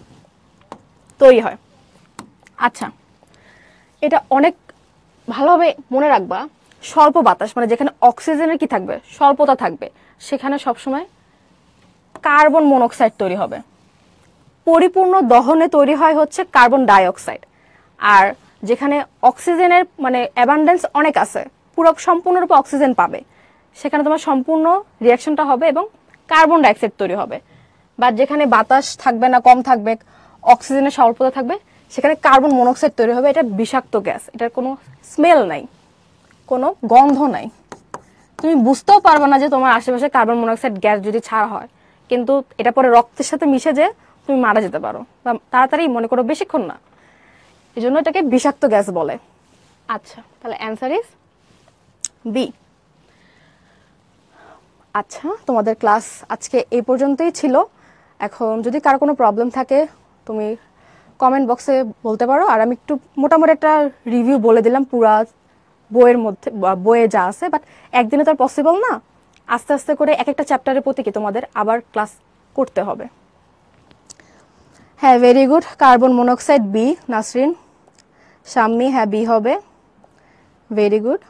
তৈরি হয়? আচ্ছা, এটা অনেক ভালোভাবে মনে রাখবা, স্বল্প বাতাস মানে যেখানে অক্সিজেনের কি থাকবে, স্বল্পতা থাকবে, সেখানে সবসময় কার্বন মনোক্সাইড তৈরি হবে। পরিপূর্ণ দহনে তৈরি হয় হচ্ছে কার্বন ডাই অক্সাইড। আর যেখানে অক্সিজেনের মানে অ্যাবান্ডেন্স অনেক আছে, পুরো সম্পূর্ণরূপে অক্সিজেন পাবে, সেখানে তোমার সম্পূর্ণ রিয়াকশনটা হবে এবং কার্বন ডাইঅক্সাইড তৈরি হবে। বা যেখানে বাতাস থাকবে না, কম থাকবে, অক্সিজেনের স্বল্পতা থাকবে, সেখানে কার্বন মনোক্সাইড তৈরি হবে। এটা বিষাক্ত গ্যাস, এটার কোনো স্মেল নাই, কোনো গন্ধ নাই, তুমি বুঝতেও পারবে না যে তোমার আশেপাশে কার্বন মনোক্সাইড গ্যাস যদি ছাড়া হয়, কিন্তু এটা পরে রক্তের সাথে মিশে যে তুমি মারা যেতে পারো, বা তাড়াতাড়ি, মনে করো বেশিক্ষণ না, এই জন্য এটাকে বিষাক্ত গ্যাস বলে। আচ্ছা, তাহলে অ্যান্সার ইজ বি। আচ্ছা, তোমাদের ক্লাস আজকে এই পর্যন্তই ছিল। এখন যদি কারো কোনো প্রবলেম থাকে তুমি কমেন্ট বক্সে বলতে পারো। আর আমি একটু মোটামুটি একটা রিভিউ বলে দিলাম পুরা বইয়ের মধ্যে, বইয়ে যা আছে, বাট একদিনে তো আর পসিবল না, আস্তে আস্তে করে এক একটা চ্যাপ্টারের প্রতি কি তোমাদের আবার ক্লাস করতে হবে। হ্যাঁ, very good. Carbon monoxide B, Nasrin. Shammi, হ্যাঁ বি হবে, ভেরি গুড।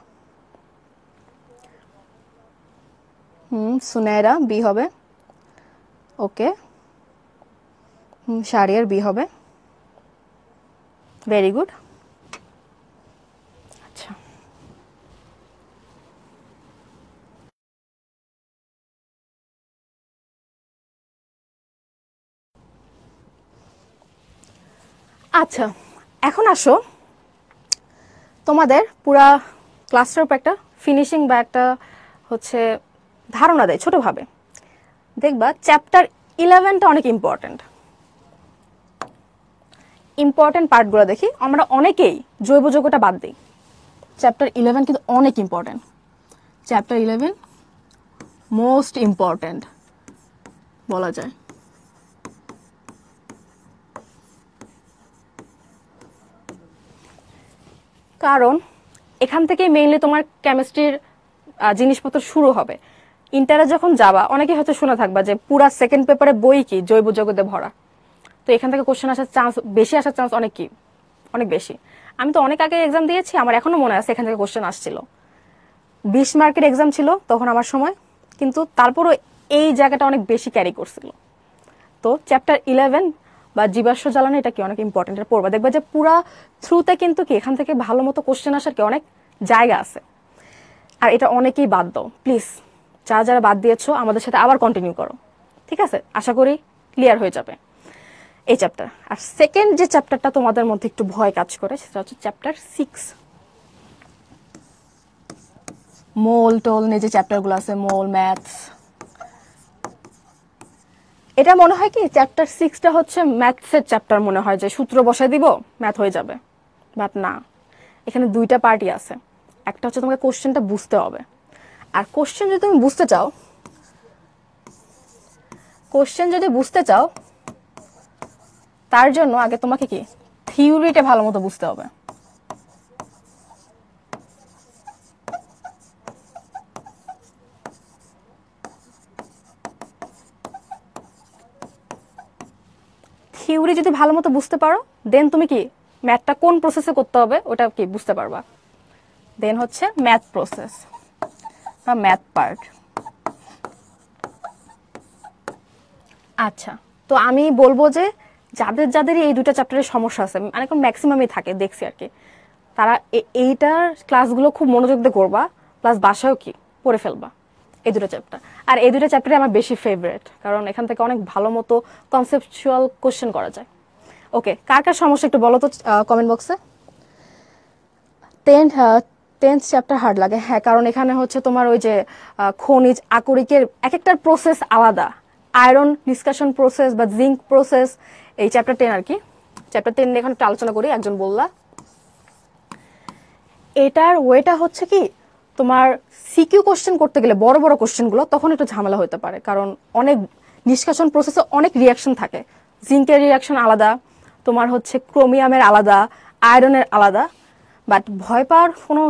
সুনেরা বি হবে, ওকে। শারিয়ার বি হবে, ভেরি গুড। আচ্ছা, আচ্ছা এখন আসো তোমাদের পুরা ক্লাসটার উপর একটা ফিনিশিং বা একটা হচ্ছে ধারণা দেয় ছোটভাবে। দেখবা চ্যাপ্টার 11টা অনেক ইম্পর্টেন্ট। ইম্পর্টেন্ট পার্টগুলো দেখি। আমরা অনেকেই জৈব যৌগটা বাদ দিই। চ্যাপ্টার 11 কিন্তু অনেক ইম্পর্টেন্ট। চ্যাপ্টার 11 মোস্ট ইম্পর্টেন্ট বলা যায়। কারণ এখান থেকেই মেইনলি তোমার কেমিস্ট্রির জিনিসপত্র শুরু হবে। ইন্টারে যখন যাবা, অনেকে হয়তো শুনে থাকবা যে পুরা সেকেন্ড পেপারে বই কি জৈব জগতে ভরা। তো এখান থেকে কোশ্চেন আসার চান্স, বেশি আসার চান্স অনেক কি, অনেক বেশি। আমি তো অনেক আগে এক্সাম দিয়েছি, আমার এখনো মনে আছে এখান থেকে কোশ্চেন আসছিল। 20 মার্কের এক্সাম ছিল তখন আমার সময়, কিন্তু তারপরও এই জায়গাটা অনেক বেশি ক্যারি করছিল। তো চ্যাপ্টার 11 বা জীবাশ্ম জ্বালানি, এটা কি অনেক ইম্পর্টেন্ট, এটা পড়বা। দেখবা যে পুরা থ্রুতে কিন্তু কি এখান থেকে ভালো মতো কোশ্চেন আসার কি অনেক জায়গা আছে। আর এটা অনেকেই বাদ দাও, প্লিজ যারা যারা বাদ দিয়েছো আমাদের সাথে আবার কন্টিনিউ করো, ঠিক আছে? আশা করি ক্লিয়ার হয়ে যাবে এই চ্যাপ্টার। আর সেকেন্ড যে চ্যাপ্টারটা তোমাদের মধ্যে একটু ভয় কাজ করে, সেটা হচ্ছে চ্যাপ্টার 6। মোল টোল নিয়ে যে চ্যাপ্টারগুলো আছে, মোল, ম্যাথস, এটা মনে হয় কি চ্যাপ্টার 6টা হচ্ছে ম্যাথসের চ্যাপ্টার, মনে হয় যে সূত্র বসায় দিব ম্যাথ হয়ে যাবে। বাট না, এখানে দুইটা পার্টি আছে। একটা হচ্ছে তোমাকে কোশ্চেনটা বুঝতে হবে, আর কোশ্চেন যদি তুমি বুঝতে চাও, তার জন্য আগে তোমাকে কি থিওরিটা ভালো মতো বুঝতে হবে। থিওরি যদি ভালো মতো বুঝতে পারো, দেন তুমি কি ম্যাথটা কোন প্রসেসে করতে হবে ওটা কি বুঝতে পারবা। দেন হচ্ছে ম্যাথ প্রসেস বা ম্যাথ পার্ট। আচ্ছা, তো আমি বলবো যে যাদের যাদের এই দুটা চ্যাপ্টারের সমস্যা আছে, মানে ম্যাক্সিমামই থাকে দেখছি আর কি, তারা এইটার ক্লাসগুলো খুব মনোযোগ দিয়ে করবা, প্লাস বাসায়ও কি পড়ে ফেলবা এই দুটো চ্যাপ্টার। আর এই দুটো চ্যাপ্টারে আমার বেশি ফেভারিট, কারণ এখান থেকে অনেক ভালো মতো কনসেপচুয়াল কোশ্চেন করা যায়। ওকে, কার কার সমস্যা একটু বলো তো কমেন্ট বক্সে। টেন্থ চ্যাপ্টার হার্ড লাগে, হ্যাঁ, কারণ এখানে হচ্ছে তোমার ওই যে খনিজ আকরিকের এক একটার প্রসেস আলাদা। আয়রন ডিসকাশন প্রসেস বা জিঙ্ক প্রসেস, এই চ্যাপ্টার 10 আর কি। চ্যাপ্টার 10 নিয়ে এখন একটু আলোচনা করি। একজন বললা এটার ওয়েটা হচ্ছে কি, তোমার সিকিউ কোশ্চেন করতে গেলে বড় বড় কোশ্চেনগুলো তখন একটু ঝামেলা হতে পারে, কারণ অনেক নিষ্কাশন প্রসেসে অনেক রিয়াকশন থাকে। জিঙ্কের রিয়াকশন আলাদা, তোমার হচ্ছে ক্রোমিয়ামের আলাদা, আয়রনের আলাদা। বাট ভয় পাওয়ার কোনো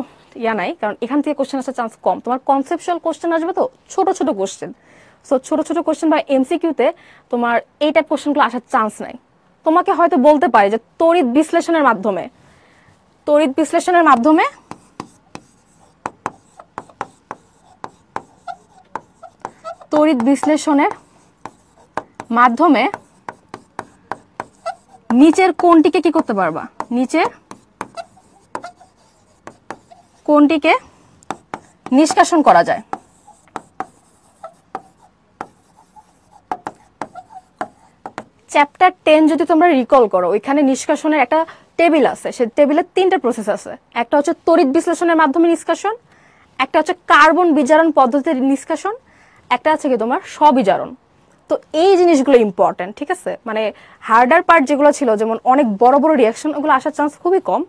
ইয়া নাই, কারণ এখান থেকে কোশ্চেন আসার চান্স কম। তোমার কনসেপচুয়াল কোশ্চেন আসবে, তো ছোট ছোট কোশ্চেন। সো ছোট ছোট কোশ্চেন বা এমসিকিউতে তোমার এই টাইপ কোশ্চেনগুলো আসার চান্স নাই। তোমাকে হয়তো বলতে পারে যে তড়িৎ বিশ্লেষণের মাধ্যমে তড়িৎ বিশ্লেষণের মাধ্যমে নিচের কোনটিকে কি করতে পারবা, নিচের কোনটিকে নিষ্কাশন করা যায়। চ্যাপ্টার 10 যদি তোমরা রিকল করো, ওইখানে নিষ্কাশনের একটা টেবিল আছে, সেই টেবিলে 3টা প্রসেস আছে। একটা হচ্ছে তড়িৎ বিশ্লেষণের মাধ্যমে নিষ্কাশন, একটা হচ্ছে কার্বন বিজারণ পদ্ধতির নিষ্কাশন, একটা আছে কি তোমার স্ববিজারণ। তো এই জিনিসগুলো ইম্পর্টেন্ট, ঠিক আছে? মানে হার্ডার পার্ট যেগুলো ছিল, যেমন অনেক বড় বড় রিয়াকশন, ওগুলো আসার চান্স খুবই কম,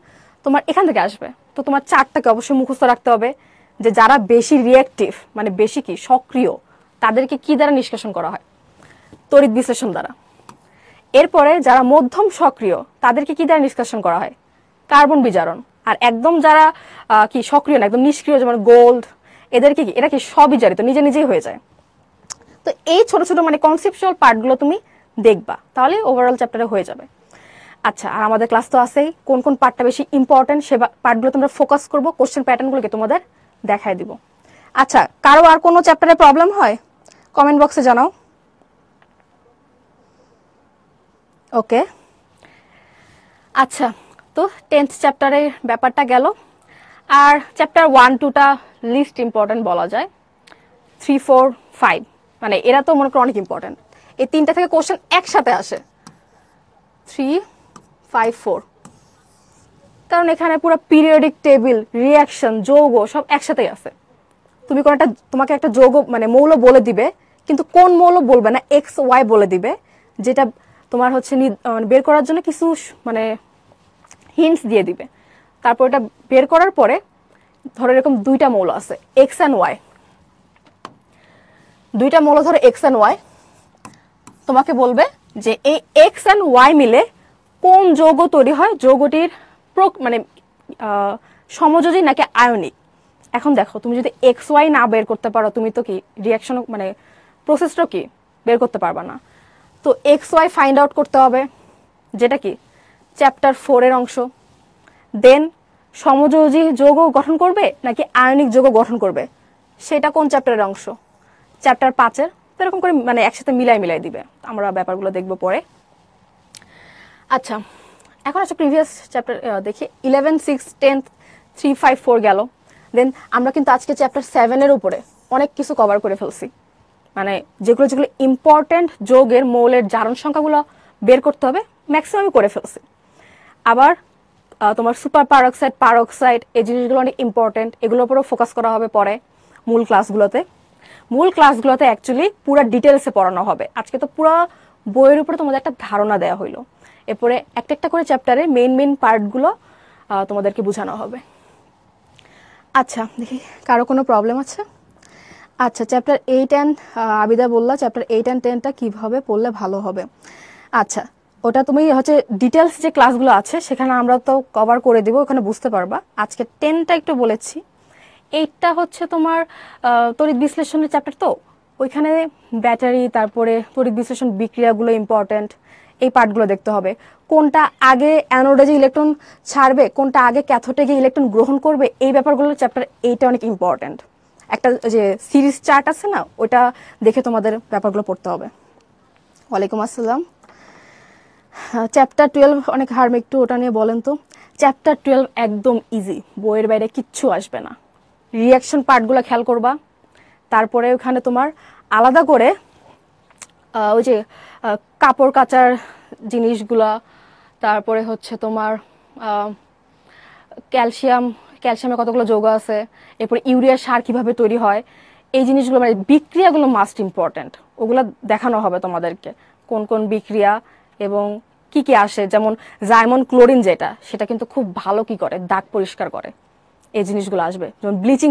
তোমার এখান থেকে আসবে। তো তোমার চারটাকে অবশ্যই মুখস্থ রাখতে হবে, যে যারা বেশি রিয়াক্টিভ, মানে বেশি কি সক্রিয়, তাদেরকে কি দ্বারা নিষ্কাশন করা হয়, তড়িৎ বিশ্লেষণ দ্বারা। এরপরে যারা মধ্যম সক্রিয়, তাদেরকে কি দ্বারা নিষ্কাশন করা হয়, কার্বন বিজারণ। আর একদম যারা কি সক্রিয় না, একদম নিষ্ক্রিয়, যেমন গোল্ড, এদেরকে কি, এরা কি স্ববিজারিত, নিজে নিজেই হয়ে যায়। তো এই ছোট ছোট মানে কনসেপচুয়াল পার্টগুলো তুমি দেখবা, তাহলে ওভারঅল চ্যাপ্টারে হয়ে যাবে। আচ্ছা, আর আমাদের ক্লাস তো আছেই, কোন কোন পার্টটা বেশি ইম্পর্টেন্ট সে পার্টগুলো তোমরা ফোকাস করবো, কোশ্চেন প্যাটার্নগুলোকে তোমাদের দেখায় দিব। আচ্ছা, কারো আর কোনো চ্যাপ্টারে প্রবলেম হয় কমেন্ট বক্সে জানাও। ওকে, আচ্ছা, তো 10th চ্যাপ্টারের ব্যাপারটা গেল। আর চ্যাপ্টার 1-2টা লিস্ট ইম্পর্টেন্ট বলা যায়, 3, 4, 5 মানে এরা তো মনে করো অনেক ইম্পর্টেন্ট। এই 3টা থেকে কোশ্চেন একসাথে আসে, 3, 5, 4, কারণ এখানে পুরো পিরিয়ডিক টেবিল, রিয়াকশন, যৌগ সব একসাথেই আছে। তুমি তোমাকে একটা যৌগ মানে মৌল বলে দিবে, কিন্তু কোন মৌল বলবে না, এক্স ওয়াই বলে দিবে, যেটা তোমার হচ্ছে বের করার জন্য কিছু মানে হিন্টস দিয়ে দিবে। তারপর এটা বের করার পরে ধরো এরকম 2টা মৌল আছে, এক্স অ্যান্ড ওয়াই, 2টা মৌল ধরো এক্স অ্যান্ড ওয়াই, তোমাকে বলবে যে এই এক্স অ্যান্ড ওয়াই মিলে কোন যৌগ তৈরি হয়, যৌগটির মানে সমযোজী নাকি আয়নিক। এখন দেখো, তুমি যদি এক্স ওয়াই না বের করতে পারো, তুমি তো কি রিয়াকশন মানে প্রসেসটা কি বের করতে পারবা না। তো এক্স ওয়াই ফাইন্ড আউট করতে হবে, যেটা কি চ্যাপ্টার 4-এর অংশ। দেন সমযোজী যৌগ গঠন করবে নাকি আয়নিক যৌগ গঠন করবে, সেটা কোন চ্যাপ্টারের অংশ, চ্যাপ্টার 5-এর। তো এরকম করে মানে একসাথে মিলাই দিবে, আমরা ব্যাপারগুলো দেখবো পরে। আচ্ছা, এখন একটা প্রিভিয়াস চ্যাপ্টার দেখি, 11, 6, 10, 3, 5, 4 গেল। দেন আমরা কিন্তু আজকে চ্যাপ্টার 7-এর উপরে অনেক কিছু কভার করে ফেলছি, মানে যেগুলো যেগুলো ইম্পর্টেন্ট যৌগের মৌলের জারণ সংখ্যাগুলো বের করতে হবে, ম্যাক্সিমামই করে ফেলছি। আবার তোমার সুপার পারঅক্সাইড, পারঅক্সাইড, এই জিনিসগুলো অনেক ইম্পর্টেন্ট, এগুলোর উপরেও ফোকাস করা হবে পরে মূল ক্লাসগুলোতে অ্যাকচুয়ালি পুরো ডিটেলসে পড়ানো হবে। আজকে তো পুরো বইয়ের উপরে তোমাদের একটা ধারণা দেওয়া হইলো, এরপরে একটা একটা করে চ্যাপ্টারে মেইন পার্টগুলো তোমাদেরকে বোঝানো হবে। আচ্ছা, দেখি কারো কোনো প্রবলেম আছে? আচ্ছা, চ্যাপ্টার 8 অ্যান্ড আবিদা বললা চ্যাপ্টার 8 অ্যান্ড 10টা কিভাবে পড়লে ভালো হবে। আচ্ছা, ওটা তুমি হচ্ছে ডিটেলস যে ক্লাসগুলো আছে সেখানে আমরা তো কভার করে দিব, ওখানে বুঝতে পারবা। আজকে 10টা একটু বলেছি, 8টা হচ্ছে তোমার তড়িৎ বিশ্লেষণের চ্যাপ্টার, তো ওইখানে ব্যাটারি, তারপরে তড়িৎ বিশ্লেষণ বিক্রিয়াগুলো ইম্পর্টেন্ট, এই পার্টগুলো দেখতে হবে। কোনটা আগে অ্যানোডে যে ইলেকট্রন ছাড়বে, কোনটা আগে ক্যাথোডে গিয়ে ইলেকট্রন গ্রহণ করবে, এই ব্যাপারগুলো চ্যাপ্টার 8টা অনেক ইম্পর্টেন্ট। একটা যে সিরিজ চার্ট আছে না, ওটা দেখে তোমাদের ব্যাপারগুলো পড়তে হবে। ওয়ালাইকুম আসসালাম। চ্যাপ্টার 12 অনেক হার্ম, একটু ওটা নিয়ে বলেন তো। চ্যাপ্টার 12 একদম ইজি, বইয়ের বাইরে কিচ্ছু আসবে না। রিয়াকশন পার্টগুলো খেয়াল করবা, তারপরে ওখানে তোমার আলাদা করে ওই যে কাপড় কাচার জিনিসগুলা, তারপরে হচ্ছে তোমার ক্যালসিয়ামের কতগুলো যৌগ আছে, এরপরে ইউরিয়া সার কিভাবে তৈরি হয়, এই জিনিসগুলো মানে বিক্রিয়াগুলো মাস্ট ইম্পর্টেন্ট, ওগুলো দেখানো হবে তোমাদেরকে, কোন কোন বিক্রিয়া এবং কি কি আসে। যেমন জাইমন ক্লোরিন, সেটা কিন্তু খুব ভালো কি করে, দাগ পরিষ্কার করে, এই জিনিসগুলো আসবে। যেমন ব্লিচিং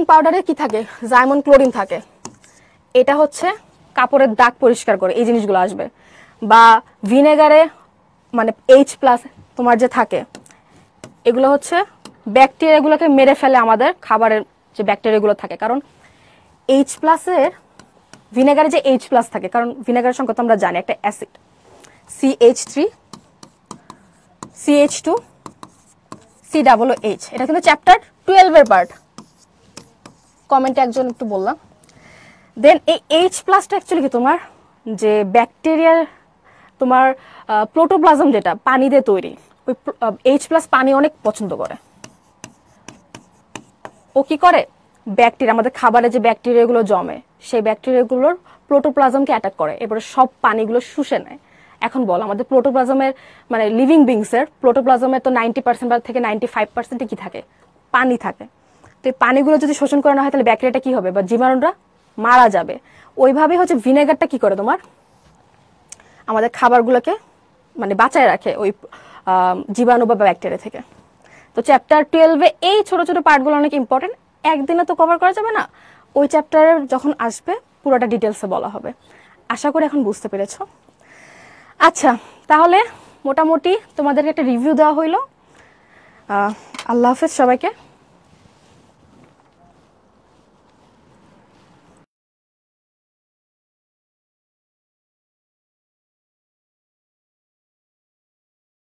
পাউডারে কি থাকে, জাইমন ক্লোরিন থাকে, এটা হচ্ছে কাপড়ের দাগ পরিষ্কার করে, এই জিনিসগুলো আসবে। বা ভিনেগারে মানে H+ তোমার যে থাকে, এগুলো হচ্ছে ব্যাকটেরিয়াগুলোকে মেরে ফেলে, আমাদের খাবারের যে ব্যাকটেরিয়াগুলো থাকে। কারণ H+ ভিনেগারে যে H+ থাকে, কারণ ভিনেগারের সংখ্যা তো আমরা জানি একটা অ্যাসিড, CH3 CH2 COOH, এটা কিন্তু চ্যাপ্টার 12 এর পার্ট। কমেন্টে একজন একটু বললাম। দেন এই H প্লাসটা অ্যাকচুয়ালি কি তোমার যে ব্যাকটেরিয়ার তোমার প্রোটোপ্লাজম যেটা পানি দিয়ে তৈরি, ওই H প্লাস পানি অনেক পছন্দ করে। ও কি করে ব্যাকটেরিয়া, আমাদের খাবারে যে ব্যাকটেরিয়াগুলো জমে সেই ব্যাকটেরিয়াগুলোর প্রোটোপ্লাজমকে অ্যাটাক করে, এবারে সব পানিগুলো শুষে নেয়। এখন বল আমাদের প্রোটোপ্লাজমের মানে লিভিং বিংসের প্রোটোপ্লাজমের তো 90% বা থেকে 95% কি থাকে, পানি থাকে। তো এই পানিগুলো যদি শোষণ করা না হয় তাহলে ব্যাকটেরিয়াটা কি হবে বা জীবাণুরা মারা যাবে। ওইভাবেই হচ্ছে ভিনেগারটা কি করে তোমার আমাদের খাবারগুলোকে মানে বাঁচায় রাখে ওই জীবাণু বা ব্যাকটেরিয়া থেকে। তো চ্যাপ্টার 12-এ এই ছোট ছোট পার্টগুলো অনেক ইম্পর্টেন্ট, একদিনে তো কভার করা যাবে না, ওই চ্যাপ্টারে যখন আসবে পুরোটা ডিটেলসে বলা হবে। আশা করি এখন বুঝতে পেরেছো। আচ্ছা, তাহলে মোটামুটি তোমাদেরকে একটা রিভিউ দেওয়া হইলো। আল্লাহ হাফেজ সবাইকে।